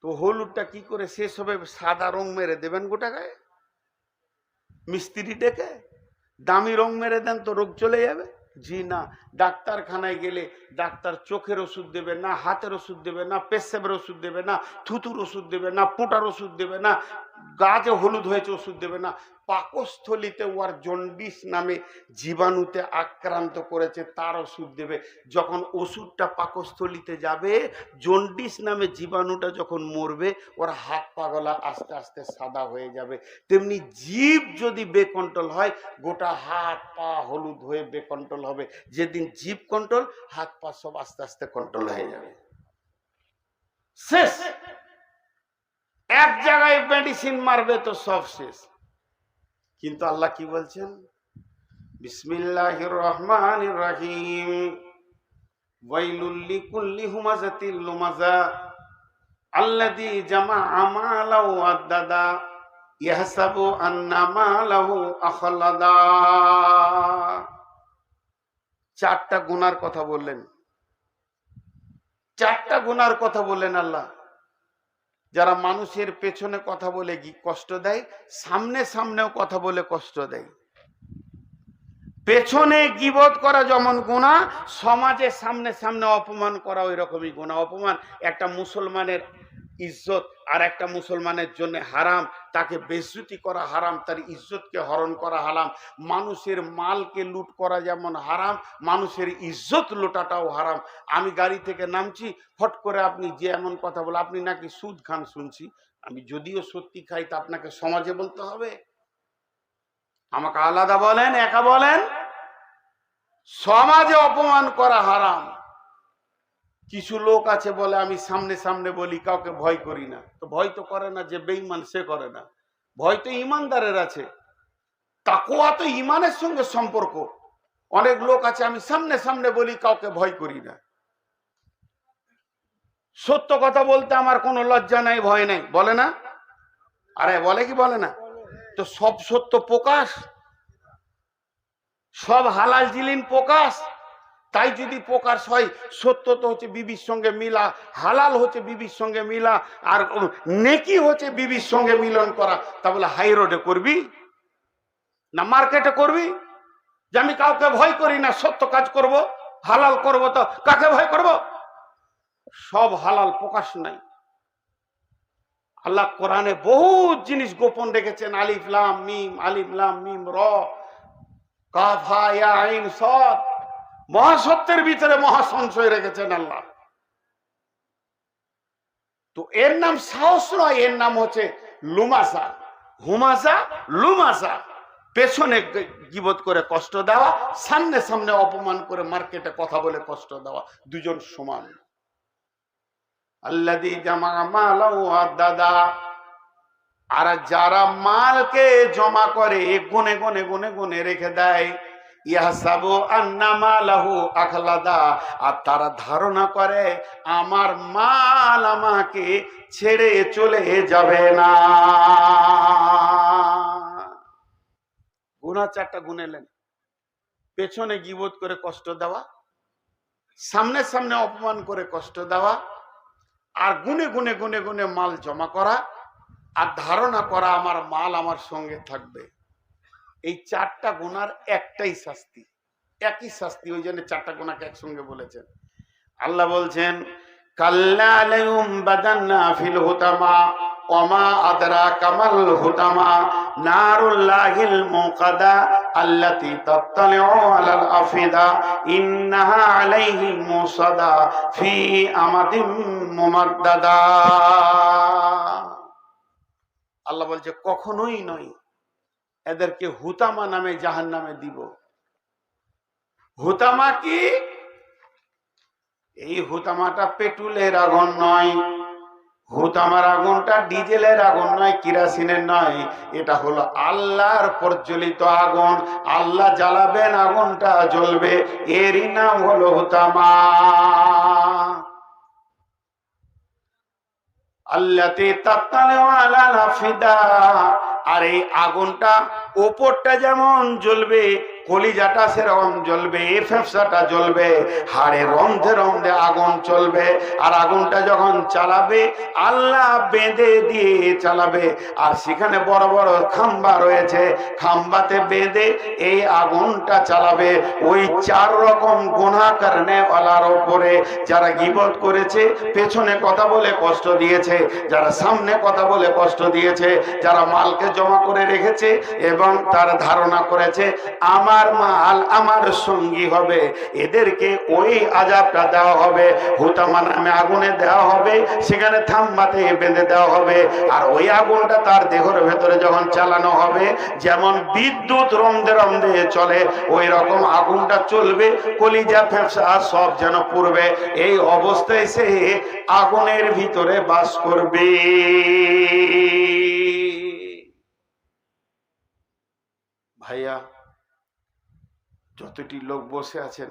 তো হলুদটা কি করে শেষ হবে? সাদা রং মেরে দেবেন গোটা গায়ে, মিস্ত্রি ডেকে দামি রং মেরে দেন তো রোগ চলে যাবে? জি না। ডাক্তারখানায় গেলে ডাক্তার চোখের ওষুধ দেবে না, হাতের ওষুধ দেবে না, পেশাবের ওষুধ দেবে না, থুতুর ওষুধ দেবে না, পোঁটার ওষুধ দেবে না, গা যে হলুদ হয়েছে ওষুধ দেবে না। পাকস্থলিতে ওর জন্ডিস নামে জীবাণুতে আক্রান্ত করেছে, তার ওষুধ দেবে। যখন ওষুধটা পাকস্থলিতে যাবে, জন্ডিস নামে জীবাণুটা যখন মরবে, ওর হাত পাগলা আস্তে আস্তে সাদা হয়ে যাবে। তেমনি জীব যদি বেকন্ট্রোল হয়, গোটা হাত পা হলুদ হয়ে বেকন্ট্রোল হবে। যেদিন জীব কন্ট্রোল, হাত পা সব আস্তে আস্তে কন্ট্রোল হয়ে যাবে। শেষ। এক জায়গায় মেডিসিন মারবে তো সব শেষ। কিন্তু আল্লাহ কি বলছেন? বিসমিল্লাহির রহমানির রহিম, ওয়াইলুল লিকুল্লি হুমাযাতিল লুমাযা আল্লাযী জামাআ মালাহু ওয়াদ্দাদা ইয়াহসাবু আন্না মালাহু আখলাদা। চারটা গুনার কথা বললেন, চারটা গুনার কথা বললেন আল্লাহ। যারা মানুষের পেছনে কথা বলে কষ্ট দেয়, সামনে সামনেও কথা বলে কষ্ট দেয়। পেছনে গীবত করা যেমন গুনাহ, সমাজে সামনে সামনে অপমান করা ওই রকমই গুনাহ। অপমান একটা মুসলমানের ইজ্জত আর একটা মুসলমানের জন্য হারাম, তাকে বেইজ্জতি করা হারাম, তার ইজ্জতকে হরণ করা হারাম। মানুষের মালকে লুট করা যেমন হারাম, মানুষের ইজ্জত লুটাটাও হারাম। আমি গাড়ি থেকে নামছি, ফট করে আপনি যে এমন কথা বলে, আপনি নাকি সুদ খান শুনছি, আমি যদিও সত্যি খাই, তা আপনাকে সমাজে বলতে হবে? আমাকে আলাদা বলেন, একা বলেন। সমাজে অপমান করা হারাম। কিছু লোক আছে বলে আমি সামনে সামনে বলি, কাউকে ভয় করি না। তো ভয় তো করে না, যে বেঈমান সে করে না। ভয় তো ইমানদারের আছে। তাকওয়া তো ইমানের সঙ্গে সম্পর্ক। অনেক লোক আছে আমি সামনে সামনে বলি, কাউকে ভয় করি না। সত্য কথা বলতে আমার কোনো লজ্জা নাই, ভয় নাই, বলে না? আরে বলে কি বলে না? তো সব সত্য প্রকাশ, সব হালাল জিলিন প্রকাশ। তাই যদি প্রকাশ হয়, সত্য তো হচ্ছে বিবির সঙ্গে মিলা, হালাল হচ্ছে বিবির সঙ্গে মিলা, আর নেকি হচ্ছে বিবির সঙ্গে মিলন করা। তা বলে হাই রোডে করবি না মার্কেটে করবি? যে আমি কাউকে ভয় করি না, সত্য কাজ করব, হালাল করব, তো কাকে ভয় করব? সব হালাল প্রকাশ নাই। আল্লাহ কোরআনে বহুত জিনিস গোপন রেখেছেন। আলিফ লাম মিম, আলিফ লাম মিম র, কাফ হা ইয়া আইন সাদ। মহাসত্যের ভিতরে মহাসংশয় রেখেছেন আল্লাহ। তো এর নাম সাহস নয়, এর নাম হচ্ছে লুমাসা। হুমাসা, লুমাসা। পেছনে গীবত করে কষ্ট দেওয়া, সামনে সামনে অপমান করে মার্কেটে কথা বলে কষ্ট দেওয়া, দুজন সমান। আল্লাযী জামাআ মালাহু ওয়াদ্দাদা। আর যারা মালকে জমা করে, গুনে গুনে গুনে গুনে রেখে দেয়, ইয়াহসাবু আন্না মালাহু আখলাদা। আর তারা ধারণা করে আমার মাল আমাকে ছেড়ে চলে যাবে না। গুনাহ চারটা গুনেলেন। পেছনে গীবত করে কষ্ট দেওয়া, সামনে সামনে অপমান করে কষ্ট দেওয়া, আর গুনে গুনে গুনে গুনে মাল জমা করা, আর ধারণা করা আমার মাল আমার সঙ্গে থাকবে। এই চারটা গুনার একটাই শাস্তি, একই শাস্তি। ওই জন্য চারটা গুনাহকে একসঙ্গে বলেছেন। আল্লাহ বলছেন কাল্লা লায়ুমবাদান্না ফিল হুতামা ওমা আদরাকা মাল হুতামা নারুল্লাহিল মুকাদা আল্লাতী তাত্তালিউ আলাল আফিদা ইন্নাহা আলাইহিম মুসাদা ফি আমাদিম মুমাদ্দাদা। আল্লাহ বলছে কখনোই নয়, এদেরকে হুতামা নামে জাহান্নামে দিব। হুতামা কি? এই হুতামাটা পেট্রোলের আগুন নয়, হুতামার আগুনটা ডিজেলের আগুন নয়, কিরাসিনের নয়। এটা হলো আল্লাহর প্রজ্বলিত আগুন। আল্লাহ জ্বালাবেন, আগুনটা জ্বলবে, এরই নাম হলো হুতামা। আল্লাতী তাত্তালিউ আলাল আফিদা। আর এই আগুনটা ওপরটা যেমন জ্বলবে, কলিজাটা সেরকম জ্বলবে, ফেফসাটা জ্বলবে, হাড়ে রন্ধে রন্ধে আগুন চলবে। আর আগুনটা যখন চালাবে আল্লাহ বেঁধে দিয়ে চালাবে। আর সেখানে বড় বড় খাম্বা রয়েছে, খাম্বাতে বেঁধে এই আগুনটা চালাবে। ওই 4 রকম গুনাহ করনে ওয়ালার উপরে, যারা গীবত করেছে, পেছনে কথা বলে কষ্ট দিয়েছে, যারা সামনে কথা বলে কষ্ট দিয়েছে, যারা মালকে জমা করে রেখেছে এবং তার ধারণা করেছে আমার মাল আমার সঙ্গী হবে, এদেরকে ওই আযাবটা দেওয়া হবে। হুতামা নামে আগুনে দেওয়া হবে, সেখানে থাম্বাতে বেঁধে দেওয়া হবে। আর ওই আগুনটা তার দেহের ভেতরে যখন চালানো হবে, যেমন বিদ্যুৎ রন্ধে রন্ধে চলে, ওই রকম আগুনটা চলবে, কলিজা ফেফসা সব যেন পুড়বে। এই অবস্থায় সে আগুনের ভিতরে বাস করবে। ভাইয়া, যতটি লোক বসে আছেন,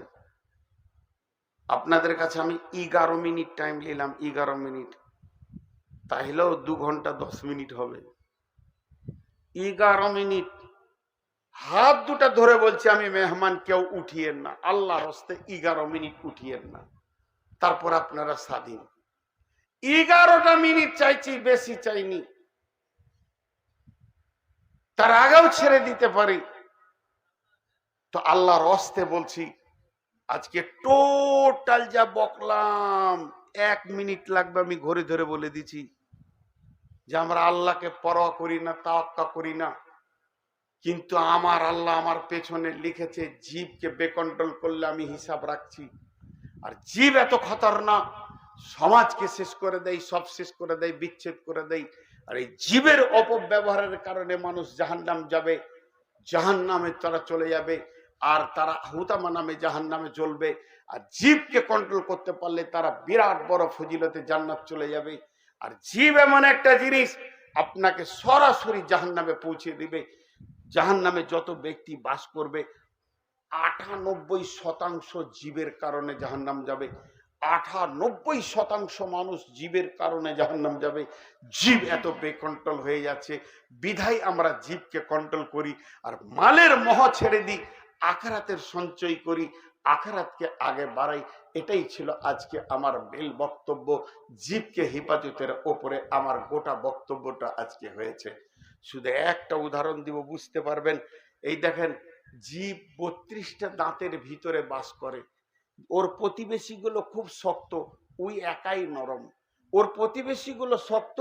আপনাদের কাছে আমি 11 মিনিট টাইম নিলাম, 11 মিনিট, তাহলেও 2 ঘন্টা 10 মিনিট হবে। 11 মিনিট হাত দুটা ধরে বলছি আমি, মেহমান কেউ উঠিয়েন না, আল্লাহর হস্তে 11 মিনিট উঠিয়েন না, তারপর আপনারা স্বাধীন। 11টা মিনিট চাইছি, বেশি চাইনি, তার আগেও ছেড়ে দিতে পারি। তো আল্লাহর হস্তে বলছি, আজকে টোটাল যা বকলাম 1 মিনিট লাগবে, আমি ঘড়ি ধরে বলে দিচ্ছি, যে আমরা আল্লাহকে পরোয়া করি না, তাওয়াক্কুল করি না, কিন্তু আমার আল্লাহ আমার পেছনে লিখেছে জীবকে বেকন্ট্রোল করলে আমি হিসাব রাখছি। আর জীব এত খতরনাক, সমাজকে শেষ করে দেয়, সব শেষ করে দেয়, বিচ্ছেদ করে দেয়। আর এই জীবের অপব্যবহারের কারণে মানুষ জাহান্নাম যাবে, জাহান্নামে তারা চলে যাবে, আর তারা হুতামা নামে জাহান্নামে চলবে। আর জীবকে কন্ট্রোল করতে পারলে তারা বিরাট বড় ফজিলতে জান্নাত চলে যাবে। আর জীব এমন একটা জিনিস, আপনাকে সরাসরি জাহান্নামে পৌঁছে দিবে। জাহান্নামে যত ব্যক্তি বাস করবে, 98% জীবের কারণে জাহান্নাম যাবে। 98% মানুষ জীবের কারণে জাহান্নাম যাবে। জীব এত বেকন্ট্রোল হয়ে যাচ্ছে, বিধায় আমরা জীবকে কন্ট্রোল করি, আর মালের মোহ ছেড়ে দিই, আখিরাতের সঞ্চয় করি, আখিরাতকে আগে বাড়াই। এটাই ছিল আজকে আমার মেল বক্তব্য। জীবকে হেফাজতের ওপরে আমার গোটা বক্তব্যটা আজকে হয়েছে। শুধু একটা উদাহরণ দিব, বুঝতে পারবেন। এই দেখেন, জীব 32টা দাঁতের ভিতরে বাস করে। ওর প্রতিবেশীগুলো খুব শক্ত, ওই একাই নরম। ওর প্রতিবেশীগুলো শক্ত,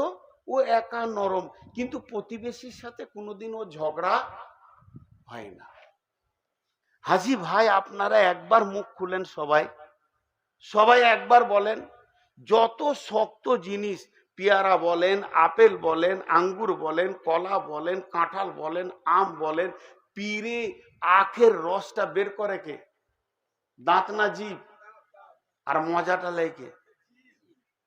ও একা নরম, কিন্তু প্রতিবেশীর সাথে কোনোদিন ও ঝগড়া হয় না। হাজি ভাই, আপনারা একবার মুখ খুলেন, সবাই একবার বলেন, যত শক্ত জিনিস, পেয়ারা বলেন, আপেল বলেন, আঙ্গুর বলেন, কলা বলেন, কাঁঠাল বলেন, আম বলেন, পিরে আখের রসটা বের করে কে? দাঁত না জীব? আর মজাটা লেগে,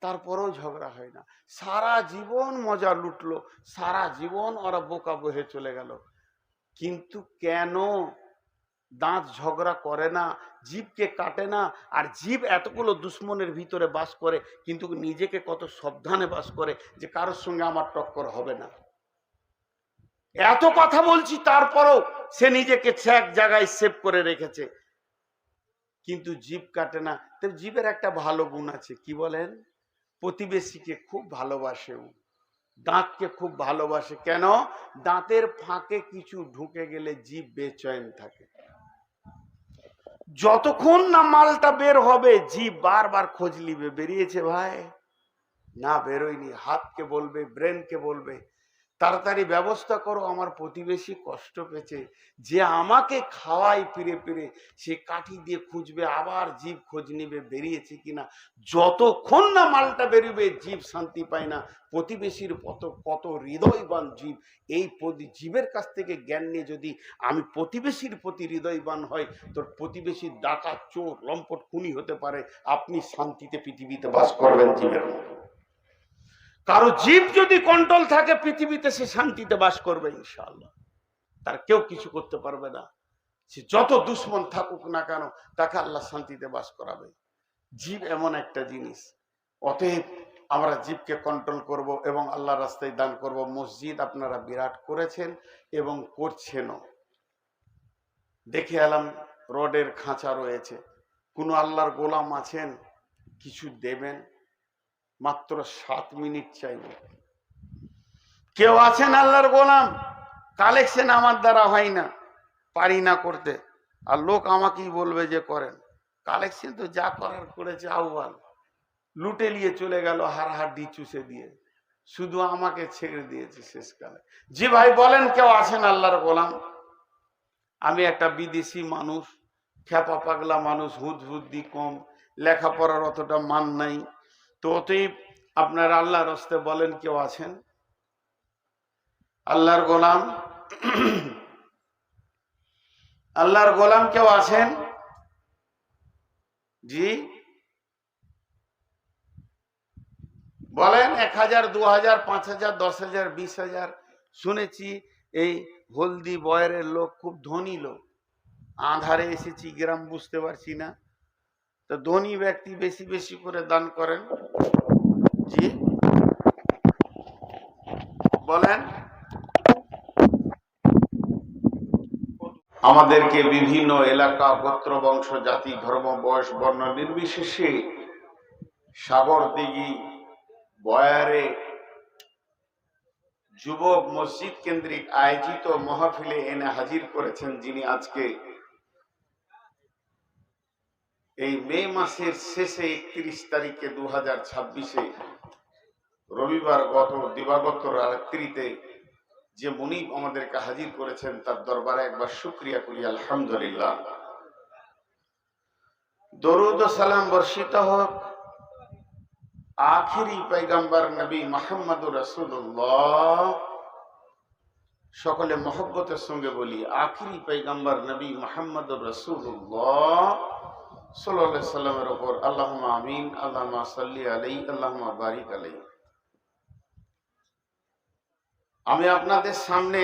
তারপরেও ঝগড়া হয় না। সারা জীবন মজা লুটলো, সারা জীবন ওরা বোকা বহে চলে গেল। কিন্তু কেন দাঁত ঝগড়া করে না, জীবকে কাটে না? আর জীব এতগুলো দুশ্মনের ভিতরে বাস করে, কিন্তু নিজেকে কত সাবধানে বাস করে যে কারোর সঙ্গে আমার টক্কর হবে না। এত কথা বলছি, তারপরও সে নিজেকে এক জায়গায় সেভ করে রেখেছে, কিন্তু জীব কাটে না। তো জীবের একটা ভালো গুণ আছে, কি বলেন? প্রতিবেশীকে খুব ভালোবাসে, দাঁতকে খুব ভালোবাসে। কেন? দাঁতের ফাঁকে কিছু ঢুকে গেলে জীব বেচৈন থাকে। যতক্ষণ না মালটা বের হবে, জীব বারবার খোঁজ নিবে, বেরিয়েছে ভাই না, বেরোয়নি। হাতকে বলবে, ব্রেনকে বলবে, তাড়াতাড়ি ব্যবস্থা করো, আমার প্রতিবেশী কষ্ট পেয়েছে, যে আমাকে খাওয়াই ফিরে ফিরে, সে কাঠি দিয়ে খুঁজবে, আবার জীব খোঁজ নিবে বেরিয়েছে কিনা। যতক্ষণ না মালটা বেরোবে, জীব শান্তি পায় না। প্রতিবেশীর কত হৃদয়বান জীব, এই জীবের কাছ থেকে জ্ঞান নিয়ে যদি আমি প্রতিবেশীর প্রতি হৃদয়বান হয়, তোর প্রতিবেশীর ডাকাত, চোর, লম্পট, খুনি হতে পারে, আপনি শান্তিতে পৃথিবীতে বাস করবেন জীবের মতো। কারো জীব যদি কন্ট্রোল থাকে, পৃথিবীতে সে শান্তিতে বাস করবে ইনশাআল্লাহ, তার কেউ কিছু করতে পারবে না। সে যত দুশ্মন থাকুক না কেন, তাকে আল্লাহ শান্তিতে বাস করাবে। জীব এমন একটা জিনিস। অতএব আমরা জীবকে কন্ট্রোল করব এবং আল্লাহর রাস্তায় দান করব। মসজিদ আপনারা বিরাট করেছেন এবং করছেনও। দেখে এলাম রডের খাঁচা রয়েছে। কোনো আল্লাহর গোলাম আছেন, কিছু দেবেন? মাত্র 7 মিনিট চাইব। কেউ আছেন আল্লাহর গোলাম? কালেকশন আমার দ্বারা হয় না, পারি না করতে, আর লোক আমাকেই বলবে যে করেন। কালেকশন তো যা করার করেছে আউয়াল, লুটে নিয়ে চলে গেল হাড়হাড্ডি চুষে দিয়ে, শুধু আমাকে ছেড়ে দিয়েছে শেষকালে। জি ভাই বলেন, কেউ আছেন আল্লাহর গোলাম? আমি একটা বিদেশি মানুষ, খ্যাপা পাগলা মানুষ, বুদ্ধি কম, লেখাপড়ার অতটা মান নাই, তো অতএব আপনার আল্লাহর রাস্তে বলেন কেউ আছেন আল্লাহর গোলাম? আল্লাহর গোলাম কেউ আছেন? জি বলেন। 1000, 2000, 5000, 10,000, 20,000? শুনেছি এই হলদি বয়ারের লোক খুব ধনী লোক। আধারে এসেছি, গ্রাম বুঝতে পারছি না, তো ধনী ব্যক্তি বেশি বেশি করে দান করেন। জি বলেন। আমাদেরকে বিভিন্ন এলাকা, গোত্র, বংশ, জাতি, ধর্ম, বয়স, বর্ণ নির্বিশেষে সাগর দিঘি বয়ারে যুবক মসজিদ কেন্দ্রিক আয়োজিত মাহফিলে এনে হাজির করেছেন, যিনি আজকে এই মে মাসের শেষে 31 তারিখে 2026 রবিবার গত দিবাগত রাত্রিতে যে মুনিব আমাদেরকে হাজির করেছেন, তার দরবারে একবার শুকরিয়া করি আলহামদুলিল্লাহ। দরুদ ও সালাম বর্ষিত হোক আখিরি পয়গম্বর নবী মুহাম্মদুর রাসূলুল্লাহ, সকলে মহব্বতের সঙ্গে বলি আখিরি পয়গম্বর নবী মুহাম্মদুর রাসূলুল্লাহ সাল্লাল্লাহু আলাইহি সাল্লামের উপর আল্লাহুম্মা আমিন, আল্লাহুম্মা সাল্লি আলাইহি, আল্লাহুম্মা বারিক আলাইহি। আমি আপনাদের সামনে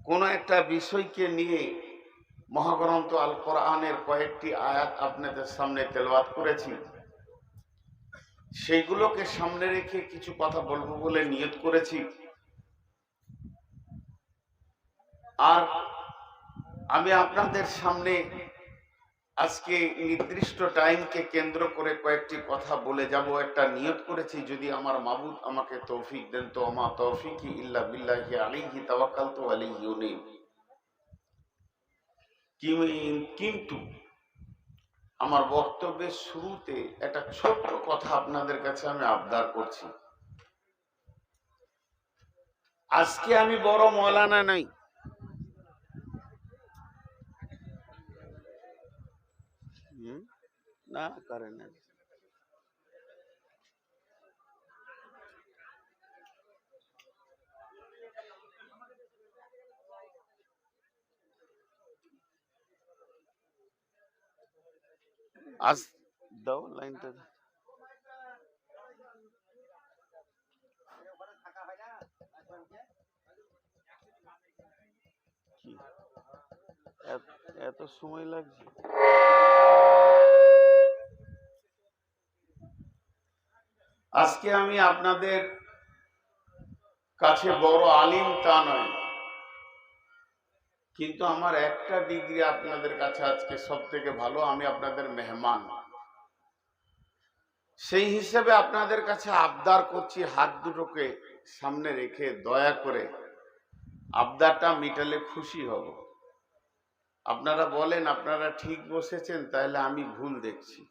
কোন একটা বিষয়কে নিয়ে মহাগ্রন্থ আল কোরআনের কয়েকটি আয়াত আপনাদের সামনে তেলাওয়াত করেছি, সেইগুলোকে সামনে রেখে কিছু কথা বলবো বলে নিয়ত করেছি। আর আমি আপনাদের সামনে আজকে নির্দিষ্ট টাইমকে কেন্দ্র করে কয়েকটি কথা বলে যাব, একটা নিয়ত করেছি, যদি আমার মাবুদ আমাকে তৌফিক দেন তো। আমা তৌফিকি ইল্লা বিল্লাহি আলাইহি তাওয়াক্কালতু ওয়া ইলাইহি উনীব। কিন্তু আমার বক্তব্যের শুরুতে একটা ছোট্ট কথা আপনাদের কাছে আমি আবদার করছি। আজকে আমি বড় মৌলানা নাই, না করেন না। আজ দাও লাইনটা। কি এত সময় লাগছে? আজকে আমি আপনাদের কাছে বড় আলিম তা নয়, কিন্তু আমার একটা ডিগ্রি আপনাদের কাছে আজকে সব থেকে ভালো। আমি আপনাদের মেহমান, সেই হিসেবে আপনাদের কাছে আবদার করছি, হাত দুটোকে সামনে রেখে দয়া করে আবদারটা মিটালে খুশি হব। আপনারা বলেন আপনারা ঠিক বসেছেন, তাহলে আমি ভুল দেখছি,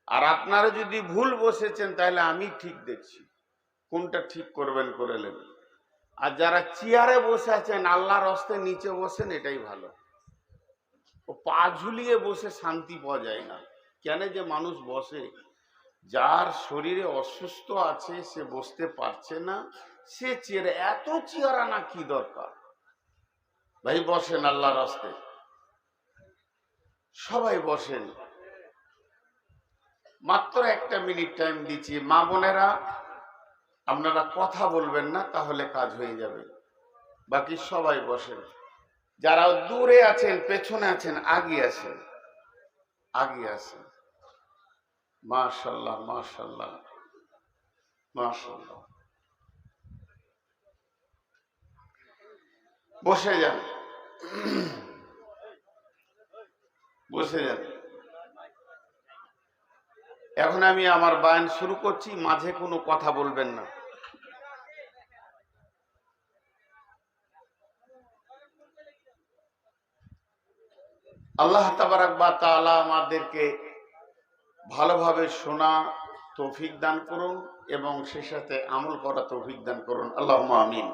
আর আপনারা যদি ভুল বসেছেন তাহলে আমি ঠিক দেখছি। কোনটা ঠিক করবেন করে নেবেন। আর যারা চেয়ারে বসে আছেন আল্লাহর হস্তে নিচে বসেন, এটাই ভালো। ও পা ঝুলিয়ে বসে শান্তি পাওয়া যায় না। কেন যে মানুষ বসে? যার শরীরে অসুস্থ আছে, সে বসতে পারছে না, সে চেয়ারে, এত চেয়ার আনা কি দরকার? ভাই বসেন আল্লাহর হস্তে, সবাই বসেন। মাত্র একটা মিনিট টাইম দিচ্ছি। মা বোনেরা আপনারা কথা বলবেন না, তাহলে কাজ হয়ে যাবে। বাকি সবাই বসেন। যারা দূরে আছেন, পেছনে আছেন, আগে আসেন, আগে আসেন। মাশাআল্লাহ, মাশাআল্লাহ, মাশাআল্লাহ। বসে যান, বসে যান। এখন আমি আমার বয়ান শুরু করছি, মাঝে কোনো কথা বলবেন না। আল্লাহ তাবারাক ওয়া তাআলা আমাদেরকে ভালোভাবে শোনা তৌফিক দান করুন এবং সে সাথে আমল করা তৌফিক দান করুন, আল্লাহুম্মা আমিন।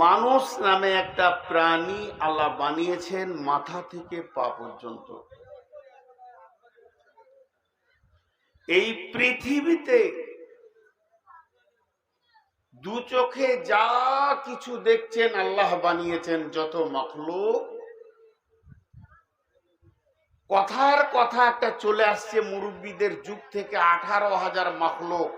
মানুষ নামে একটা প্রাণী আল্লাহ বানিয়েছেন মাথা থেকে পা পর্যন্ত। এই পৃথিবীতে দু চোখে যা কিছু দেখছেন আল্লাহ বানিয়েছেন, যত মাখলুক, কথার কথা একটা চলে আসছে মুরব্বীদের যুগ থেকে, 18,000 মাখলুক।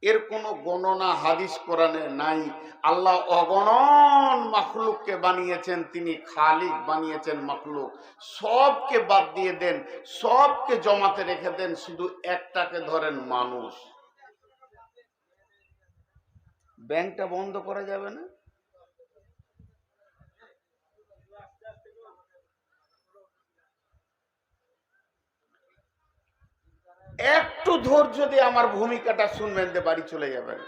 এর কোনো গণনা হাদিস কোরআনে নাই। আল্লাহ অগণন মাখলুককে বানিয়েছেন, তিনি খালিক বানিয়েছেন মাখলুক। সবকে বাদ দিয়ে দেন, সবকে জমাতে রেখে দেন, শুধু একটাকে ধরেন, মানুষ। ব্যাংকটা বন্ধ করা যাবে না? একটু ধৈর্য দিয়ে আমার ভূমিকাটা শুনবেন, দিয়ে বাড়ি চলে যাবেন।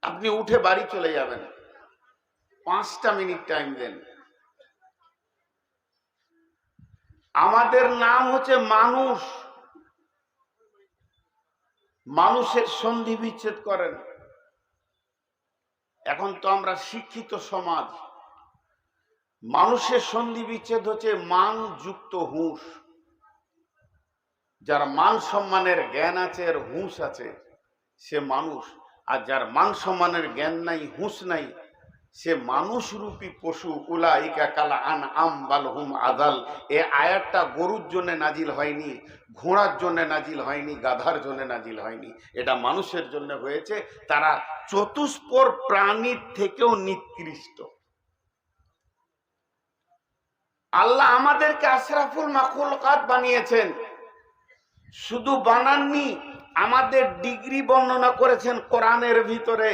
আপনি উঠে বাড়ি চলে যাবেন, 5টা মিনিট টাইম দেন। আমাদের নাম হচ্ছে মানুষ। মানুষের সন্ধি বিচ্ছেদ করেন। এখন তো আমরা শিক্ষিত সমাজ। মানুষের সন্ধি বিচ্ছেদ হচ্ছে মান যুক্ত হুঁশ। যার মান সম্মানের জ্ঞান আছে আর হুঁশ আছে, সে মানুষ। আর যার মান সম্মানের জ্ঞান নাই, হুঁশ নাই, সে মানুষ রূপী পশু। উলাইকা কাল আনআম বাল হুম আযাল। এই আয়াতটা গরুর জন্য নাজিল হয়নি, ঘোড়ার জন্য নাজিল হয়নি, গাধার জন্য নাজিল হয়নি। এটা মানুষের জন্য হয়েছে। তারা চতুষ্পর প্রাণীর থেকেও নিকৃষ্ট। আল্লাহ আমাদেরকে আশরাফুল মাখলুকাত বানিয়েছেন। শুধু বানাননি, আমাদের ডিগ্রি বর্ণনা করেছেন কোরআনের ভিতরে।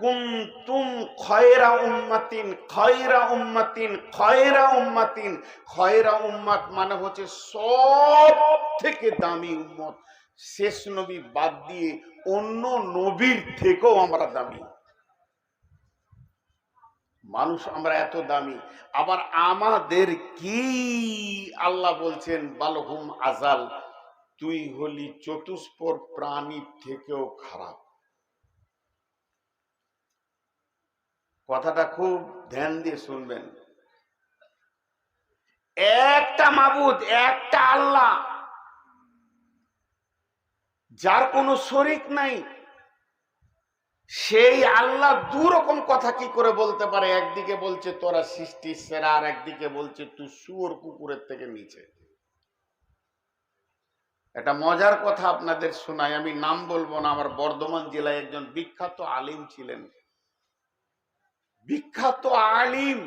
কুনতুম খয়রা উম্মাতিন, খয়রা উম্মাতিন, খয়রা উম্মাতিন। খয়রা উম্মাত মানে হচ্ছে সব থেকে দামি উম্মত। শেষ নবী বাদ দিয়ে অন্য নবীর থেকেও আমরা দামি মানুষ। আমরা এত দামি। আবার আমাদের কি আল্লাহ বলছেন, বালহুম আজাল, তুই হলি চতুষ্পর প্রাণীর থেকেও খারাপ। কথাটা খুব ধ্যান দিয়ে শুনবেন। একটা মাবুদ, একটা আল্লাহ, যার কোনো শরীক নাই, সেই আল্লাহ দু রকম কথা কি করে বলতে পারে? একদিকে বলছে তোরা সৃষ্টির সেরা, আর একদিকে বলছে তুই শুয়োর কুকুরের থেকে নিচে। একটা মজার কথা আপনাদের শোনাই, আমি নাম বলবো না। আমার বর্ধমান জেলায় একজন বিখ্যাত আলিম ছিলেন, বিখ্যাত আলিম,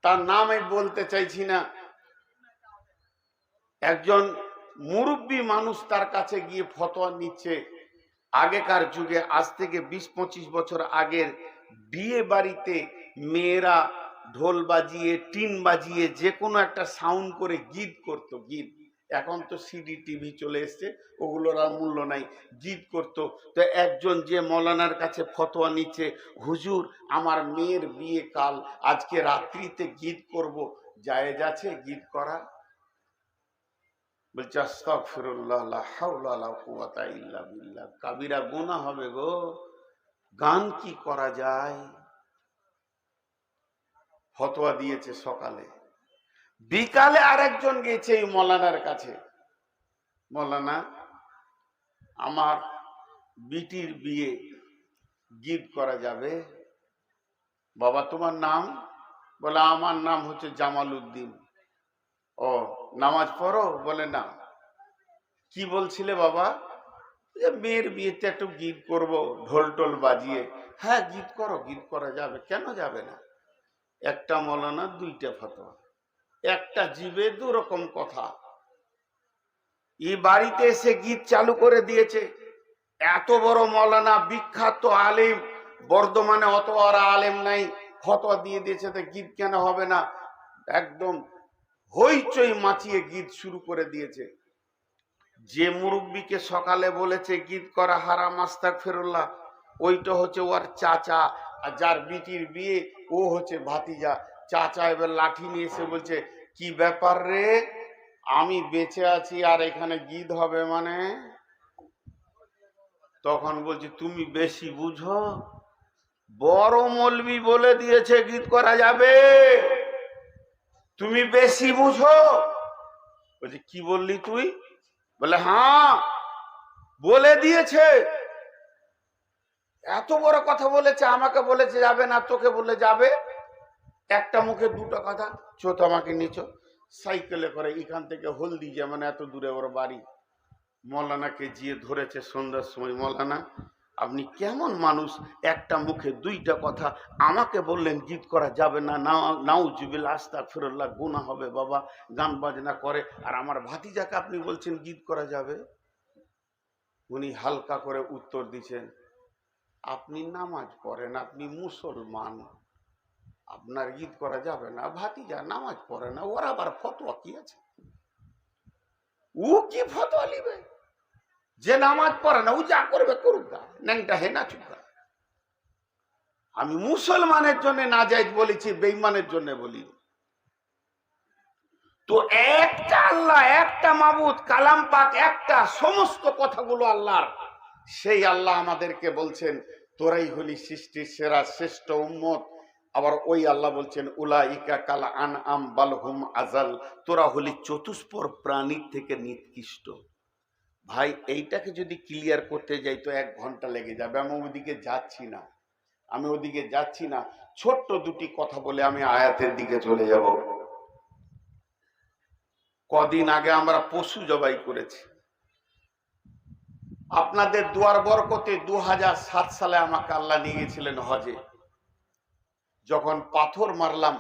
তার নাম আমি বলতে চাইছি না। একজন মুরব্বী মানুষ তার কাছে গিয়ে ফতোয়া নিচ্ছে। আগেকার যুগে, আজ থেকে 20-25 বছর আগের বিয়ে বাড়িতে মেয়েরা ঢোল বাজিয়ে, টিন বাজিয়ে, যে কোনো একটা সাউন্ড করে গীত করতো, গীত। এখন তো সিডি টিভি চলে এসছে, ওগুলোর আর মূল্য নাই। গীত করতো। তো একজন যে মৌলানার কাছে ফতোয়া নিচ্ছে, হুজুর আমার মেয়ের বিয়ে কাল, আজকে রাত্রিতে গীত করব, জায়েজ আছে গীত করা? বলছে আস্তাগফিরুল্লাহ, লা হাওলা ওয়ালা কুওয়াতা ইল্লা বিল্লাহ। কাবিরা গুনাহ হবে গো, গান কি করা যায়? ফতোয়া দিয়েছে সকালে। বিকালে আরেকজন গেছে এই মৌলানার কাছে, মৌলানা আমার বিটির বিয়ে, গীত করা যাবে? বাবা তোমার নাম? বলে আমার নাম হচ্ছে জামাল উদ্দিন। ও নামাজ পড়ো? বলে না। কি বলছিলে বাবা? মেয়ের বিয়েতে একটু গীত করব, ঢোল টোল বাজিয়ে। হ্যাঁ গীত করো, গীত করা যাবে, কেন যাবে না? একটা মৌলানা দুইটা ফতোয়া, একটা জীবে দু রকম কথা। এই বাড়িতে এসে গীত চালু করে দিয়েছে। এত বড় মৌলানা, বিখ্যাত আলিম, বর্ধমানে অত আর আলেম নাই, ফতোয়া দিয়ে দিয়েছে তো গীত কেন হবে না, একদম হইচই মাচিয়ে গীত শুরু করে দিয়েছে। যে মুরব্বীকে সকালে বলেছে গীত করা হারাম আস্তাগফিরুল্লাহ, ওইটা হচ্ছে ওর চাচা, আর যার বিটির বিয়ে ও হচ্ছে ভাতিজা। চাচা এবার লাঠি নিয়ে এসে বলছে, কি ব্যাপার রে, আমি বেঁচে আছি আর এখানে গীত হবে মানে? তখন বলছে তুমি বেশি বুঝো, বড় মৌলবি বলে দিয়েছে গীত করা যাবে, তুমি বেশি বুঝো। বলছে কি বললি তুই? বলে হ্যাঁ বলে দিয়েছে, এত বড় কথা বলেছে, আমাকে বলেছে যাবে না, তোকে বলে যাবে, একটা মুখে দুটো কথা। চো তো আমাকে নিচো, সাইকেলে করে এখান থেকে হলদি, যেমন এত দূরে ওর বাড়ি, মৌলানাকে গিয়ে ধরেছে সন্ধ্যার সময়, মৌলানা আপনি কেমন মানুষ, একটা মুখে দুইটা কথা, আমাকে বললেন গীত করা যাবে না, নাউজুবিল্লাহ আস্তাগফিরুল্লাহ, গুনাহ হবে বাবা, গান বাজনা করে, আর আমার ভাতিজাকে আপনি বলছেন গীত করা যাবে। উনি হালকা করে উত্তর দিচ্ছেন, আপনি নামাজ পড়েন, আপনি মুসলমান, আপনার গীত করা যাবে না, ভাতিজা নামাজ পড়ে না, ওর আবার ফতোয়া কি আছে? ও কি ফতোয়া নিবে? যে নামাজ পড়ে না ও যা করবে করুক, ন্যাংটা হে না চুপ। আমি মুসলমানের জন্য না যাই বলেছি, বেঈমানের জন্য বলি। তো একটা আল্লাহ, একটা মাবুদ, কালাম পাক একটা, সমস্ত কথাগুলো আল্লাহর। সেই আল্লাহ আমাদেরকে বলছেন তোরাই হলি সৃষ্টির সেরা শ্রেষ্ঠ উম্মত। আবার ওই আল্লাহ বলছেন উলাইকা কাল আনআম বাল হুম আযাল, তোরা হলি চতুষ্পদ প্রাণীর থেকে নিকৃষ্ট। ভাই এইটাকে যদি ক্লিয়ার করতে যাই তো 1 ঘন্টা লেগে যাবে, আমি ওদিকে যাচ্ছি না। ছোট্ট দুটি কথা বলে আমি আয়াতের দিকে চলে যাব। কদিন আগে আমরা পশু জবাই করেছি, আপনাদের দুয়ার বরকতে 2007 সালে আমাকে আল্লাহ নিয়ে গেছিলেন হজে। যখন পাথর মারলাম,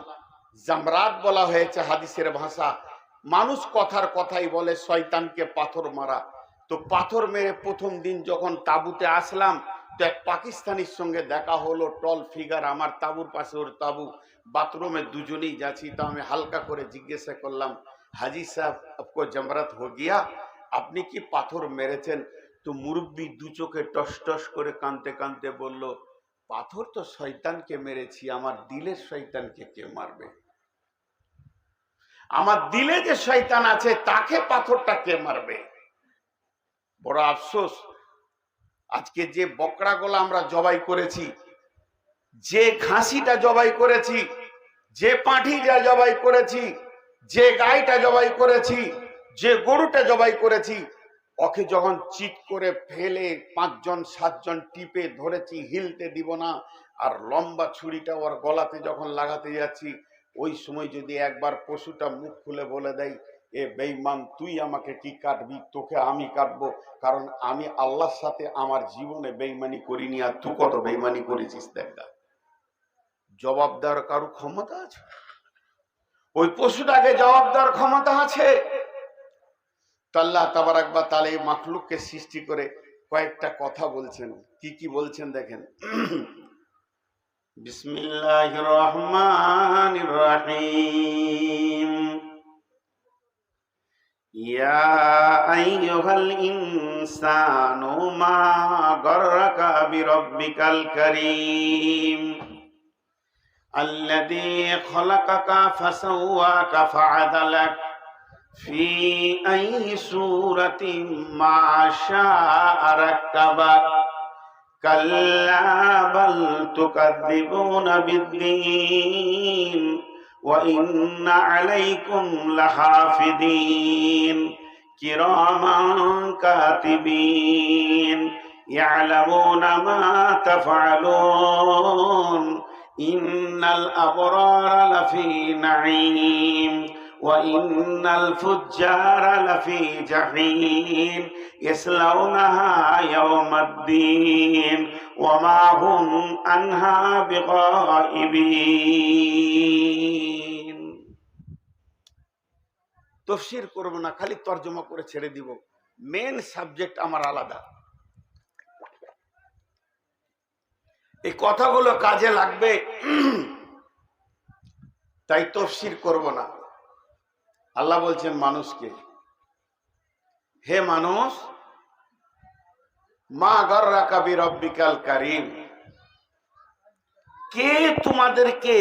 জামরাত বলা হয়েছে হাদিসের ভাষা, মানুষ কথার কথাই বলে শয়তানকে পাথর মারা। তো পাথর মেরে প্রথম দিন যখন তাঁবুতে আসলাম, তো এক পাকিস্তানির সঙ্গে দেখা হলো, টল ফিগার, আমার তাঁবুর পাশে ওর তাঁবু, বাথরুমে দুজনেই যাচ্ছি। তো আমি হালকা করে জিজ্ঞাসা করলাম, হাজি সাহেব আপকো জামরাত হো গিয়া, আপনি কি পাথর মেরেছেন? তো মুরব্বী দু চোখে টস টস করে কাঁদতে কাঁদতে বলল, পাথর তো শয়তানকে মেরেছি, আমার দিলের শয়তানকে কে মারবে? আমার দিলে যে শয়তান আছে তাকে পাথরটা কে মারবে? বড় আফসোস, আজকে যে বকরাগুলো আমরা জবাই করেছি, যে খাসিটা জবাই করেছি, যে পাঁঠিটা জবাই করেছি, যে গাইটা জবাই করেছি, যে গরুটা জবাই করেছি, ওকে যখন চিৎ করে ফেলে 5 জন 7 জন টিপে ধরেছি, হিলতে দিব না, আর লম্বা ছুরিটা ওর গলাতে যখন লাগাতে যাচ্ছি, ওই সময় যদি একবার পশুটা মুখ খুলে বলে দেয়, এ বেঈমান তুই আমাকে কি কাটবি, তোকে আমি কাটবো, কারণ আমি আল্লাহর সাথে আমার জীবনে বেঈমানি করিনি, আর তুই কত বেঈমানি করেছিস দেখা। জবাব দেওয়ার কারো ক্ষমতা আছে? ওই পশুটাকে জবাব দেওয়ার ক্ষমতা আছে? আল্লাহ তাবারাক ওয়া তাআলা এই মাখলুককে সৃষ্টি করে কয়েকটা কথা বলছেন। কি কি বলছেন দেখেন। বিসমিল্লাহির রহমানির রহিম, ইয়া আইয়ুহাল ইনসানু মা গাররাকা বিরাব্বিকাল কারীম আল্লাযী খালাকাকা ফাসাওয়াকা ফাআদালাক ফি আইয়ি সূরাতিন মা শাআ রাক্কাবাক কাল্লা বাল তুকাযযিবুনা বিদ্দীন ওয়া ইন্না আলাইকুম লাহাফিযীন কিরামান কাতিবিন ইয়ালামুনা মা তাফআলুন ইন্নাল আবরারা লাফি নাঈম وَإِنَّ الْفُجَّارَ لَفِي جَحِيمٍ يَصْلَوْنَهَا يَوْمَ الدِّينِ وَمَا هُمْ عَنْهَا بِغَائِبِينَ। তাফসীর করব না, খালি তরজমা করে ছেড়ে দিব, মেন সাবজেক্ট আমার আলাদা। এই কথাগুলো কাজে লাগবে, তাই তফসির করব না। আল্লাহ বলছেন মানুষকে, হে মানুষ, মা গররাকা বিরব্বিকাল কারীম, কে তোমাদেরকে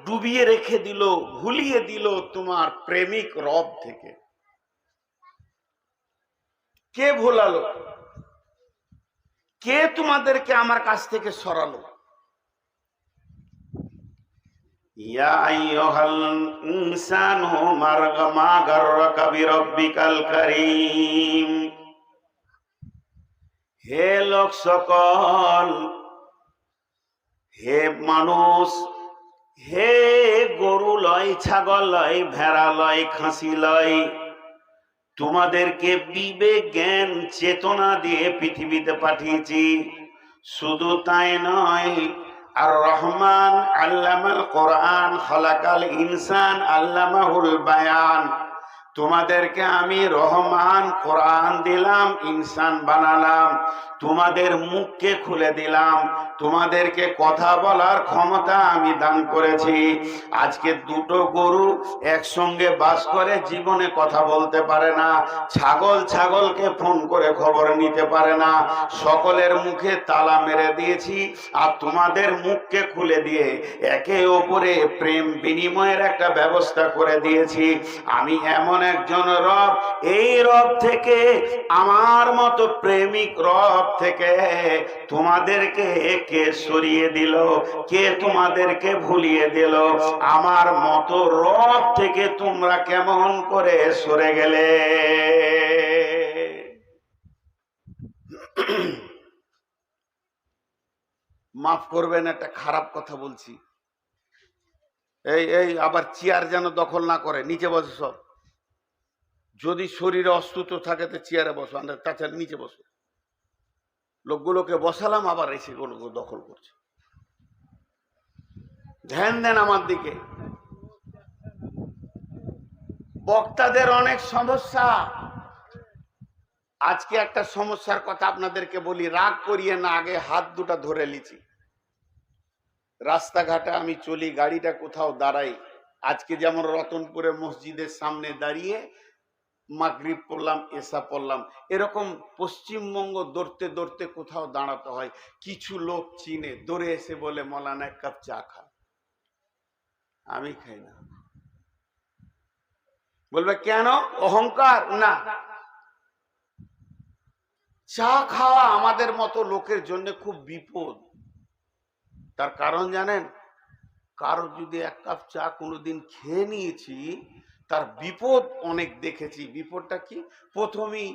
ডুবিয়ে রেখে দিল, ভুলিয়ে দিল তোমার প্রেমিক রব থেকে? কে ভোলালো? কে তোমাদেরকে আমার কাছ থেকে সরালো? ইয়া আইয়ুহাল ইনসানু মা গররাকা বিরব্বিকাল কারীম, হে লোক সকল, হে মানুষ, হে গরু লয়, ছাগল লয়, ভেড়া লয়, খাসি লয়, তোমাদেরকে বিবেক, জ্ঞান, চেতনা দিয়ে পৃথিবীতে পাঠিয়েছি। শুধু তাই নয়, আর রহমান আল্লামাল কোরআন খালাকাল ইনসান আল্লামাহুল বায়ান, তোমাদেরকে আমি রহমান কোরআন দিলাম, ইনসান বানালাম, তোমাদের মুখকে খুলে দিলাম, তোমাদেরকে কথা বলার ক্ষমতা আমি দান করেছি। আজকে দুটো গরু একসঙ্গে বাস করে জীবনে কথা বলতে পারে না, ছাগলকে ফোন করে খবর নিতে পারে না, সকলের মুখে তালা মেরে দিয়েছি, আর তোমাদের মুখকে খুলে দিয়ে একে অপরে প্রেম বিনিময়ের একটা ব্যবস্থা করে দিয়েছি। আমি এমন একজন রব, এই রব থেকে, আমার মতো প্রেমিক রব থেকে তোমাদেরকে কে সরিয়ে দিল? কে তোমাদেরকে ভুলিয়ে দিল? আমার মতো রব থেকে তোমরা কেমন করে সরে গেলে? মাফ করবেন, একটা খারাপ কথা বলছি। এই আবার চেয়ার যেন দখল না করে, নিচে বসে সব। যদি শরীরে অস্তুত থাকে তো চেয়ারে বসো, তাছাড়া নিচে বসো। লোকগুলোকে বসালাম, আবার এসে গুলোকে দখল করছে। ধ্যান দেন আমার দিকে। বক্তাদের অনেক সমস্যা। আজকে একটা সমস্যার কথা আপনাদেরকে বলি, রাগ করিয়ে না, আগে হাত দুটা ধরে লিছি। রাস্তাঘাটে আমি চলি, গাড়িটা কোথাও দাঁড়াই, আজকে যেমন রতনপুরে মসজিদের সামনে দাঁড়িয়ে মাগরিব পড়লাম, এশা পড়লাম, এরকম পশ্চিমবঙ্গ দৌড়তে দৌড়তে কোথাও দাঁড়াতে হয়। কিছু লোক চিনে, দৌড়ে এসে বলে, মৌলানা এক কাপ চা খা। আমি খাই না। বলবে কেন? অহংকার? না, চা খাওয়া আমাদের মতো লোকের জন্য খুব বিপদ। তার কারণ জানেন? কারো যদি এক কাপ চা কোনোদিন খেয়ে নিয়েছি, তার বিপদ অনেক দেখেছি। বিপদটা কি? প্রথমেই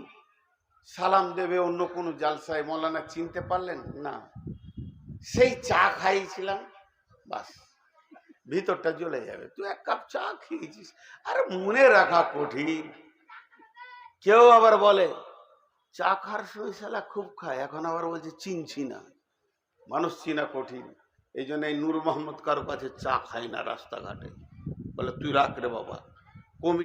সালাম দেবে অন্য কোনো জালসায়, মৌলানা চিনতে পারলেন না, সেই চা খাইছিলাম, বাস ভিতরটা জ্বলে যাবে। তুই এক কাপ চা খেয়েছিস, আরে মনে রাখা কঠিন। কেউ আবার বলে চা খাওয়ার সময় শালা খুব খায়, এখন আবার বলছে চিনছি না। মানুষ চিনা কঠিন। এই জন্য এই নূর মোহাম্মদ কারো কাছে চা খায় না রাস্তাঘাটে, বলে তুই রাখ রে বাবা।